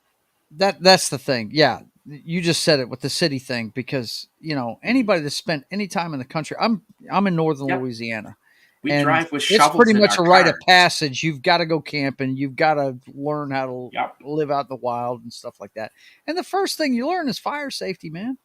that's the thing. Yeah, you just said it with the city thing, because you know, anybody that spent any time in the country, I'm in northern Yep. Louisiana. We And drive with it's shovels pretty in much our a rite of cars. passage. You've got to go camping. You've got to learn how to Yep. live out in the wild and stuff like that. And the first thing you learn is fire safety, man.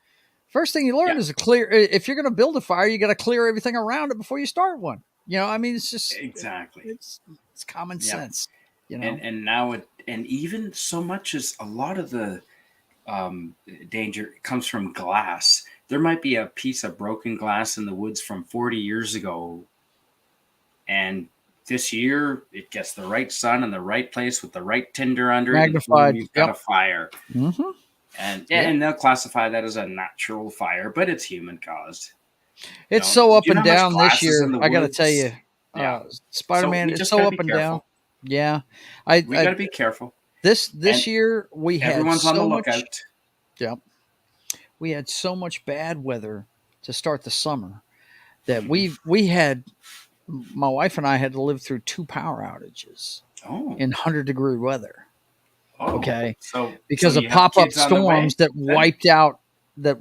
First thing you learn Yeah. is if you're going to build a fire, you got to clear everything around it before you start one. You know, I mean, it's just Exactly. it's common Yeah. sense. You know, And now and even so much as a lot of the danger comes from glass. There might be a piece of broken glass in the woods from 40 years ago, and this year it gets the right sun in the right place with the right tinder under it, and boom, magnified. you've got a fire. Mm-hmm. And Yeah. and they'll classify that as a natural fire, but it's human caused. It's You know, so up do you and know how much down glass this is year. in the I got to woods? tell you, Yeah. Spider-Man, we it's just so gotta up be and careful. down. Yeah, We got to be careful. this And year we had Everyone's on the so much. lookout. Yeah, we had so much bad weather to start the summer that we had. My wife and I had to live through 2 power outages Oh, in 100-degree weather. oh. Okay, So because so of you have pop-up kids on the way, storms that then?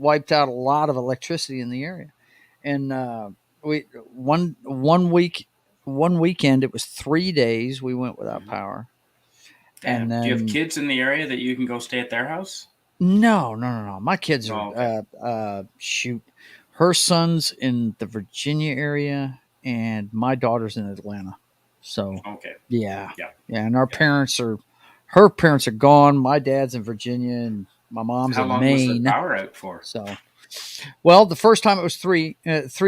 wiped out a lot of electricity in the area. And we one weekend it was 3 days we went without power. Damn. And Do you have then kids in the area that you can go stay at their house? no. My kids Oh, are okay. shoot. Her son's in the Virginia area and my daughter's in Atlanta. So Okay. yeah. Yeah. And her parents are gone. My dad's in Virginia and my mom's How in long was the Maine. power out for? So, well, the first time it was 3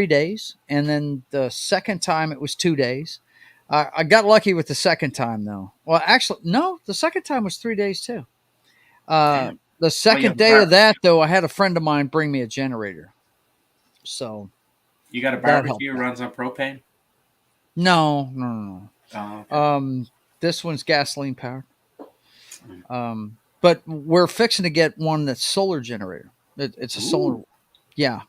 days, and then the second time it was 2 days. I got lucky with the second time, though. Well, actually, no, the second time was 3 days too. Damn. The second have day bar- of that, though, I had a friend of mine bring me a generator. So You got a That helped barbecue out. runs on propane? no. Oh, okay. This one's gasoline powered. But we're fixing to get one that's solar generator. It's a solar. Yeah,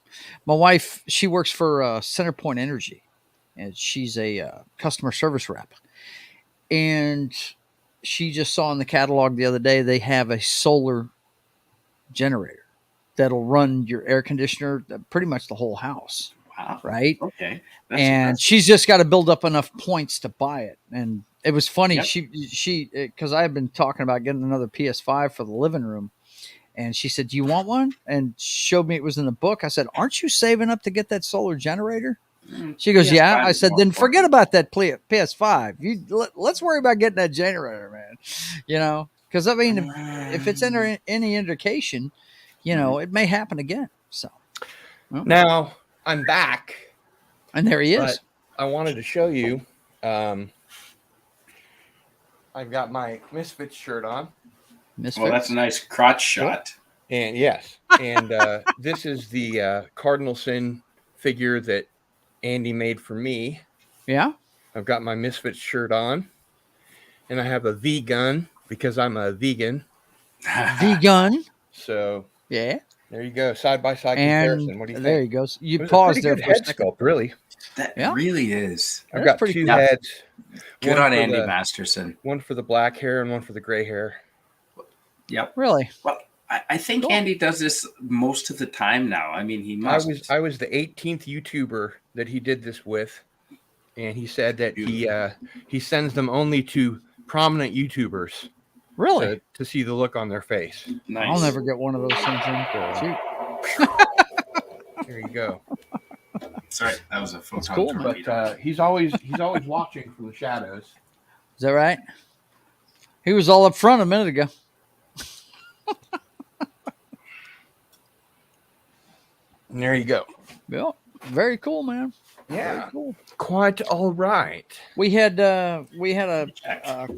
my wife, she works for Centerpoint Energy, and she's a customer service rep. And she just saw in the catalog the other day they have a solar generator that'll run your air conditioner, pretty much the whole house, Wow. right? Okay. That's And impressive. she's just got to build up enough points to buy it. And it was funny. Yep. She because I had been talking about getting another PS5 for the living room, and she said, "Do you want one?" And showed me it was in the book. I said, "Aren't you saving up to get that solar generator?" She goes, "Yeah." PS5 I is said, more "Then important. forget about that PS5. Let's worry about getting that generator, man. You know, because I mean, if it's any indication, you know, it may happen again." So Now I'm back, and there he is. but I wanted to show you. I've got my Misfits shirt on, Misfits. Well, that's a nice crotch shot. and yes, and this is the Cardinal Sin figure that Andy made for me. Yeah. I've got my Misfits shirt on, and I have a V gun because I'm a vegan. Vegan. So Yeah. there you go, side by side And comparison. What do you there think? he goes. You It was a paused pretty there good for a head second. sculpt, really. That Yeah. really is. I've That's got pretty 2 cool. heads. Good one on for Andy the- Masterson. One for the black hair and one for the gray hair. Yep. Really? Well, I think Cool. Andy does this most of the time now. I mean, he must. I was the 18th YouTuber that he did this with, and he said that he sends them only to prominent YouTubers Really? to see the look on their face. Nice. I'll never get one of those things in. Shoot. There you go. Sorry, that was a photon cool, man. But torpedo. he's always watching from the shadows. Is that right? He was all up front a minute ago. And there you go. Yeah. Very cool, man. Yeah, Very cool. quite all right. We had a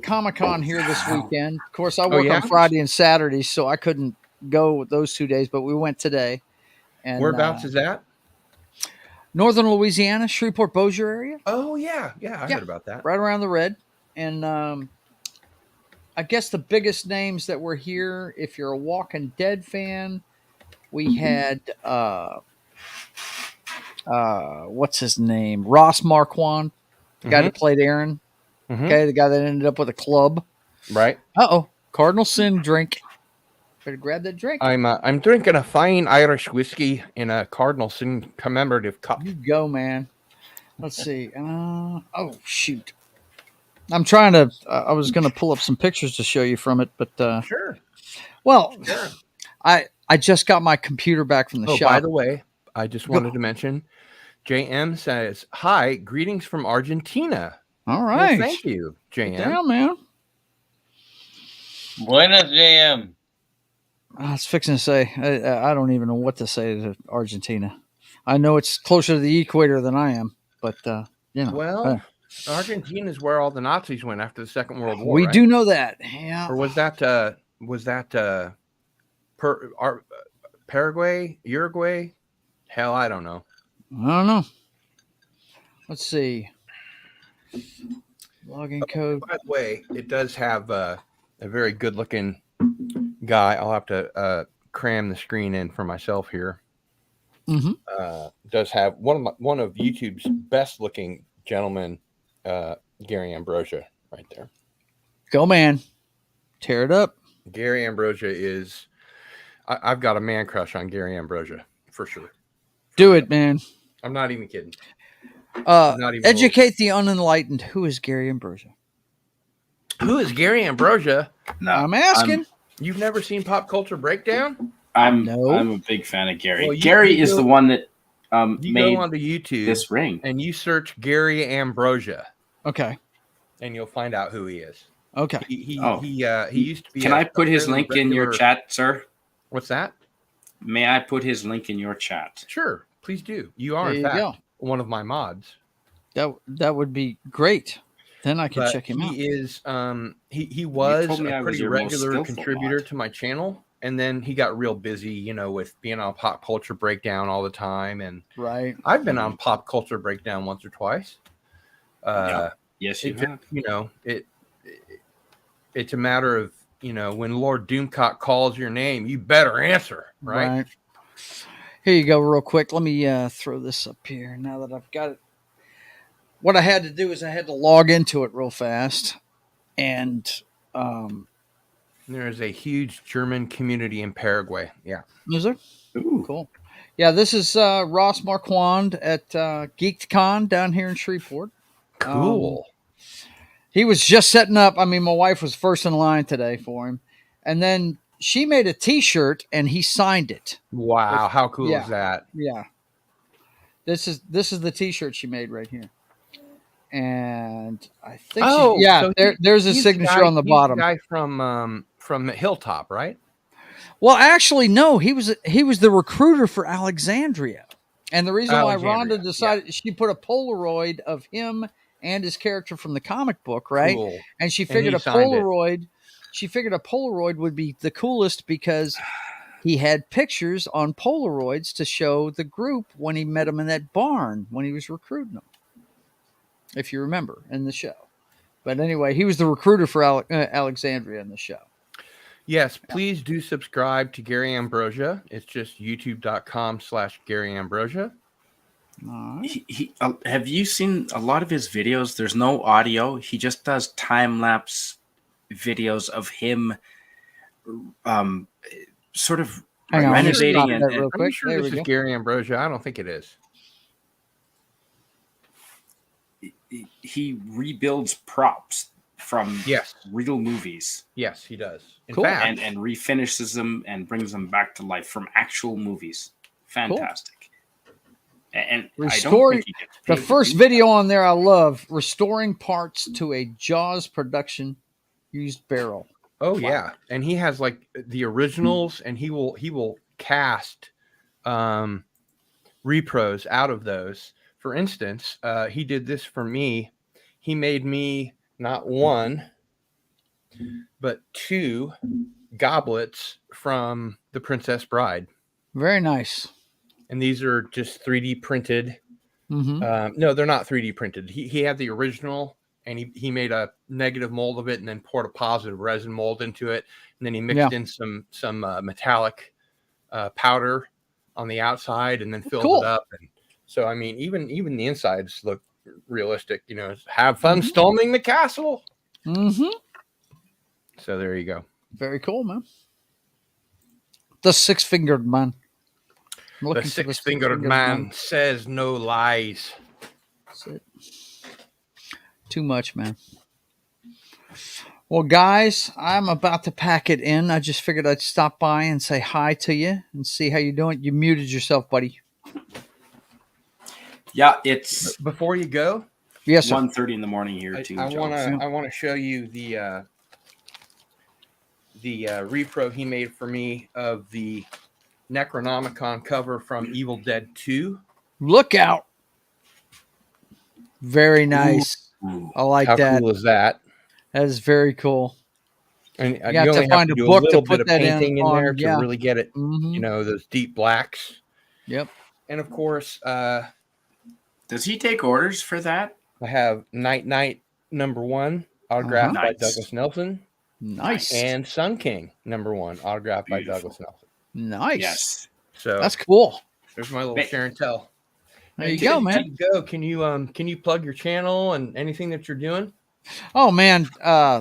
Comic-Con here this weekend. Of course, I work yeah? on Friday and Saturday, so I couldn't go those 2 days, but we went today. And Whereabouts is that? Northern Louisiana, Shreveport, Bossier area, Oh yeah, I Yeah. heard about that. right around the red. And I guess the biggest names that were here, if you're a Walking Dead fan, we had what's his name? Ross Marquand, the guy that played Aaron. Mhm. Okay, the guy that ended up with a club. Right. Cardinal Sin drink. Better grab that drink. I'm drinking a fine Irish whiskey in a Cardinal Sin commemorative cup. You go, man. Let's see. Oh shoot. I'm trying to. I was going to pull up some pictures to show you from it, but Sure. well, Sure. I just got my computer back from the shop. By the way, I just wanted to mention, JM says, "Hi, greetings from Argentina." All Well, right, thank you, Get JM. down, man. Buenas, JM. I was fixing to say I don't even know what to say to Argentina. I know it's closer to the equator than I am, but you know. Well, Argentina is where all the Nazis went after the Second World War. We right? do know that. Yeah. Or was that Paraguay, Uruguay? Hell, I don't know. I don't know. Let's see. Login code. By the way, it does have a very good-looking guy. I'll have to cram the screen in for myself here. Mm-hmm. Does have one of YouTube's best-looking gentlemen, Gary Ambrosia, right there. Go, man. Tear it up. Gary Ambrosia is. I've got a man crush on Gary Ambrosia for sure. Do it, man. I'm not even kidding. Not even Educate the unenlightened. Who is Gary Ambrosia? Who is Gary Ambrosia? No, I'm asking. You've never seen Pop Culture Breakdown? I'm No. a big fan of Gary. Well, Gary is the one that You made go onto YouTube this ring. and you search Gary Ambrosia, Okay. and you'll find out who he is. Okay. He used to be. Can I put his link in your chat, sir? What's that? May I put his link in your chat? Sure, please do. You are There in you fact go. one of my mods. That would be great. Then I can But check him out. he is he was told me I a was pretty your most regular skillful contributor mod. to my channel, and then he got real busy, with being on Pop Culture Breakdown all the time. And Right. I've been on Pop Culture Breakdown once or twice. Yes, you It have. just, it's a matter of when Lord Doomcock calls your name, you better answer, right? Here you go, real quick. Let me throw this up here now that I've got it. What I had to do is I had to log into it real fast, and There is a huge German community in Paraguay. Yeah. is there? Ooh. Cool. Yeah, this is Ross Marquand at GeekCon down here in Shreveport. Cool. He was just setting up. I mean, my wife was first in line today for him, and then she made a T-shirt and he signed it. Wow. How cool yeah. is that? Yeah. This is the T-shirt she made right here, and I think so there's a he's signature guy- on the he's bottom. The guy from Hilltop, right? Well, actually, no, he was the recruiter for Alexandria, and the reason why Alexandria, Rhonda decided she put a Polaroid of him and his character from the comic book, right? Cool. And she figured he a signed it. Polaroid. She figured a Polaroid would be the coolest because he had pictures on Polaroids to show the group when he met them in that barn when he was recruiting them. If you remember in the show, but anyway, he was the recruiter for Alexandria in the show. Yes, please do subscribe to Gary Ambrosia. It's just youtube.com/Gary Ambrosia. All right. Have you seen a lot of his videos? There's no audio. He just does time-lapse videos of him sort of Hang on, let me renovating stop and, that real I'm quick. sure There this we is go. Gary Ambrosia. I don't think it is. he rebuilds props from Yes. real movies. Yes, he does. In Cool. fact, and refinishes them and brings them back to life from actual movies. Fantastic. And I Restoring- don't think he gets The paid to first do video on there I love, restoring parts to a Jaws production used barrel. oh yeah, and he has like the originals, and he will cast repros out of those. For instance, he did this for me. He made me not one, but two goblets from The Princess Bride. Very nice. And these are just 3D printed Mm-hmm. No, they're not 3D printed. He had the original, and he made a negative mold of it, and then poured a positive resin mold into it, and then he mixed in some metallic powder on the outside, and then filled it up. And so, I mean, even the insides look realistic. You know, have fun storming the castle. Mm-hmm. So there you go. Very cool, man. The six-fingered man. The six-fingered man says no lies. That's it. Too much, man. Well, guys, I'm about to pack it in. I just figured I'd stop by and say hi to you and see how you're doing. You muted yourself, buddy. Yeah, it's before you go. Yes, sir. 1:30 in the morning here too. I want to show you the repro he made for me of the Necronomicon cover from Evil Dead 2. Look out. Very nice. Ooh. I like that. How cool is that? That is very cool. And you have to find a book to put that in there to really get it, mm-hmm. you know, those deep blacks. Yep. And of course, does he take orders for that? I have Night #1 autographed by Douglas Nelson. Nice. And Sun King #1 autographed by Douglas Nelson. Nice. Yes. So that's cool. There's my little Sharon Tell. There you go, man. Can you plug your channel and anything that you're doing? Oh man,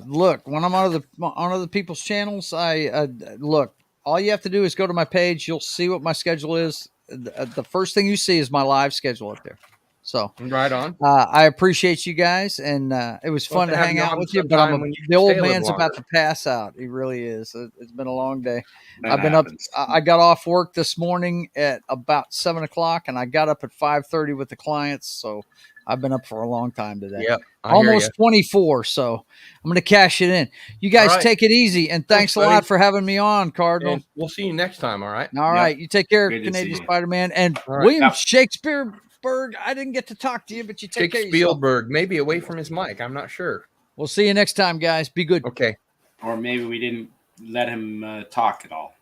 look, when I'm on other people's channels, I look. All you have to do is go to my page. You'll see what my schedule is. The first thing you see is my live schedule up there. So right on. I appreciate you guys, and it was fun to hang out with you. But the old man's about to pass out. He really is. It's been a long day. I've been up. I got off work this morning at about 7 o'clock, and I got up at 5:30 with the clients. So I've been up for a long time today. Yep, almost 24. So I'm going to cash it in. You guys take it easy, and thanks a lot for having me on, Cardinal. And we'll see you next time. All right. All right. You take care, Canadian Spider-Man, and William Shakespeare. I didn't get to talk to you, but you take care of yourself. Spielberg, maybe away from his mic. I'm not sure. We'll see you next time, guys. Be good. Okay. Or maybe we didn't let him talk at all.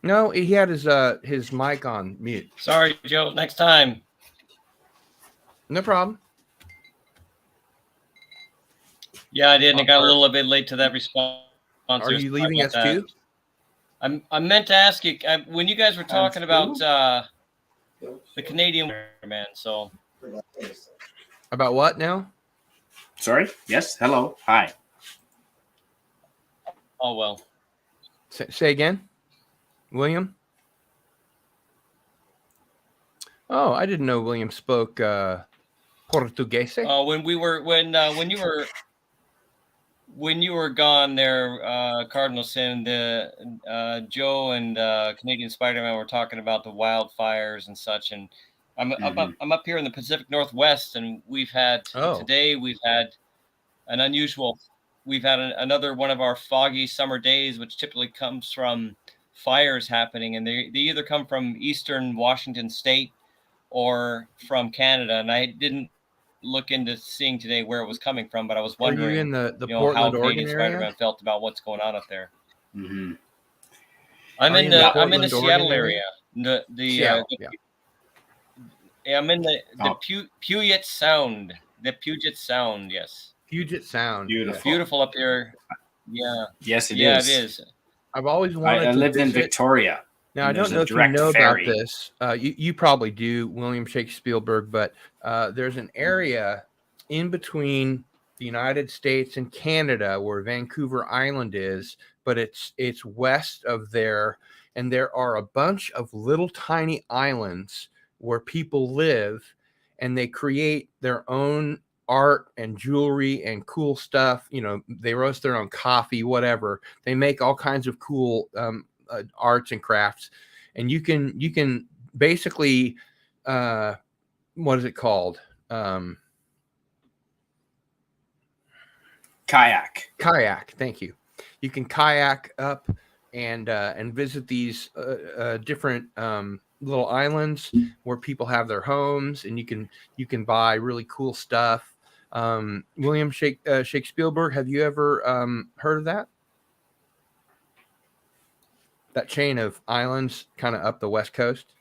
No, he had his mic on mute. Sorry, Joe. Next time. No problem. Yeah, I did. And I got a little bit late to that response. Are you leaving us too? I meant to ask you when you guys were talking about the Canadian man. So about what now? Sorry. Yes. Hello. Hi. Oh well. Say again, William. Oh, I didn't know William spoke Portuguese. When you were gone there, Cardinal Sin, Joe and Canadian Spider-Man were talking about the wildfires and such, and I'm up here in the Pacific Northwest, and we've had today another one of our foggy summer days, which typically comes from fires happening, and they either come from eastern Washington State or from Canada, and I didn't look into seeing today where it was coming from, but I was wondering, are you in the Portland, how Canadian Spider-Man felt about what's going on up there. Mm-hmm. I'm in the Seattle area. I'm in the Puget Sound. The Puget Sound, yes. Puget Sound, beautiful up there. Yeah. Yes, it is. Yeah, it is. I've always wanted. I lived in Victoria. Now, I don't know if you know about this. You probably do, William Shakespeare, but there's an area in between the United States and Canada where Vancouver Island is, but it's west of there, and there are a bunch of little tiny islands where people live, and they create their own art and jewelry and cool stuff. You know, they roast their own coffee, whatever. They make all kinds of cool arts and crafts, and you can basically what is it called? Kayak. Thank you. You can kayak up and visit these different little islands where people have their homes, and you can buy really cool stuff. William Shakespeare, have you ever heard of that? That chain of islands kind of up the west coast?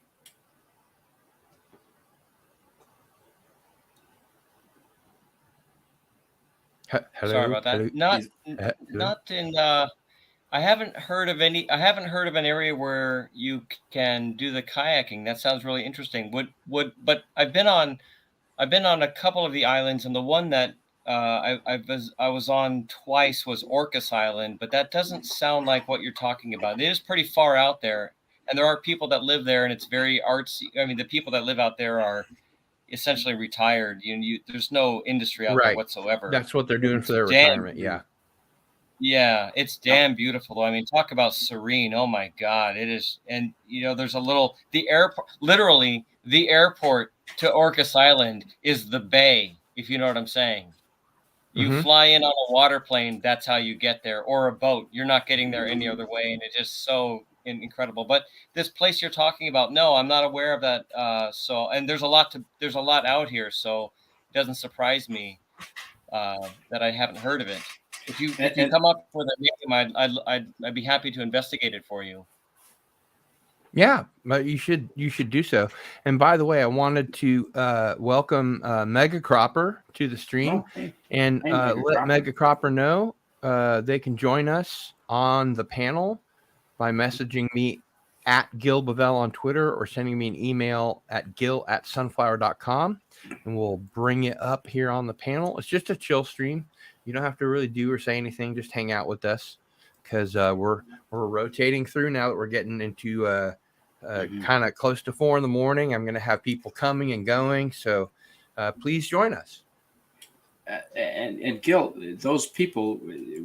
Hello, Sorry about that. hello, Not hello. not in. I haven't heard of any. I haven't heard of an area where you can do the kayaking. That sounds really interesting. But I've been on a couple of the islands, and the one that I was on twice was Orcas Island. But that doesn't sound like what you're talking about. It is pretty far out there, and there are people that live there, and it's very artsy. I mean, the people that live out there are essentially retired. There's no industry out there Right. whatsoever. That's what they're doing for their Damn. retirement. Yeah. Yeah, it's damn beautiful. I mean, talk about serene. Oh my God, it is. And there's the airport. Literally, the airport to Orcas Island is the bay. If you know what I'm saying. You Mhm. fly in on a water plane. That's how you get there, or a boat. You're not getting there any other way, and it's just so incredible. But this place you're talking about, no, I'm not aware of that. And there's a lot out here, so it doesn't surprise me that I haven't heard of it. If you come up with a name, I'd be happy to investigate it for you. Yeah, but you should do so. And by the way, I wanted to welcome Mega Cropper to the stream, and let Mega Cropper know they can join us on the panel by messaging me at Gil Bavell on Twitter or sending me an email at gil@sunflower.com, and we'll bring you up here on the panel. It's just a chill stream. You don't have to really do or say anything. Just hang out with us, because we're rotating through now that we're getting into kind of close to 4 a.m. I'm going to have people coming and going, so please join us. And Gil, those people,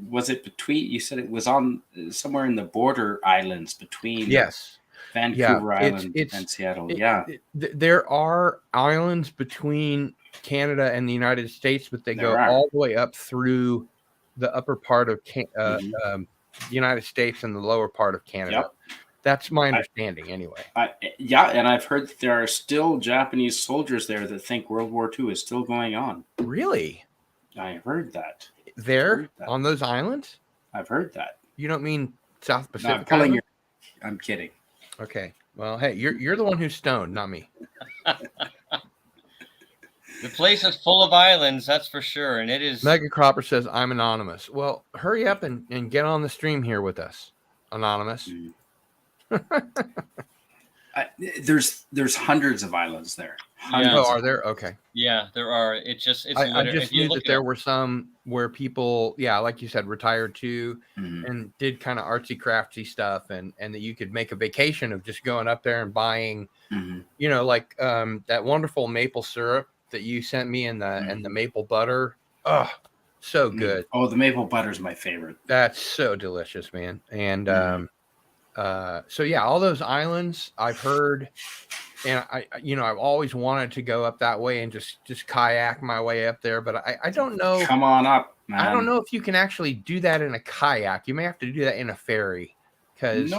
was it between? You said it was on somewhere in the border islands between. Yes. Vancouver Island and Seattle. There are islands between Canada and the United States, but they go all the way up through the upper part of the United States and the lower part of Canada. Yep. That's my understanding, anyway. And I've heard that there are still Japanese soldiers there that think World War II is still going on. Really? I heard that. On those islands? I've heard that. You don't mean South Pacific? No, I'm kidding. Okay. Well, hey, you're the one who's stoned, not me. The place is full of islands, that's for sure, and it is. Mega Cropper says I'm anonymous. Well, hurry up and get on the stream here with us, anonymous. There's hundreds of islands there. Hundreds. Oh, are there? Okay. Yeah, there are. I just knew that there were some where people, like you said, retired too, and did kind of artsy craftsy stuff, and that you could make a vacation of just going up there and buying, like that wonderful maple syrup that you sent me and the maple butter. Oh, so good. Oh, the maple butter is my favorite. That's so delicious, man. And all those islands I've heard. And I've always wanted to go up that way and just kayak my way up there, but I don't know. Come on up, man. I don't know if you can actually do that in a kayak. You may have to do that in a ferry, because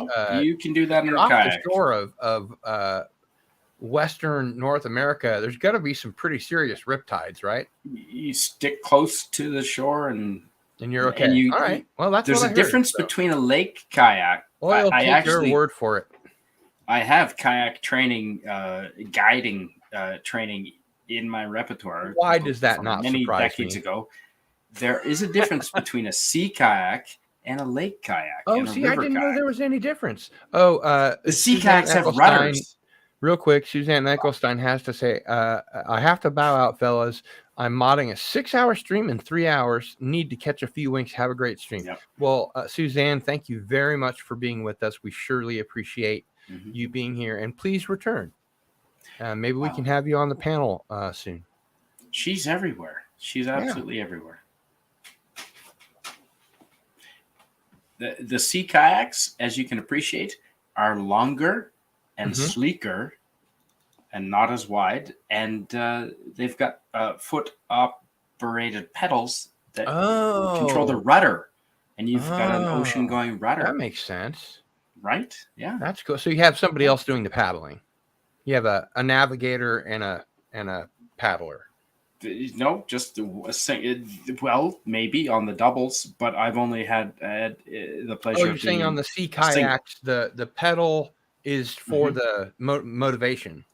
you can do that in a off kayak. the shore of Western North America. There's got to be some pretty serious riptides, right? You stick close to the shore and you're okay. All right. Well, there's a difference between a lake kayak. Well, I'll take your word for it. I have kayak training, guiding training in my repertoire. Why does that not many surprise decades me? ago? There is a difference between a sea kayak and a lake kayak. Oh, see, I didn't know there was any difference. Oh, the sea kayaks have rudders. Real quick, Suzanne Ecclestein has to say, I have to bow out, fellas. I'm modding a 6-hour stream in 3 hours. Need to catch a few winks. Have a great stream. Yep. Well, Suzanne, thank you very much for being with us. We surely appreciate you being here, and please return. Maybe we can have you on the panel soon. She's everywhere. She's absolutely everywhere. The sea kayaks, as you can appreciate, are longer and sleeker and not as wide, and they've got foot operated pedals that control the rudder, and you've got an ocean going rudder. That makes sense. Right? Yeah. That's cool. So you have somebody else doing the paddling. You have a navigator and a paddler. No, just maybe on the doubles, but I've only had the pleasure. Oh, you're saying on the sea kayaks, the pedal is for the motivation.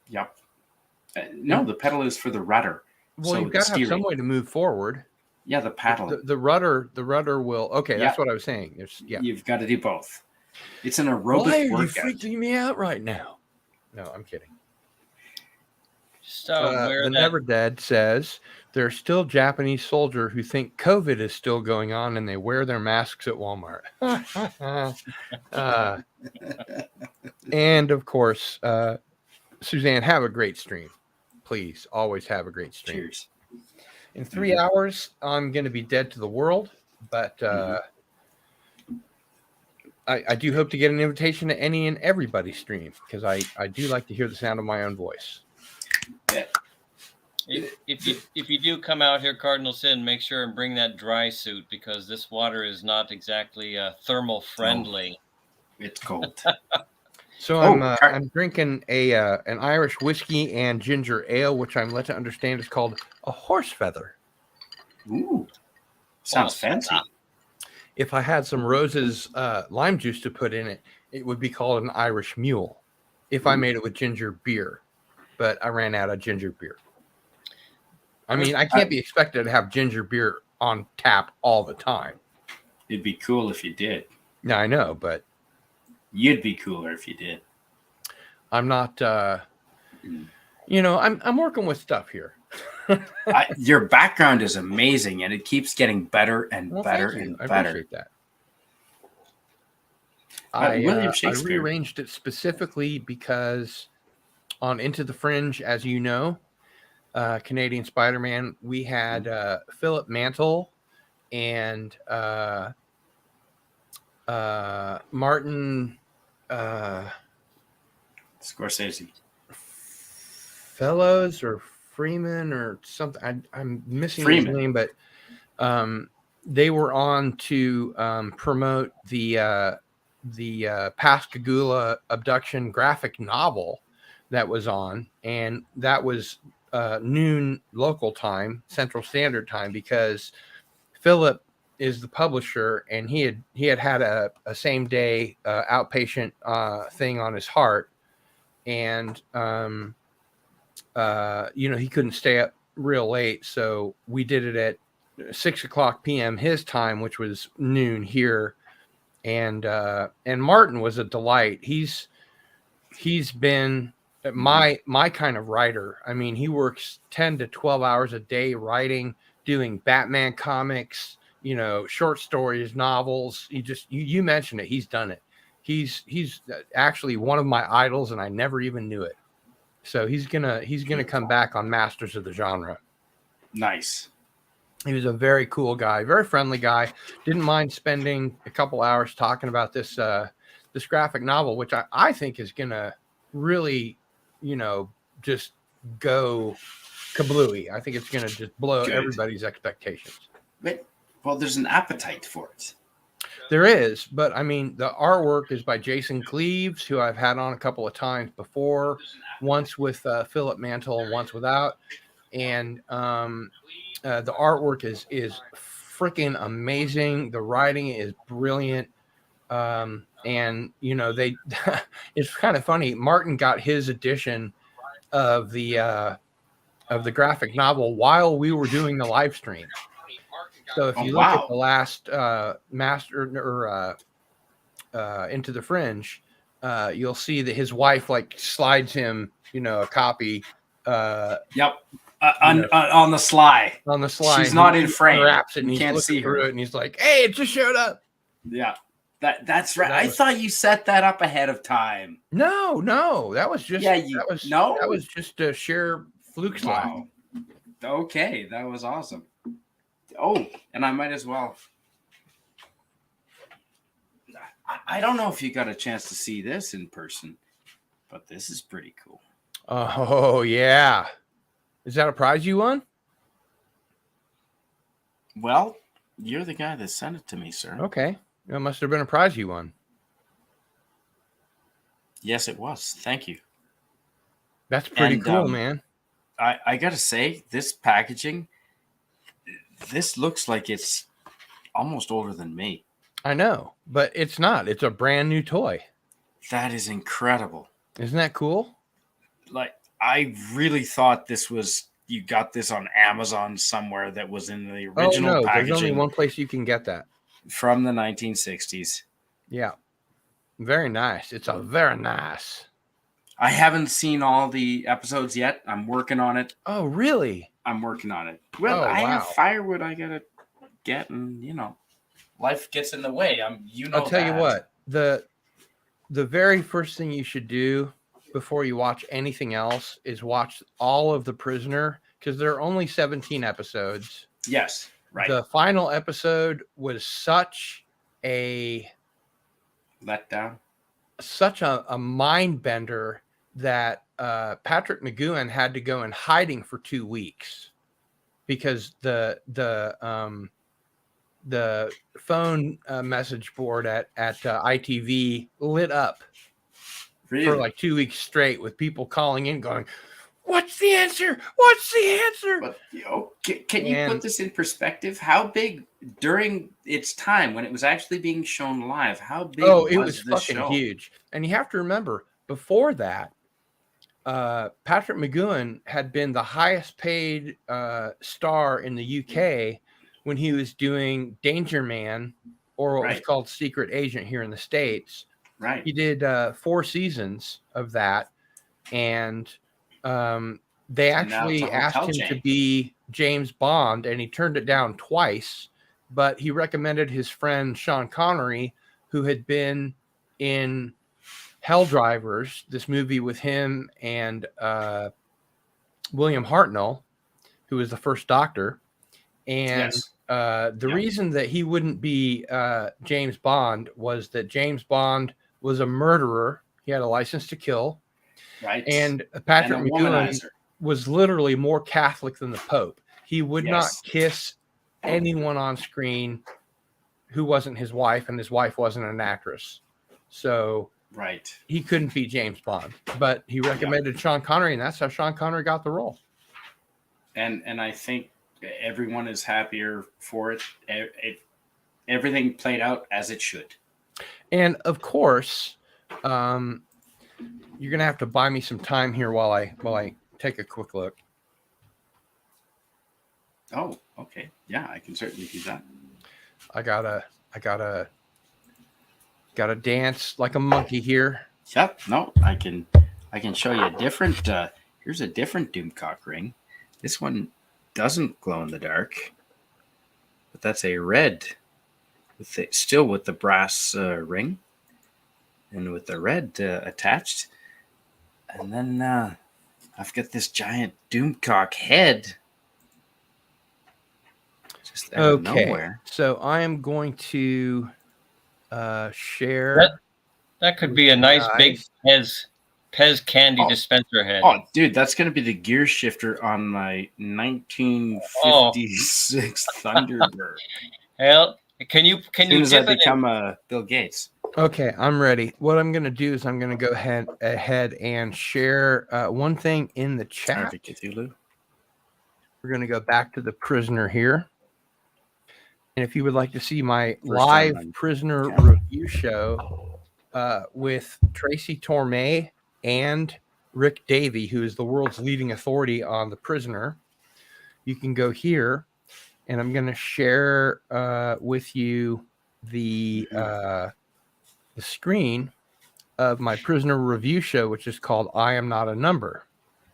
Yep. No, the pedal is for the rudder. Well, you've got to have some way to move forward. Yeah, the paddling. The rudder will. Okay, that's Yeah. what I was saying. Yeah. You've got to do both. It's an aerobic Why are you workout. freaking me out right now? No, I'm kidding. So The Never Dead says there are still Japanese soldiers who think COVID is still going on and they wear their masks at Walmart. And of course, Suzanne, have a great stream. Please, always have a great stream. Cheers. In 3 hours, I'm going to be dead to the world, but I do hope to get an invitation to any and everybody's stream because I do like to hear the sound of my own voice. Yeah. If you do come out here, Cardinal Sin, make sure and bring that dry suit because this water is not exactly thermal friendly. It's cold. So I'm drinking an Irish whiskey and ginger ale, which I'm led to understand is called a horse feather. Ooh, sounds fancy. If I had some Rose's lime juice to put in it, it would be called an Irish mule. If I made it with ginger beer, but I ran out of ginger beer. I mean, I can't be expected to have ginger beer on tap all the time. It'd be cool if you did. Yeah, I know, but you'd be cooler if you did. I'm not. I'm working with stuff here. Your background is amazing, and it keeps getting better and better and better. I appreciate that. I rearranged it specifically because on Into the Fringe, as you know, Canadian Spider-Man, we had Philip Mantle and Martin Scorsese. Fellows or Freeman or something. I'm missing his name, but they were on to promote the Pascagoula abduction graphic novel that was on, and that was noon local time, Central Standard Time, because Philip is the publisher, and he had a same day outpatient thing on his heart, and he couldn't stay up real late, so we did it at 6:00 p.m. his time, which was noon here. And Martin was a delight. He's been my kind of writer. I mean, he works 10 to 12 hours a day writing, doing Batman comics, short stories, novels. You mentioned it. He's done it. He's actually one of my idols, and I never even knew it. So he's gonna come back on Masters of the Genre. Nice. He was a very cool guy, very friendly guy. Didn't mind spending a couple hours talking about this graphic novel, which I think is gonna really, just go kablooey. I think it's gonna just blow everybody's expectations. Well, there's an appetite for it. There is, but I mean, the artwork is by Jason Cleaves, who I've had on a couple of times before, once with Philip Mantle and once without. And the artwork is freaking amazing. The writing is brilliant. And they it's kind of funny. Martin got his edition of the graphic novel while we were doing the live stream. So if you look at the last Into the Fringe, you'll see that his wife slides him, a copy. Yep. On the sly. On the sly. She's not in frame. Wraps it and you can't see her. And he's like, "Hey, it just showed up." Yeah. That's right. I thought you set that up ahead of time. No, that was just that was just a sheer fluke slide. Wow. Okay, that was awesome. Oh, and I might as well. I don't know if you got a chance to see this in person, but this is pretty cool. Oh, yeah. Is that a prize you won? Well, you're the guy that sent it to me, sir. Okay. It must have been a prize you won. Yes, it was. Thank you. That's pretty cool, man. I got to say, this packaging, this looks like it's almost older than me. I know, but it's not. It's a brand new toy. That is incredible. Isn't that cool? I really thought this was you got this on Amazon somewhere that was in the Oh original no, there's only packaging one place you can get that. from the 1960s. Yeah, very nice. It's a very nice. I haven't seen all the episodes yet. I'm working on it. Oh really? I'm working on it. Well, Oh, I have wow. firewood I gotta get, and life gets in the way. I'll tell you what, the very first thing you should do before you watch anything else is watch all of The Prisoner, because there are only 17 episodes. Yes, right. The final episode was such a Letdown. Such a mind bender that Patrick McGoohan had to go in hiding for 2 weeks because the phone message board at ITV lit up for like 2 weeks straight with people calling in going, "What's the answer? What's the answer?" But can you put this in perspective? How big during its time when it was actually being shown live? How big? Oh, it was this fucking show? huge. And you have to remember, before that, Patrick McGoohan had been the highest paid star in the UK when he was doing Danger Man, or what was called Secret Agent here in the States. Right. He did 4 seasons of that, and they actually asked him to be James Bond, and he turned it down twice. But he recommended his friend Sean Connery, who had been in Hell Drivers, this movie with him and William Hartnell, who was the first Doctor. And the reason that he wouldn't be James Bond was that James Bond was a murderer. He had a license to kill. Right. And Patrick McGoohan was literally more Catholic than the Pope. He would not kiss anyone on screen who wasn't his wife, and his wife wasn't an actress. So he couldn't be James Bond. But he recommended Sean Connery, and that's how Sean Connery got the role. And I think everyone is happier for it. Everything played out as it should. And of course, you're gonna have to buy me some time here while I take a quick look. Oh, okay. Yeah, I can certainly do that. I gotta dance like a monkey here. Yep. No, I can show you a different. Here's a different Doomcock ring. This one doesn't glow in the dark, but that's a red, still with the brass ring, and with the red attached. And then I've got this giant Doomcock head. Just out of nowhere. So I am going to share. That could be a nice big Pez candy dispenser head. Oh, dude, that's going to be the gear shifter on my 1956 Thunderbird. Hell, can you as I become Bill Gates? Okay, I'm ready. What I'm going to do is I'm going to go ahead and share one thing in the chat. We're going to go back to The Prisoner here. And if you would like to see my live Prisoner review show with Tracy Torme and Rick Davey, who is the world's leading authority on The Prisoner, you can go here, and I'm going to share with you the screen of my Prisoner review show, which is called I Am Not a Number.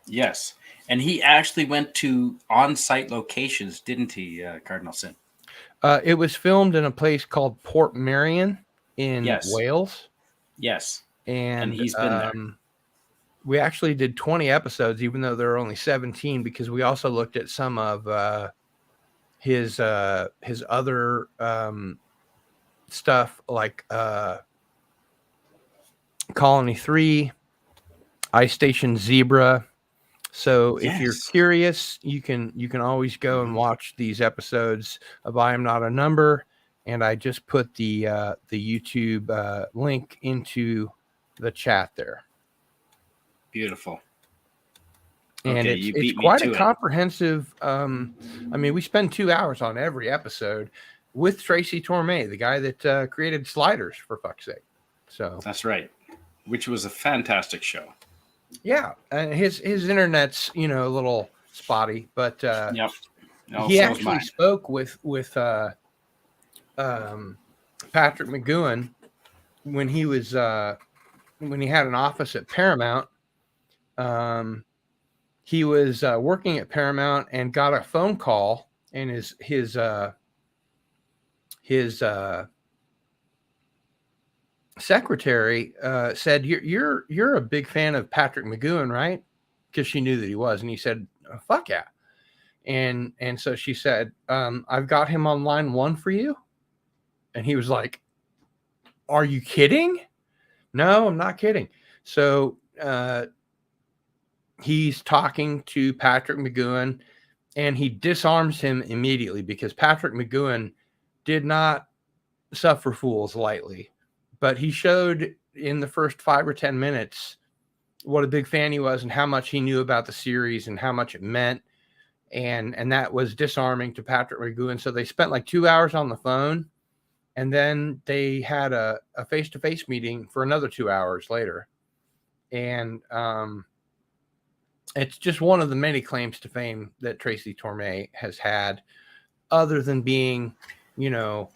Yes, and he actually went to on-site locations, didn't he, Cardinal Sin? It was filmed in a place called Port Marion in Wales. Yes, and he's been there. We actually did 20 episodes, even though there are only 17, because we also looked at some of his other stuff, like Colony 3, Ice Station Zebra. So if you're curious, you can always go and watch these episodes of I Am Not a Number. And I just put the YouTube link into the chat there. Beautiful. And it's quite a comprehensive. I mean, we spend 2 hours on every episode with Tracy Torme, the guy that created Sliders, for fuck's sake. So that's right, which was a fantastic show. Yeah, and his internet's a little spotty, but Yep. No, he so is actually mine. spoke with Patrick McGowan when he was when he had an office at Paramount. He was working at Paramount and got a phone call, and his secretary said, "You're a big fan of Patrick McGowan, right?" Because she knew that he was, and he said, "Oh, fuck yeah." And so she said, "I've got him on line 1 for you," and he was like, "Are you kidding?" "No, I'm not kidding." So he's talking to Patrick McGowan, and he disarms him immediately because Patrick McGowan did not suffer fools lightly, but he showed in the first 5 or 10 minutes what a big fan he was and how much he knew about the series and how much it meant. And that was disarming to Patrick McGowan. So they spent like 2 hours on the phone, and then they had a face-to-face meeting for another 2 hours later. And it's just one of the many claims to fame that Tracy Torme has had, other than being, you know,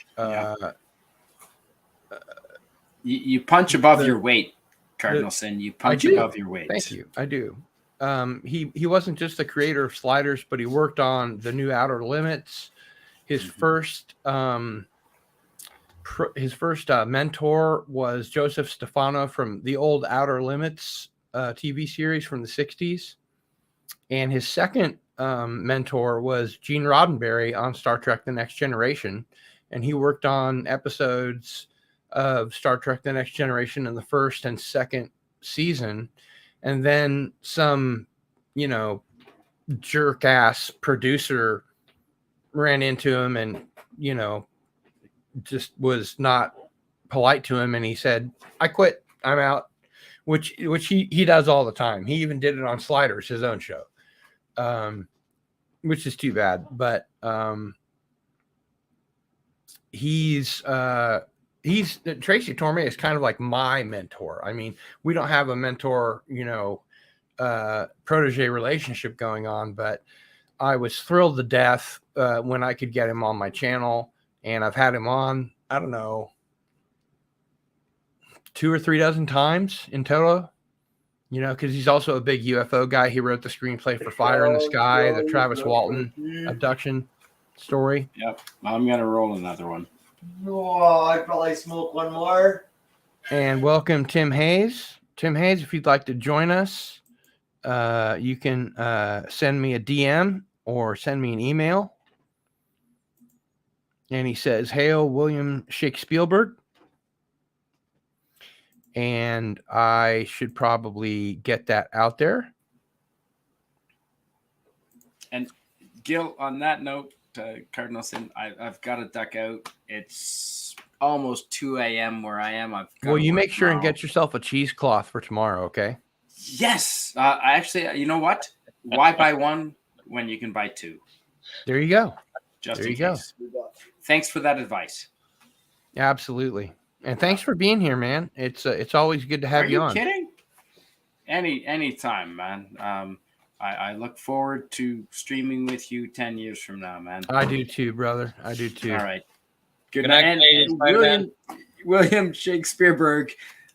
you punch above your weight, Cardinal Sin. You punch above your weight. Thank you. I do. He wasn't just the creator of Sliders, but he worked on the new Outer Limits. His first mentor was Joseph Stefano from the old Outer Limits TV series from the 60s. And his second mentor was Gene Roddenberry on Star Trek The Next Generation. And he worked on episodes of Star Trek The Next Generation in the first and second season. And then some, you know, jerk ass producer ran into him and, you know, just was not polite to him. And he said, "I quit. I'm out," which he does all the time. He even did it on Sliders, his own show, which is too bad. But he's Tracy Torme is kind of like my mentor. I mean, we don't have a mentor, you know, protege relationship going on, but I was thrilled to death when I could get him on my channel, and I've had him on, I don't know, 2 or 3 dozen times in total, you know, because he's also a big UFO guy. He wrote the screenplay for Fire in the Sky, the Travis Walton abduction story. Yep, I'm gonna roll another one. Oh, I'd probably smoke one more. And welcome Tim Hayes. Tim Hayes, if you'd like to join us, you can send me a DM or send me an email. And he says, "Hail William Shakespeare." And I should probably get that out there. And Gil, on that note, Cardinal Sin, I've got to duck out. It's almost 2 a.m. where I am. Well, you make sure and get yourself a cheesecloth for tomorrow, okay? Yes. I actually, you know what? Why buy one when you can buy 2? There you go. Just there in you case. Go. Thanks for that advice. Absolutely. And thanks for being here, man. It's always good to have you on. Are you kidding? Anytime, man. I look forward to streaming with you 10 years from now, man. I do too, brother. I do too. All right. Good night. And William Shakespeare,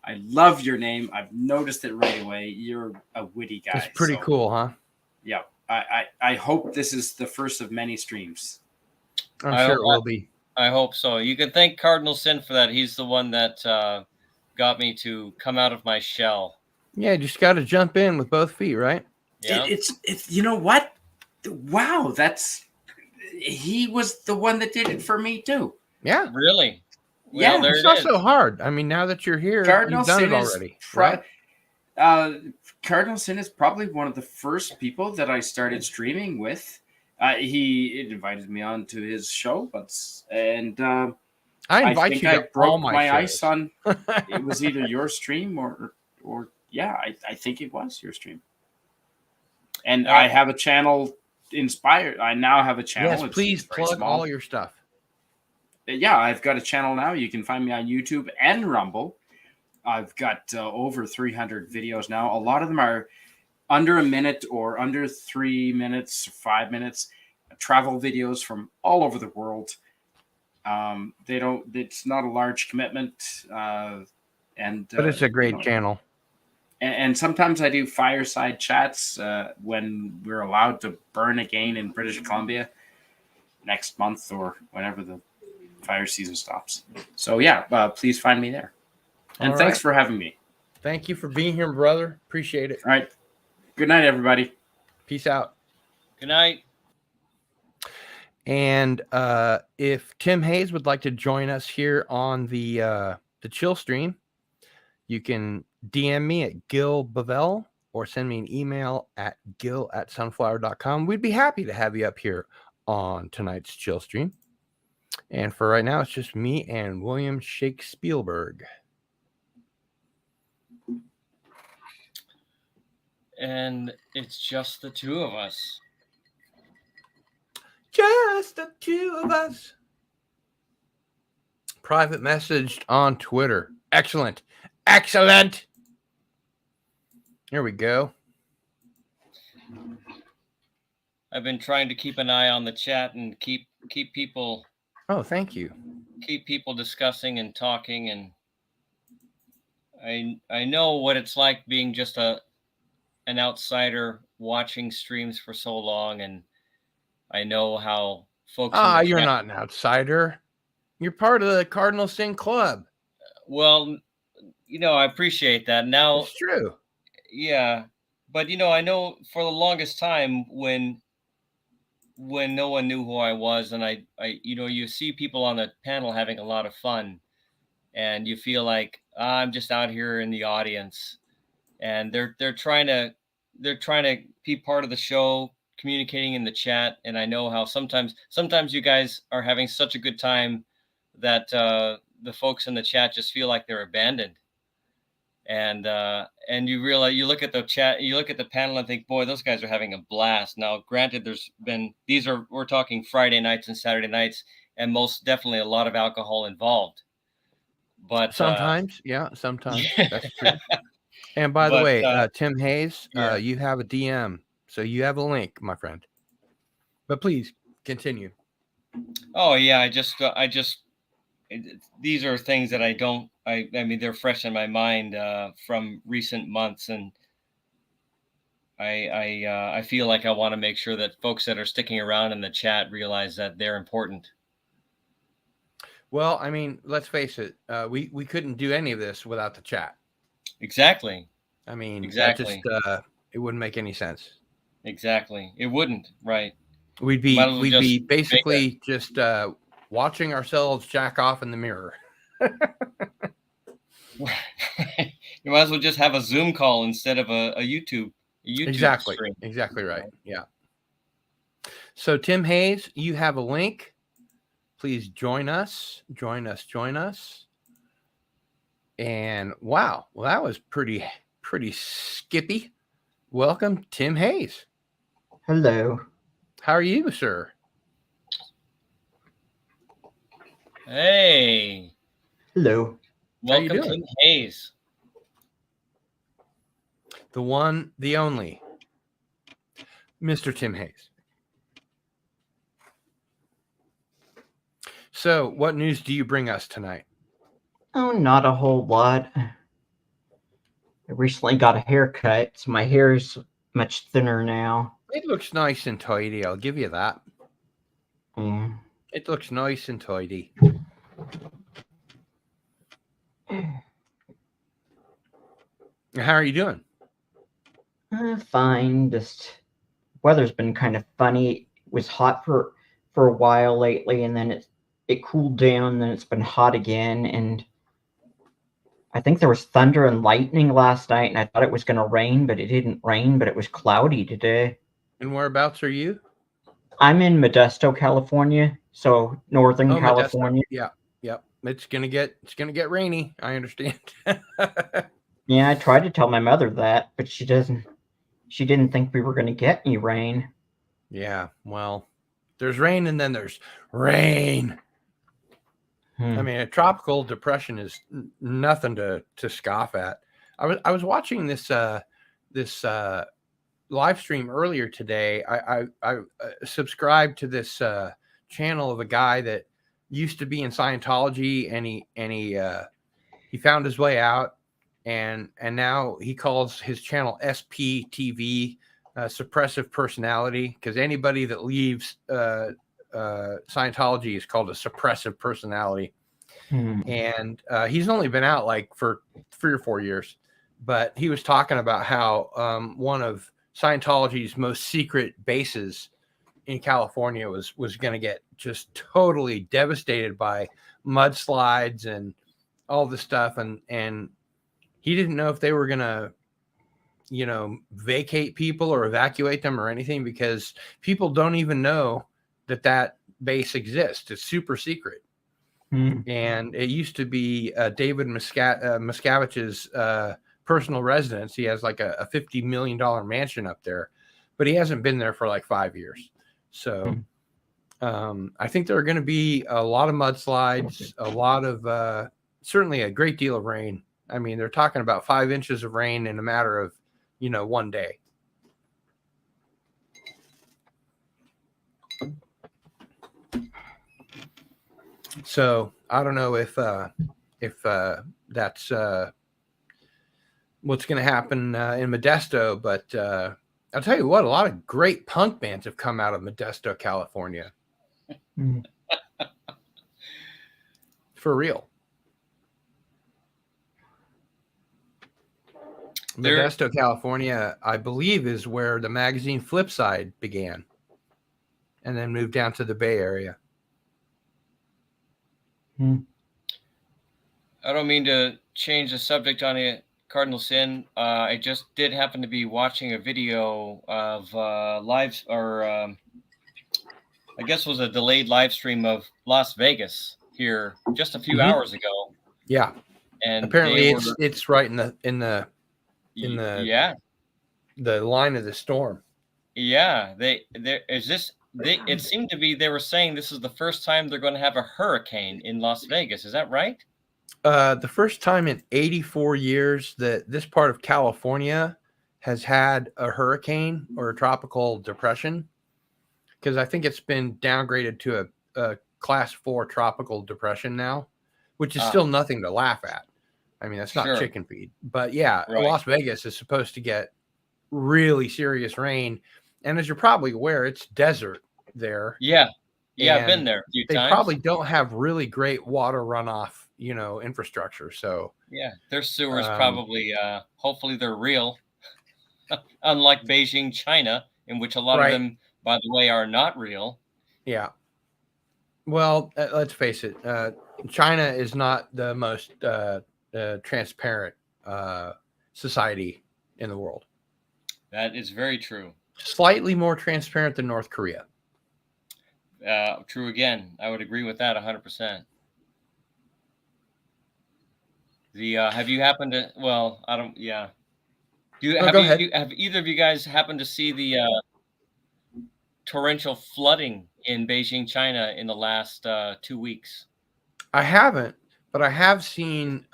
I love your name. I've noticed it right away. You're a witty guy. It's pretty cool, huh? Yeah. I hope this is the first of many streams. I'm sure it will be. I hope so. You can thank Cardinal Sin for that. He's the one that got me to come out of my shell. Yeah, just got to jump in with both feet, right? Yeah. It's you know what? Wow, he was the one that did it for me too. Yeah. Really? Well, yeah, it's not so hard. I mean, now that you're here, Cardinal you've done Sin it already. Right? Cardinal Sin is probably one of the first people that I started streaming with. He invited me on to his show, and I invite you to broke all my shows. ice on. It was either your stream or yeah, I think it was your stream. And I have a channel inspired. I now have a channel. Yes, please plug all your stuff. Yeah, I've got a channel now. You can find me on YouTube and Rumble. I've got over 300 videos now. A lot of them are under a minute or under 3 minutes, 5 minutes, travel videos from all over the world. It's not a large commitment. But it's a great channel. And sometimes I do fireside chats when we're allowed to burn again in British Columbia next month or whenever the fire season stops. So yeah, please find me there. And thanks for having me. Thank you for being here, brother. Appreciate it. All right. Good night, everybody. Peace out. Good night. And if Tim Hayes would like to join us here on the chill stream, you can DM me at Gil Bavell or send me an email at gil@sunflower.com. We'd be happy to have you up here on tonight's chill stream. And for right now, it's just me and William Shakespeare. And it's just the two of us. Just the two of us. Private messaged on Twitter. Excellent. Excellent. Here we go. I've been trying to keep an eye on the chat and keep people. Oh, thank you. Keep people discussing and talking, and I know what it's like being just an outsider watching streams for so long, and I know how folks. You're not an outsider. You're part of the Cardinal Sin Club. Well, I appreciate that. Now it's true. Yeah, but I know for the longest time when no one knew who I was, and I you see people on the panel having a lot of fun, and you feel like I'm just out here in the audience, and they're trying to be part of the show, communicating in the chat, and I know how sometimes you guys are having such a good time that the folks in the chat just feel like they're abandoned. And you realize, you look at the chat, you look at the panel and think, boy, those guys are having a blast. Now, granted, we're talking Friday nights and Saturday nights, and most definitely a lot of alcohol involved. But sometimes, sometimes that's true. And by the way, Tim Hayes, you have a DM, so you have a link, my friend. But please continue. Oh yeah, I just these are things that I mean, they're fresh in my mind from recent months, and I feel like I want to make sure that folks that are sticking around in the chat realize that they're important. Well, I mean, let's face it, we couldn't do any of this without the chat. Exactly. I mean, exactly. That just it wouldn't make any sense. Exactly, it wouldn't. Right. We'd be basically just watching ourselves jack off in the mirror. You might as well just have a Zoom call instead of a YouTube exactly stream. Exactly right. Yeah. So Tim Hayes, you have a link. Please join us. And wow, well, that was pretty skippy. Welcome, Tim Hayes. Hello. How are you, sir? Hey. Hello. Welcome, Tim Hayes. The one, the only, Mr. Tim Hayes. So, what news do you bring us tonight? Oh, not a whole lot. I recently got a haircut, so my hair is much thinner now. It looks nice and tidy, I'll give you that. Yeah. It looks nice and tidy. How are you doing? Fine. Just weather's been kind of funny. It was hot for a while lately, and then it cooled down, and then it's been hot again, and I think there was thunder and lightning last night, and I thought it was going to rain, but it didn't rain, but it was cloudy today. And whereabouts are you? I'm in Modesto, California, so Northern California. Modesto. Yep. It's gonna get rainy. I understand. Yeah, I tried to tell my mother that, but she didn't think we were going to get any rain. Yeah, well, there's rain and then there's rain. I mean, a tropical depression is nothing to scoff at. I was watching this live stream earlier today, I subscribed to this channel of a guy that used to be in Scientology, and he found his way out, and now he calls his channel SPTV, suppressive personality, because anybody that leaves Scientology is called a suppressive personality. And he's only been out like for 3 or 4 years, but he was talking about how one of Scientology's most secret bases in California was going to get just totally devastated by mudslides and all this stuff, and he didn't know if they were going to, you know, vacate people or evacuate them or anything, because people don't even know that base exists. It's super secret. And it used to be David Miscavige's personal residence. He has like a $50 million mansion up there, but he hasn't been there for like 5 years. So I think there are going to be a lot of mudslides, a lot of certainly a great deal of rain. I mean, they're talking about 5 inches of rain in a matter of, you know, one day. So I don't know if that's what's going to happen in Modesto, but I'll tell you what, a lot of great punk bands have come out of Modesto, California. For real. Modesto, California, I believe, is where the magazine Flipside began, and then moved down to the Bay Area. I don't mean to change the subject on it, Cardinal Sin. I just did happen to be watching a video of I guess it was a delayed live stream of Las Vegas here just a few hours ago. Yeah, and apparently it's right in the yeah, the line of the storm. Yeah, it seemed to be, they were saying this is the first time they're going to have a hurricane in Las Vegas. Is that right? The first time in 84 years that this part of California has had a hurricane or a tropical depression, because I think it's been downgraded to a class 4 tropical depression now, which is still nothing to laugh at. I mean, that's not chicken feed, but yeah, right. Las Vegas is supposed to get really serious rain. And as you're probably aware, it's desert there. Yeah. Yeah. I've been there a few times. They probably don't have really great water runoff, you know, infrastructure. So yeah, their sewers probably, hopefully they're real. Unlike Beijing, China, in which a lot of them, by the way, are not real. Yeah. Well, let's face it. China is not the most transparent society in the world. That is very true. Slightly more transparent than North Korea. True again. I would agree with that 100%. Have you happened to, well, I don't, yeah. Have either of you guys happened to see the torrential flooding in Beijing, China in the last 2 weeks? I haven't, but I have seen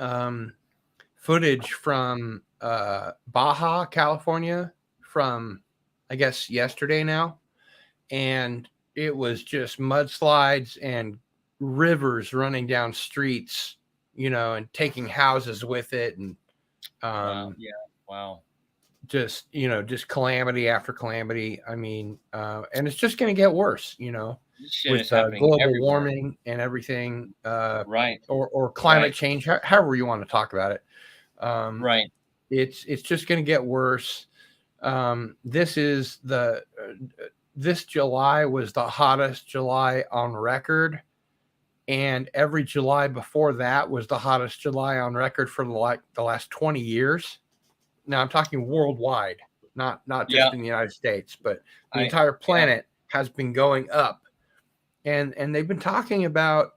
footage from Baja, California, from, I guess, yesterday now. And it was just mudslides and rivers running down streets, you know, and taking houses with it. And wow. Just, you know, just calamity after calamity. I mean, and it's just going to get worse, you know, with global warming and everything, right? Or climate change, however you want to talk about it. Right. It's just going to get worse. This July was the hottest July on record, and every July before that was the hottest July on record for the last 20 years. Now I'm talking worldwide, not just in the United States, but the entire planet has been going up, and they've been talking about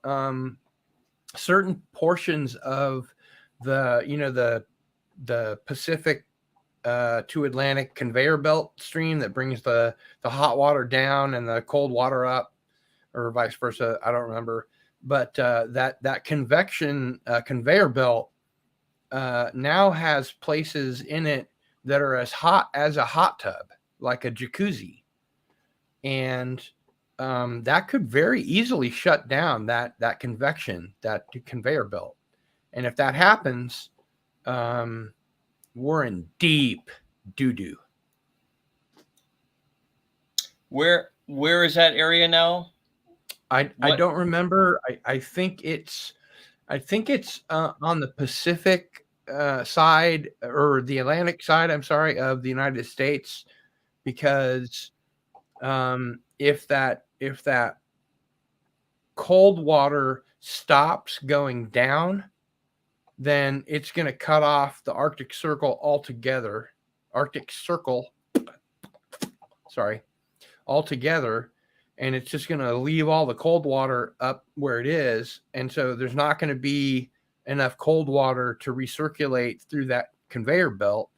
certain portions of the Pacific to Atlantic conveyor belt stream that brings the hot water down and the cold water up, or vice versa. I don't remember, but that convection conveyor belt now has places in it that are as hot as a hot tub. like a jacuzzi, and that could very easily shut down that convection, that conveyor belt. And if that happens, we're in deep doo-doo. Where is that area now? I don't remember. I think it's on the Pacific side, or the Atlantic side, I'm sorry, of the United States, because if that cold water stops going down, then it's going to cut off the Arctic Circle altogether. Altogether, and it's just going to leave all the cold water up where it is, and so there's not going to be enough cold water to recirculate through that conveyor belt.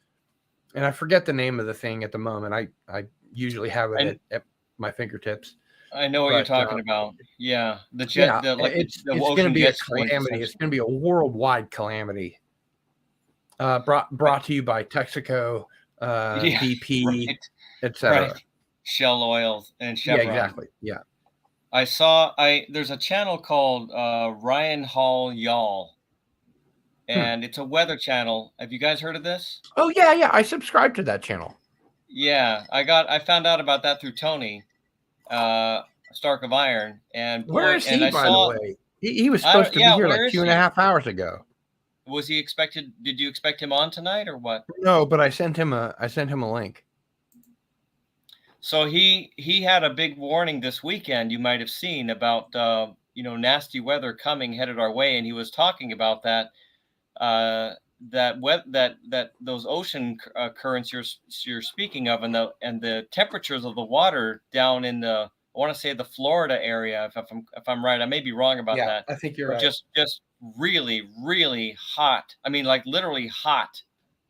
And I forget the name of the thing at the moment. I usually have it at my fingertips. I know what you're talking about. Yeah, the jet. Yeah, it's going to be a calamity. It's going to be a worldwide calamity. Brought to you by Texaco, BP, right, etc. Right. Shell Oil and Chevron. Yeah, exactly. Yeah. There's a channel called Ryan Hall Y'all, and it's a weather channel. Have you guys heard of this? Oh yeah. I subscribe to that channel. Yeah, I found out about that through Tony, Stark of Iron. And where is he, by the way? He was supposed to be here like 2.5 hours ago. Was he expected? Did you expect him on tonight or what? No, but I sent him a link. So he had a big warning this weekend. You might have seen about nasty weather coming headed our way, and he was talking about that those ocean currents you're speaking of, and the temperatures of the water down in I want to say the Florida area, if I'm right. I may be wrong about that. I think you're right. Just really, really hot. I mean, like literally hot.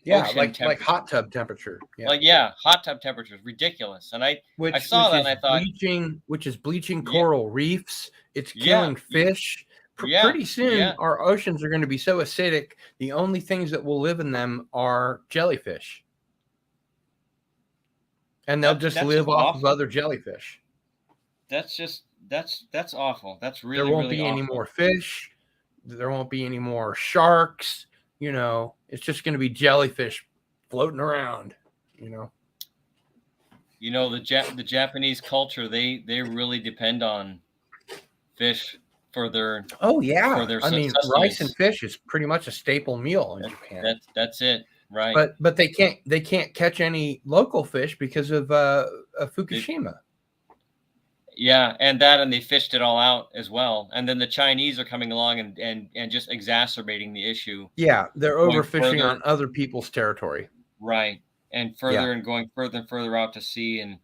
Yeah, like hot tub temperature. Yeah. Hot tub temperature is ridiculous. And I saw that and I thought, bleaching coral reefs. It's killing fish. Pretty soon, our oceans are going to be so acidic, the only things that will live in them are jellyfish. And they'll just live off of other jellyfish. That's awful. That's really, there won't really be awful. Any more fish. There won't be any more sharks. It's just going to be jellyfish floating around. The Japanese culture, they really depend on fish for their rice and fish is pretty much a staple meal in Japan. That's it, right? But they can't catch any local fish because of Fukushima. And they fished it all out as well. And then the Chinese are coming along and just exacerbating the issue. Yeah, they're overfishing on other people's territory. Right. And going further and further out to sea. And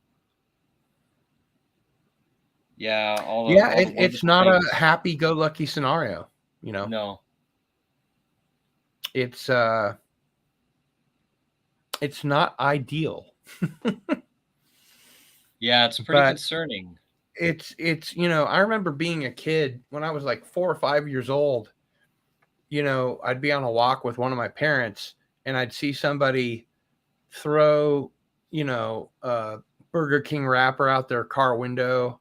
it's not a happy-go-lucky scenario, No. It's not ideal. Yeah, it's pretty concerning. It's I remember being a kid when I was like 4 or 5 years old. I'd be on a walk with one of my parents, and I'd see somebody throw a Burger King wrapper out their car window,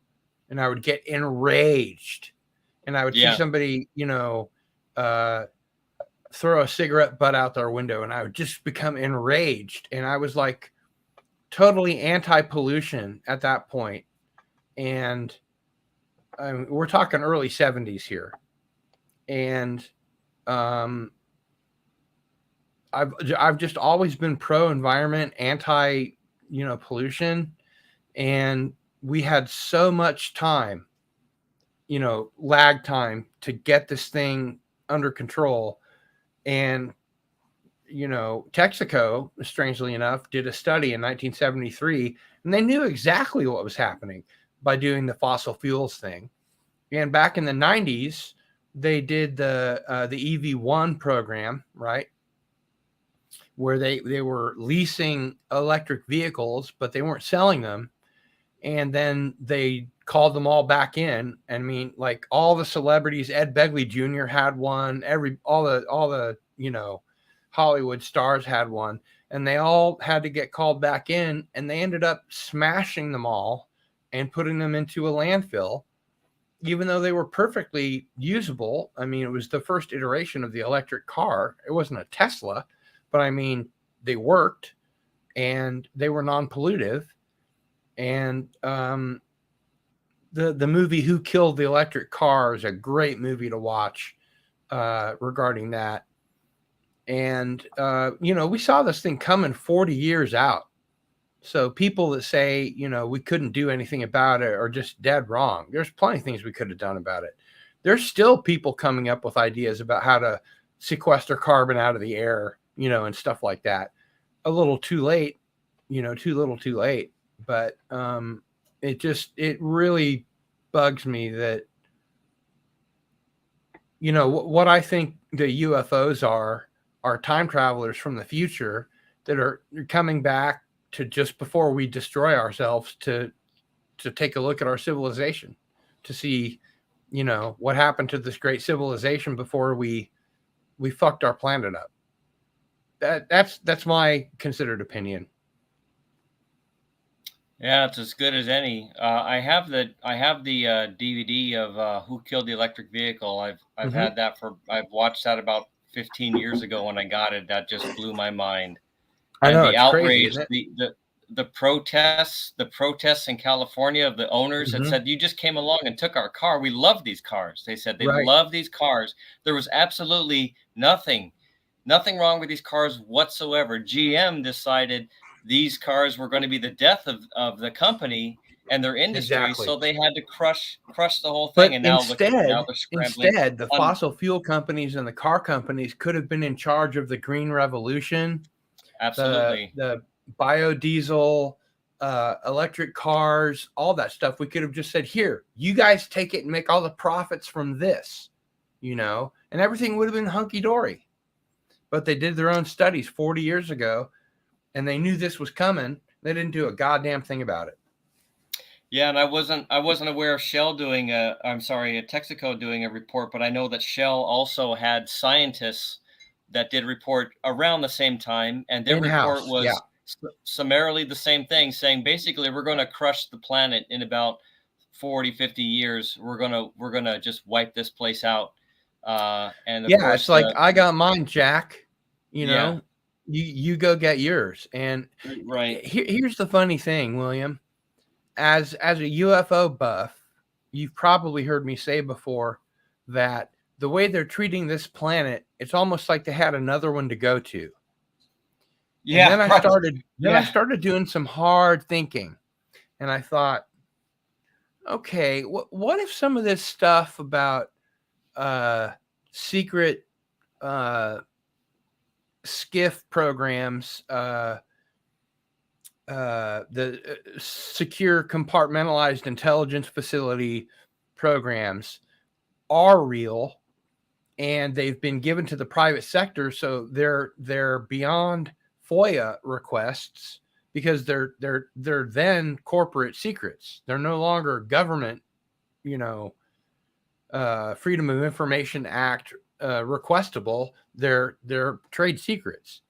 and I would get enraged. And I would see somebody throw a cigarette butt out their window, and I would just become enraged. And I was like totally anti-pollution at that point. And we're talking early 70s here. And I've just always been pro environment, anti pollution, and we had so much time, lag time to get this thing under control. And Texaco, strangely enough, did a study in 1973, and they knew exactly what was happening by doing the fossil fuels thing. And back in the 90s, they did the EV1 program, right? Where they were leasing electric vehicles, but they weren't selling them. And then they called them all back in. I mean, like all the celebrities, Ed Begley Jr. had one, all the Hollywood stars had one. and they all had to get called back in, and they ended up smashing them all and putting them into a landfill, even though they were perfectly usable. I mean, it was the first iteration of the electric car. It wasn't a Tesla, but I mean, they worked and they were non-pollutive. And the movie Who Killed the Electric Car is a great movie to watch regarding that. And, we saw this thing coming 40 years out. So people that say, we couldn't do anything about it are just dead wrong. There's plenty of things we could have done about it. There's still people coming up with ideas about how to sequester carbon out of the air, and stuff like that. A little too late, too little too late. But it really bugs me that, what I think the UFOs are time travelers from the future that are coming back to just before we destroy ourselves to take a look at our civilization, to see, what happened to this great civilization before we fucked our planet up. That's my considered opinion. Yeah, it's as good as any. I have the DVD of Who Killed the Electric Vehicle. I've had that I've watched that about 15 years ago when I got it. That just blew my mind. I know, the it's outrage, crazy, the protests in California of the owners that said, you just came along and took our car. We love these cars. They said they love these cars. There was absolutely nothing wrong with these cars whatsoever. GM decided these cars were going to be the death of the company and their industry. Exactly. So they had to crush the whole But thing. And now they're scrambling. Instead, the fossil fuel companies and the car companies could have been in charge of the green revolution. Absolutely. The biodiesel, electric cars, all that stuff. We could have just said, here, you guys take it and make all the profits from this, and everything would have been hunky-dory. But they did their own studies 40 years ago, and they knew this was coming. They didn't do a goddamn thing about it. Yeah, and I wasn't aware of Shell doing Texaco doing a report, but I know that Shell also had scientists that did report around the same time, and their report was summarily the same thing, saying basically we're going to crush the planet in about 40, 50 years. We're gonna just wipe this place out. And of course, it's like I got mine, Jack. You go get yours. And here's the funny thing, William. As a UFO buff, you've probably heard me say before that the way they're treating this planet, it's almost like they had another one to go to. Yeah. And then I started doing some hard thinking, and I thought, okay, what if some of this stuff about secret skiff programs, the secure compartmentalized intelligence facility programs are real, and they've been given to the private sector, so they're beyond FOIA requests because they're then corporate secrets. They're no longer government, Freedom of Information Act requestable. They're trade secrets.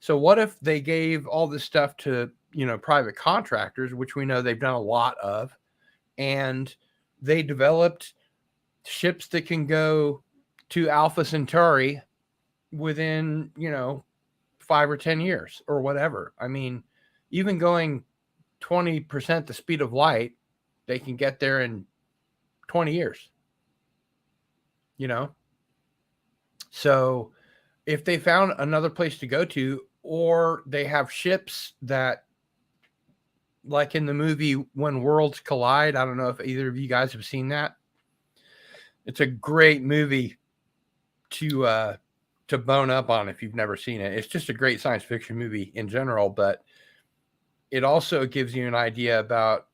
So what if they gave all this stuff to private contractors, which we know they've done a lot of, and they developed ships that can go to Alpha Centauri within 5 or 10 years or whatever. I mean, even going 20% the speed of light, they can get there in 20 years. So if they found another place to go to, or they have ships that, like in the movie When Worlds Collide, I don't know if either of you guys have seen that. It's a great movie to bone up on if you've never seen it. It's just a great science fiction movie in general, but it also gives you an idea about,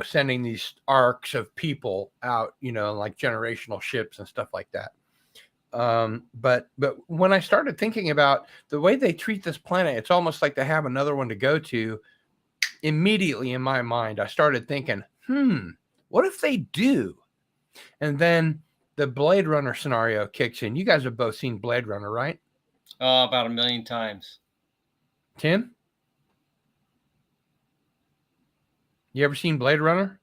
sending these arcs of people out, like generational ships and stuff like that. But when I started thinking about the way they treat this planet, it's almost like they have another one to go to. Immediately in my mind, I started thinking, what if they do? And then the Blade Runner scenario kicks in. You guys have both seen Blade Runner, right? Oh, about 1 million times. Tim, you ever seen Blade Runner?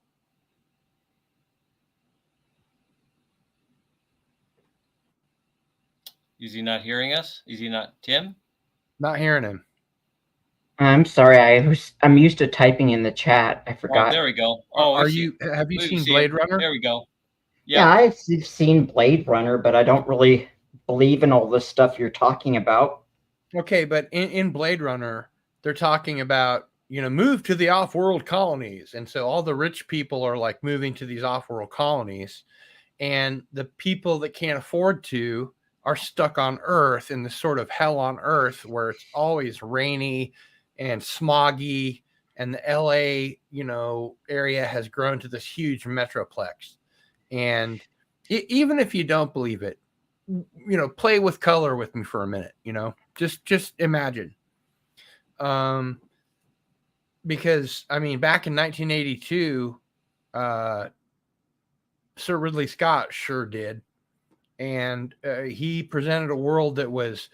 Is he not hearing us? Is he not, Tim? Not hearing him. I'm sorry. I'm used to typing in the chat. I Oh, forgot. there we go. Oh, Have you seen see Blade him. Runner? There we go. Yeah, I've seen Blade Runner, but I don't really believe in all this stuff you're talking about. Okay, but in Blade Runner, they're talking about, move to the off-world colonies. And so all the rich people are like moving to these off-world colonies. And the people that can't afford to are stuck on Earth in this sort of hell on Earth where it's always rainy and smoggy. And the LA, area has grown to this huge metroplex. And even if you don't believe it, play with color with me for a minute, just imagine. Because I mean, back in 1982, Sir Ridley Scott sure did. And he presented a world that was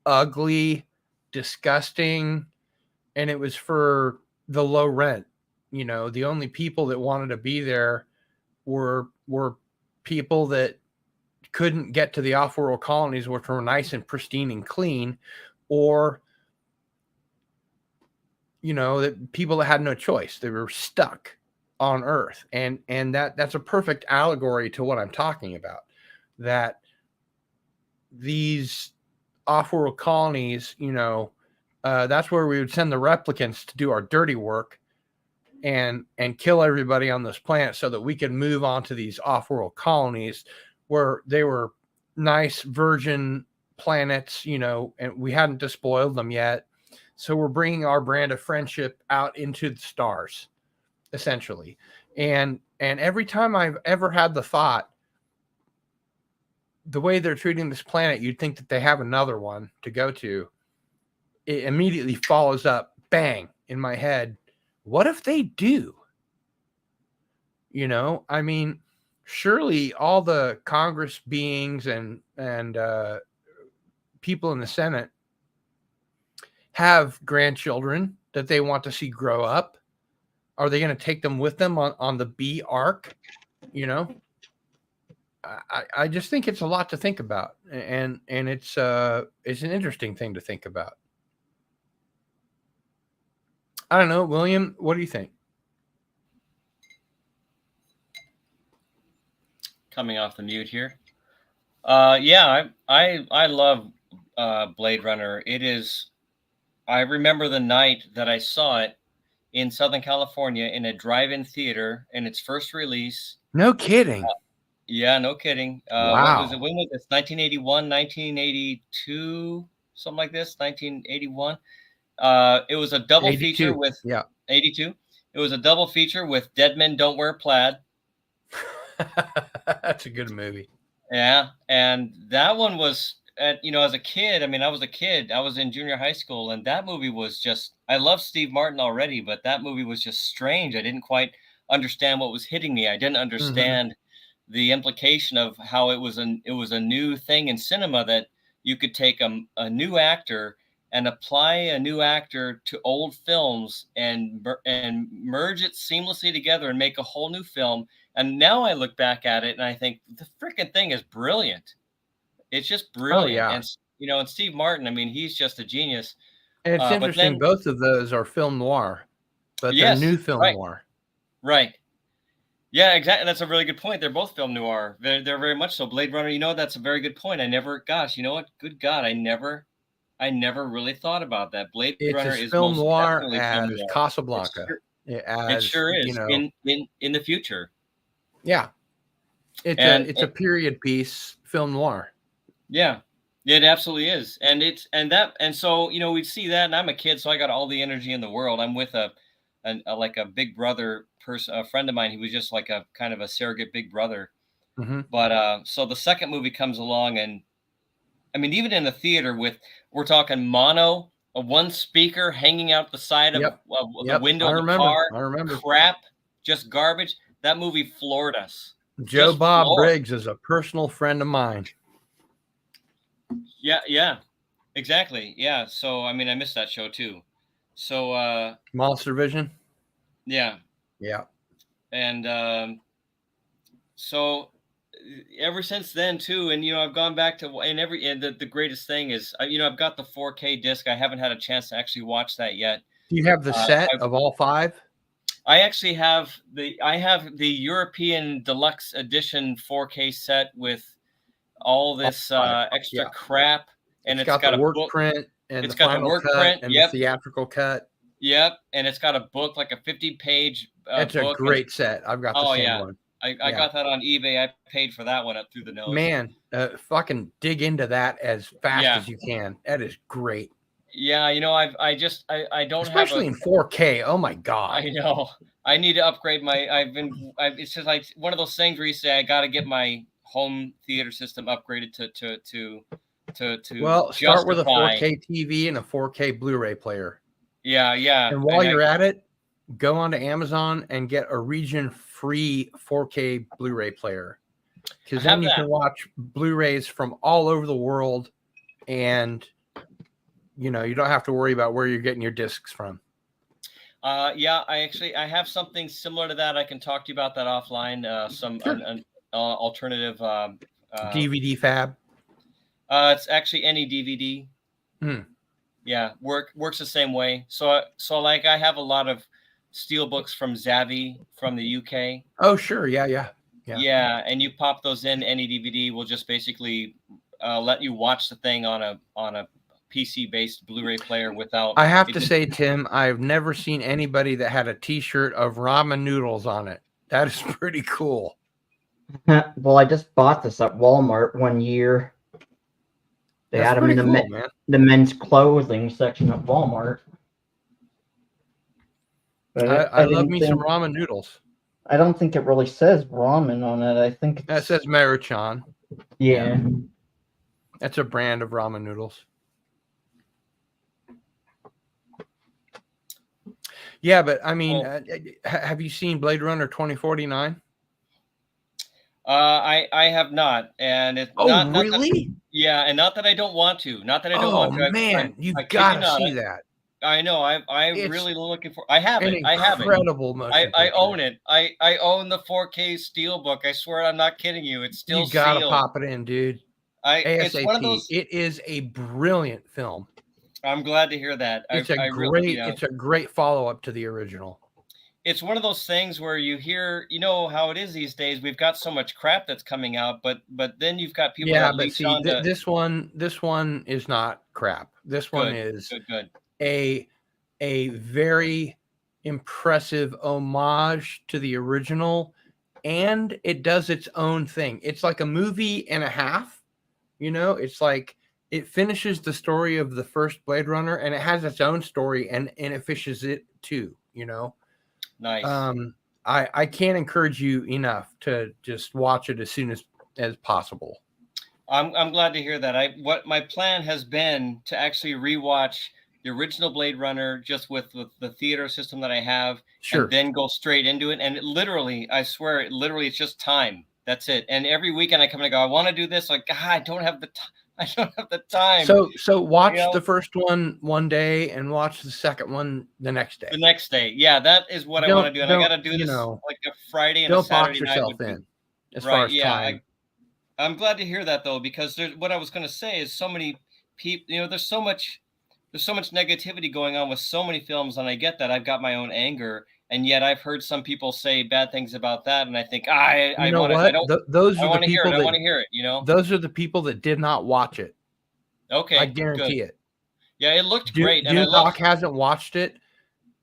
ugly, disgusting, and it was for the low rent. The only people that wanted to be there were people that couldn't get to the off-world colonies, which were nice and pristine and clean, or that people that had no choice. They were stuck on Earth, and that's a perfect allegory to what I'm talking about. That these off-world colonies, that's where we would send the replicants to do our dirty work and kill everybody on this planet so that we could move on to these off-world colonies where they were nice virgin planets, and we hadn't despoiled them yet. So we're bringing our brand of friendship out into the stars, essentially. And every time I've ever had the thought, the way they're treating this planet, you'd think that they have another one to go to. It immediately follows up, bang, in my head. What if they do? I mean, surely all the Congress beings and people in the Senate have grandchildren that they want to see grow up. Are they going to take them with them on the B arc? I just think it's a lot to think about, and it's an interesting thing to think about. I don't know, William, what do you think? Coming off the mute here. I love Blade Runner. It is. I remember the night that I saw it in Southern California in a drive-in theater in its first release. No kidding. Yeah, no kidding. Wow. What was it? When was this? 1981, 1982, something like this. 1981. It was a double 82. feature with 82. It was a double feature with Dead Men Don't Wear Plaid. That's a good movie. Yeah, and that one was, as a kid. I mean, I was a kid. I was in junior high school, and that movie was just. I love Steve Martin already, but that movie was just strange. I didn't quite understand what was hitting me. I didn't understand the implication of how it was a new thing in cinema, that you could take a new actor and apply a new actor to old films and merge it seamlessly together and make a whole new film. And now I look back at it and I think the freaking thing is brilliant. It's just brilliant. Oh, yeah. And and Steve Martin, I mean, he's just a genius. And it's interesting, both of those are film noir, but they're new film noir. Right. Yeah, exactly. That's a really good point. They're both film noir. They're very much so. Blade Runner, that's a very good point. Gosh, you know what? Good God, I never really thought about that. Blade Runner is film noir as Casablanca. It sure is in the future. Yeah, it's a period piece film noir. Yeah, it absolutely is, and so we'd see that, and I'm a kid, so I got all the energy in the world. I'm with a big brother person, a friend of mine. He was just like a kind of a surrogate big brother. But so the second movie comes along, and I mean, even in the theater, we're talking mono, one speaker hanging out the side of the window of the car. I remember. Crap, just garbage. That movie floored us. Joe Bob Briggs is a personal friend of mine. Yeah, Exactly. Yeah. So I mean, I missed that show too. So Monster Vision. yeah, Yeah. and so ever since then too, and I've gone back to and the greatest thing is I've got the 4K disc. I haven't had a chance to actually watch that yet. Do you have the set of all 5? I actually have the European Deluxe Edition 4K set with all this extra crap, and it's got the work book print and it's the got the final work cut print, and yep, the theatrical cut. yep, and it's got a book, like a 50-page It's a book. great set. I've got the Oh same yeah, one. I got that on eBay. I paid for that one up through the nose. Man, fucking dig into that as fast Yeah. as you can. That is great. Yeah, I don't Especially in 4K. Oh my god. I know. I need to upgrade my. It's just like one of those things where you say I got to get my home theater system upgraded to. Well, start with a justify. 4K TV and a 4K Blu-ray player. Yeah, yeah. And while you're at it, go onto Amazon and get a region-free 4K Blu-ray player. Because then you can watch Blu-rays from all over the world, and you don't have to worry about where you're getting your discs from. Yeah, I have something similar to that. I can talk to you about that offline. An alternative DVD fab. It's actually any DVD. Yeah, works the same way. So like I have a lot of steel books from Zavvi from the UK. Oh sure, yeah. And you pop those in, any DVD will just basically let you watch the thing on a PC based Blu-ray player without. I have to say, Tim, I've never seen anybody that had a T-shirt of ramen noodles on it. That is pretty cool. Well, I just bought this at Walmart one year. They had them in the men's clothing section at Walmart. But I love me some ramen noodles. I don't think it really says ramen on it. I think that says Maruchan. Yeah. That's a brand of ramen noodles. Yeah, but I mean, have you seen Blade Runner 2049? I have not, and it's not really. Yeah, and not that I don't want to. Not that I don't want to. Oh man, you've got to see that. I know. I'm really looking for. I have it. I have it. Incredible motion. I own it. I own the 4K Steelbook. I swear, I'm not kidding you. It's still. You gotta pop it in, dude. ASAP. It's one of those. It is a brilliant film. I'm glad to hear that. It's a great follow up to the original. It's one of those things where you hear, how it is these days. We've got so much crap that's coming out, but then you've got people. Yeah, but see, this one is not crap. This one is good. A very impressive homage to the original, and it does its own thing. It's like a movie and a half. It's like it finishes the story of the first Blade Runner, and it has its own story, and it fishes it too. Nice. I can't encourage you enough to just watch it as soon as possible. I'm glad to hear that. What my plan has been to actually rewatch the original Blade Runner just with the theater system that I have, and then go straight into it. And I swear, it's just time. That's it. And every weekend I come and go, I want to do this. Like, God, I don't have the time. I don't have the time. So watch the first one day and watch the second one the next day. The next day. Yeah, that is what I want to do. And I got to do this like a Friday and a Saturday night. Don't box yourself in as far as time. I'm glad to hear that, though, because what I was going to say is so many people, there's so much negativity going on with so many films. And I get that. I've got my own anger. And yet I've heard some people say bad things about that. And I think, I want to hear it. Those are the people that did not watch it. Okay. I guarantee it. Yeah, it looked great. And Doc hasn't watched it.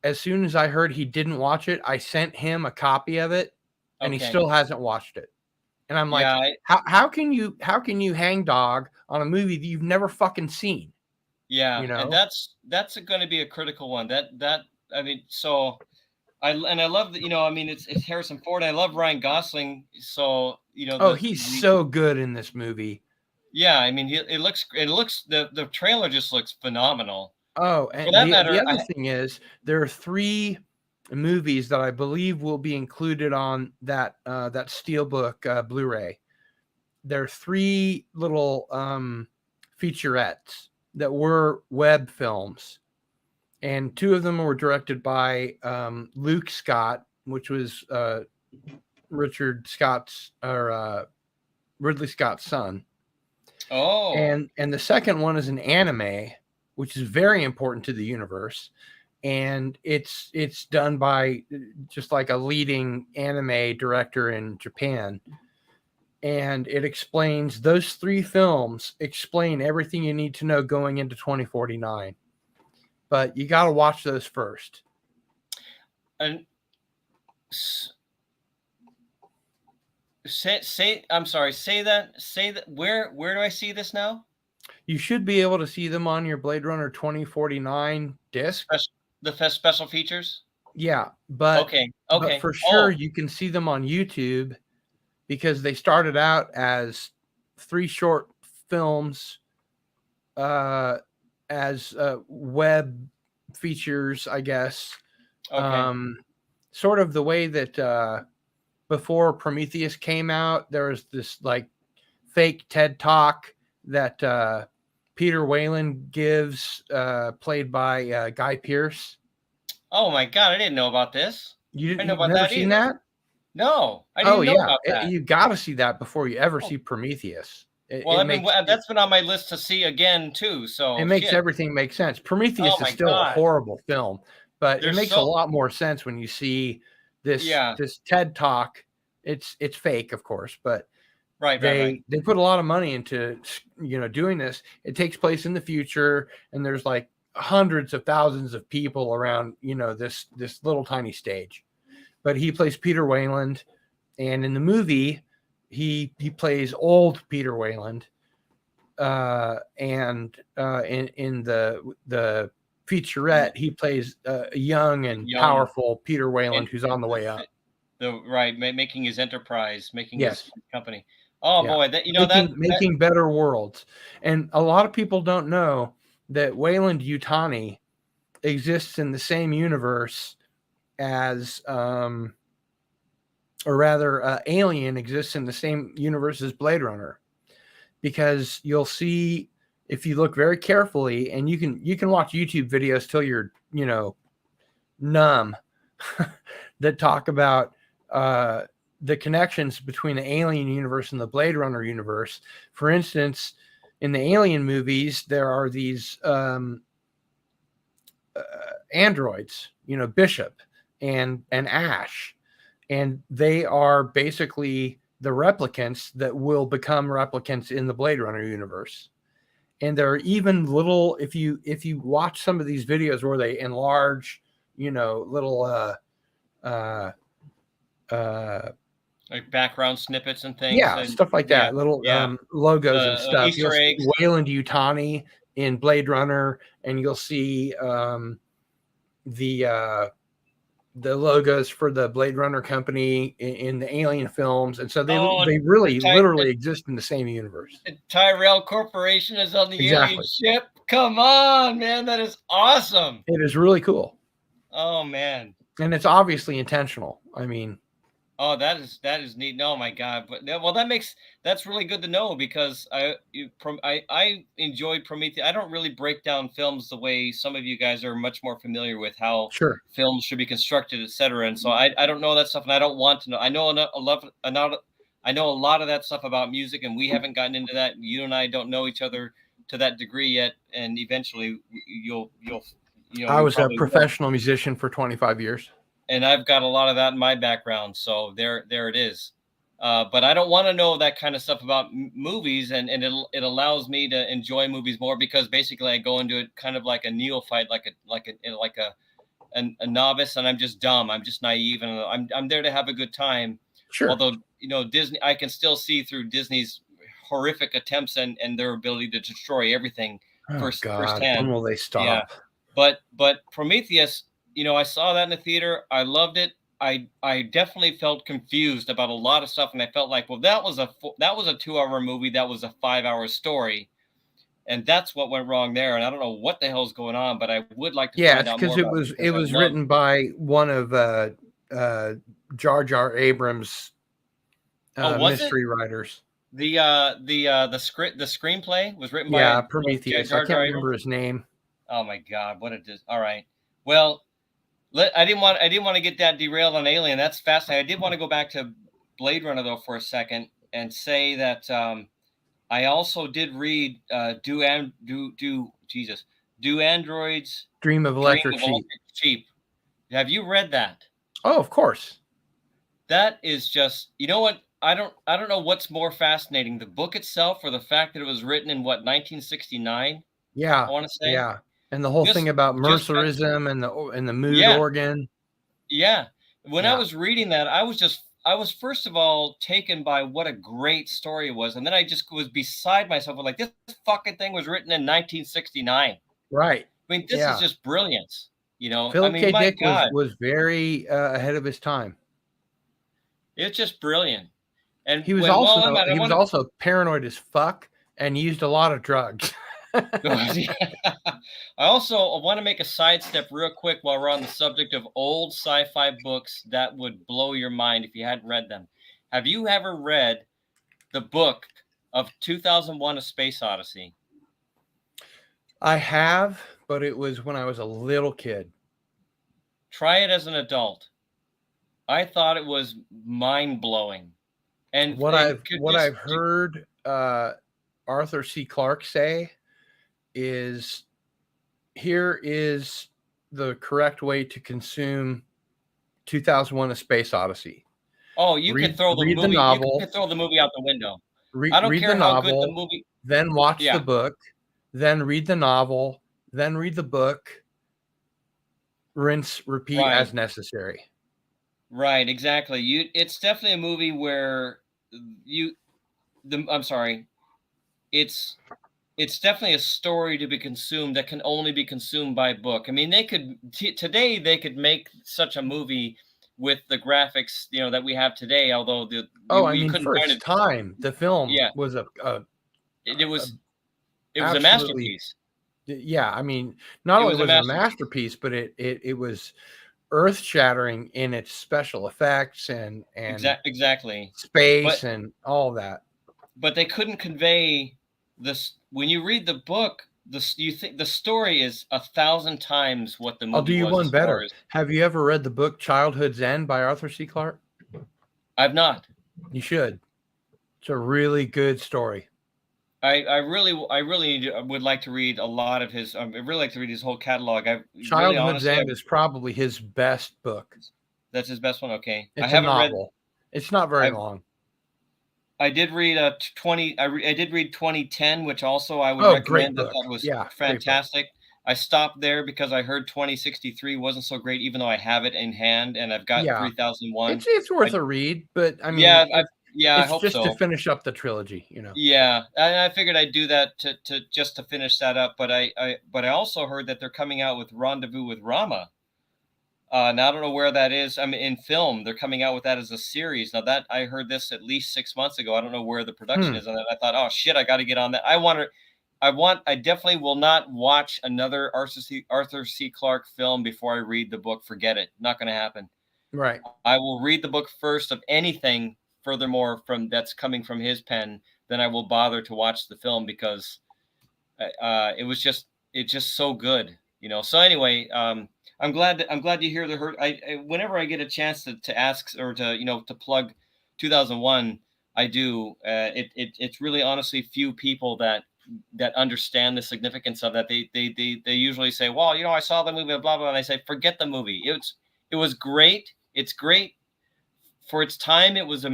As soon as I heard he didn't watch it, I sent him a copy of it, and he still hasn't watched it. And I'm like, how can you hang dog on a movie that you've never fucking seen? Yeah, and that's going to be a critical one. I love that, it's Harrison Ford. I love Ryan Gosling. So, he's so good in this movie. Yeah. I mean, the trailer just looks phenomenal. Oh, and the other thing is there are 3 movies that I believe will be included on that Steelbook Blu-ray. There are 3 little featurettes that were web films, and 2 of them were directed by Luke Scott, which was Ridley Scott's son. Oh, And the second one is an anime, which is very important to the universe, and it's done by just like a leading anime director in Japan. And it explains, those 3 films explain everything you need to know going into 2049. But you got to watch those first. and I'm sorry. Say that. Where do I see this now? You should be able to see them on your Blade Runner 2049 disc. The special features. Yeah, but Okay. but for sure you can see them on YouTube, because they started out as 3 short films, as web features, I guess. Okay. Sort of the way that before Prometheus came out, there was this like fake TED Talk that Peter Wayland gives, played by Guy Pearce. Oh my God, I didn't know about this. You've know about never that seen either. that? No, I didn't know about that. You got to see that before you ever see Prometheus. That's been on my list to see again too. So it makes everything make sense. Prometheus is still a horrible film, but it makes a lot more sense when you see this TED Talk. It's fake, of course, but they put a lot of money into doing this. It takes place in the future, and there's like hundreds of thousands of people around this little tiny stage. But he plays Peter Wayland, and in the movie he plays old Peter Wayland, and in the featurette he plays a young powerful Peter Wayland who's on the way up. Making his enterprise, making his company. Oh boy, making better worlds. And a lot of people don't know that Wayland Yutani exists in the same universe as Alien exists in the same universe as Blade Runner, because you'll see, if you look very carefully, and you can watch YouTube videos till you're numb that talk about the connections between the Alien universe and the Blade Runner universe. For instance, in the Alien movies, there are these androids, Bishop and Ash, and they are basically the replicants that will become replicants in the Blade Runner universe. And there are even little, if you watch some of these videos where they enlarge, little like background snippets and things. Yeah, stuff like that. Little logos and stuff. Easter eggs. Wayland Yutani in Blade Runner, and you'll see the logos for the Blade Runner company in the Alien films. And so they really literally exist in the same universe. Tyrell Corporation is on the Alien ship. Come on, man. That is awesome. It is really cool. Oh, man. And it's obviously intentional. I mean, oh, that is neat. Oh my God! But that's really good to know, because I enjoyed Prometheus. I don't really break down films the way some of you guys are much more familiar with how films should be constructed, etc. And so I don't know that stuff, and I don't want to know. I know a lot of that stuff about music, and we haven't gotten into that. You and I don't know each other to that degree yet, and eventually you'll. I was a professional musician for 25 years. And I've got a lot of that in my background. So there it is. But I don't want to know that kind of stuff about movies, and it allows me to enjoy movies more, because basically I go into it kind of like a neophyte, like a novice, and I'm just dumb. I'm just naive, and I'm there to have a good time. Sure. Although, Disney, I can still see through Disney's horrific attempts and their ability to destroy everything firsthand. When will they stop? Yeah. But Prometheus, I saw that in the theater. I loved it. I definitely felt confused about a lot of stuff, and I felt like, well, that was a 2-hour movie. That was a 5-hour story, and that's what went wrong there. And I don't know what the hell's going on, but I would like to find out more. Because it was written by one of Jar Jar Abrams' mystery writers. The screenplay was written Yeah, by Prometheus. Jar I can't Jar remember Abrams. his name. Oh my God, what a all right. Well, I didn't want to get that derailed on Alien. That's fascinating. I did want to go back to Blade Runner though for a second and say that I also did read Do Androids Dream of Electric Sheep. Sheep. Have you read that? Oh, of course. That is just, you know what? I don't know what's more fascinating, the book itself or the fact that it was written in what, 1969? Yeah. I want to say. Yeah. And the whole thing about Mercerism and the mood organ. Yeah. When I was reading that, I was first of all taken by what a great story it was. And then I just was beside myself with like, this fucking thing was written in 1969. Right. I mean, this is just brilliance. You know, Philip I mean, K. my Dick God, was very ahead of his time. It's just brilliant. And he was also paranoid as fuck and used a lot of drugs. I also want to make a sidestep real quick while we're on the subject of old sci-fi books that would blow your mind if you hadn't read them. Have you ever read the book of 2001: A Space Odyssey? I have, but it was when I was a little kid. Try it as an adult. I thought it was mind-blowing. And what I've heard Arthur C. Clarke say is, here is the correct way to consume 2001: A Space Odyssey. Oh, you can throw the movie. You can throw the movie out the window. I don't care how good the movie. Then watch the book. Then read the novel. Then read the book. Rinse, repeat as necessary. Right, exactly. It's definitely a movie where I'm sorry. It's definitely a story to be consumed that can only be consumed by book. I mean, today they could make such a movie with the graphics, that we have today. Although first time the film was it was a masterpiece. Yeah, I mean, not only was it a masterpiece, but it was earth-shattering in its special effects and exactly space and all that. But they couldn't convey this. When you read the book, you think the story is 1,000 times what the movie was. I'll do you one better. Have you ever read the book Childhood's End by Arthur C. Clarke? I've not. You should. It's a really good story. I really would like to read a lot of his. I really like to read his whole catalog. Childhood's End is probably his best book. That's his best one. Okay, I haven't read. It's not very long. I did read 20. I did read 2010, which also I would recommend. That was fantastic. I stopped there because I heard 2063 wasn't so great, even though I have it in hand and I've got 3001. It's worth a read, but I mean, I hope just so. to finish up the trilogy, Yeah, and I figured I'd do that to finish that up. But I also heard that they're coming out with Rendezvous with Rama. Now I don't know where that is. I mean, in film, they're coming out with that as a series. Now that I heard this at least 6 months ago. I don't know where the production is on that. I thought, oh shit, I got to get on that. I definitely will not watch another Arthur C. Clarke film before I read the book. Forget it. Not going to happen. Right. I will read the book first of anything. Furthermore, that's coming from his pen, then I will bother to watch the film because it's just so good, So anyway, I'm glad to hear the hurt. Whenever I get a chance to ask or to plug 2001, I do. It's really honestly few people that understand the significance of that. They usually say, well, I saw the movie, blah blah, and I say, forget the movie. It was great. It's great. For its time, it was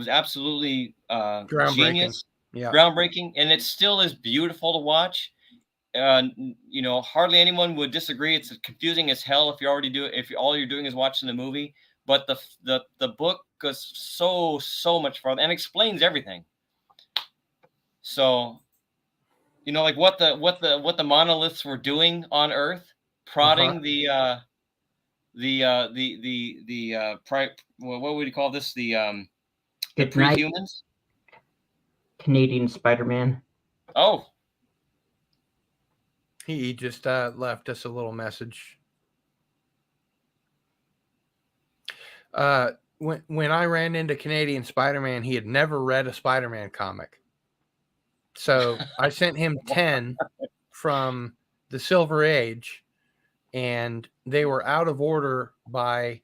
absolutely genius, groundbreaking, and it still is beautiful to watch. Hardly anyone would disagree. It's confusing as hell if all you're doing is watching the movie. But the book goes so much farther and explains everything. So, like what the monoliths were doing on Earth, prodding what would you call this? The pre-humans? Canadian Spider-Man. Oh. He just left us a little message. when I ran into Canadian Spider-Man, he had never read a Spider-Man comic. So I sent him 10 from the Silver Age, and they were out of order by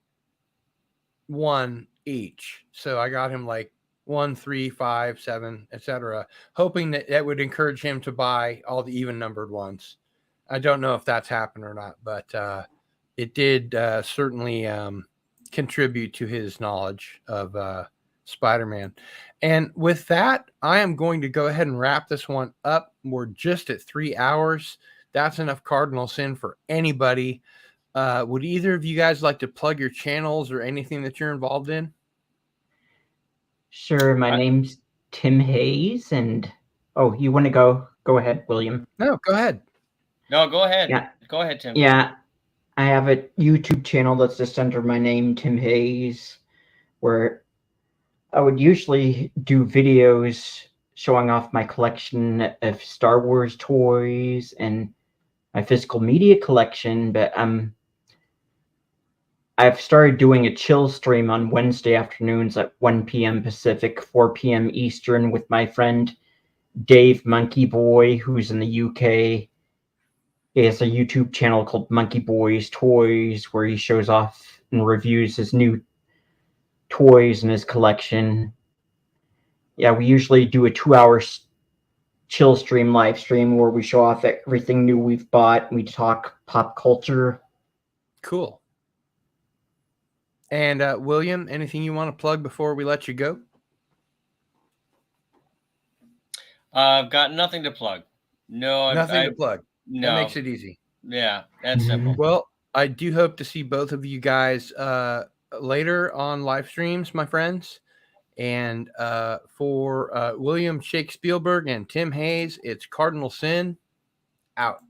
1 each. So I got him like 1, 3, 5, 7, etc., hoping that would encourage him to buy all the even numbered ones. I don't know if that's happened or not, but it did certainly contribute to his knowledge of Spider-Man. And with that, I am going to go ahead and wrap this one up. We're just at 3 hours. That's enough cardinal sin for anybody. Would either of you guys like to plug your channels or anything that you're involved in? Sure. My name's Tim Hayes, and you want to go? Go ahead, William. No, go ahead. No, go ahead. Yeah. Go ahead, Tim. Yeah, I have a YouTube channel that's just under my name, Tim Hayes, where I would usually do videos showing off my collection of Star Wars toys and my physical media collection, but I've started doing a chill stream on Wednesday afternoons at 1 p.m. Pacific, 4 p.m. Eastern with my friend Dave Monkey Boy, who's in the UK. He has a YouTube channel called Monkey Boy's Toys, where he shows off and reviews his new toys in his collection. Yeah, we usually do a 2-hour chill stream, live stream, where we show off everything new we've bought. We talk pop culture. Cool. And William, anything you want to plug before we let you go? I've got nothing to plug. No, Nothing to plug. No, that makes it easy. Yeah, that's simple. Well, I do hope to see both of you guys later on live streams, my friends. And for William Shake Spielberg and Tim Hayes, it's Cardinal Sin out.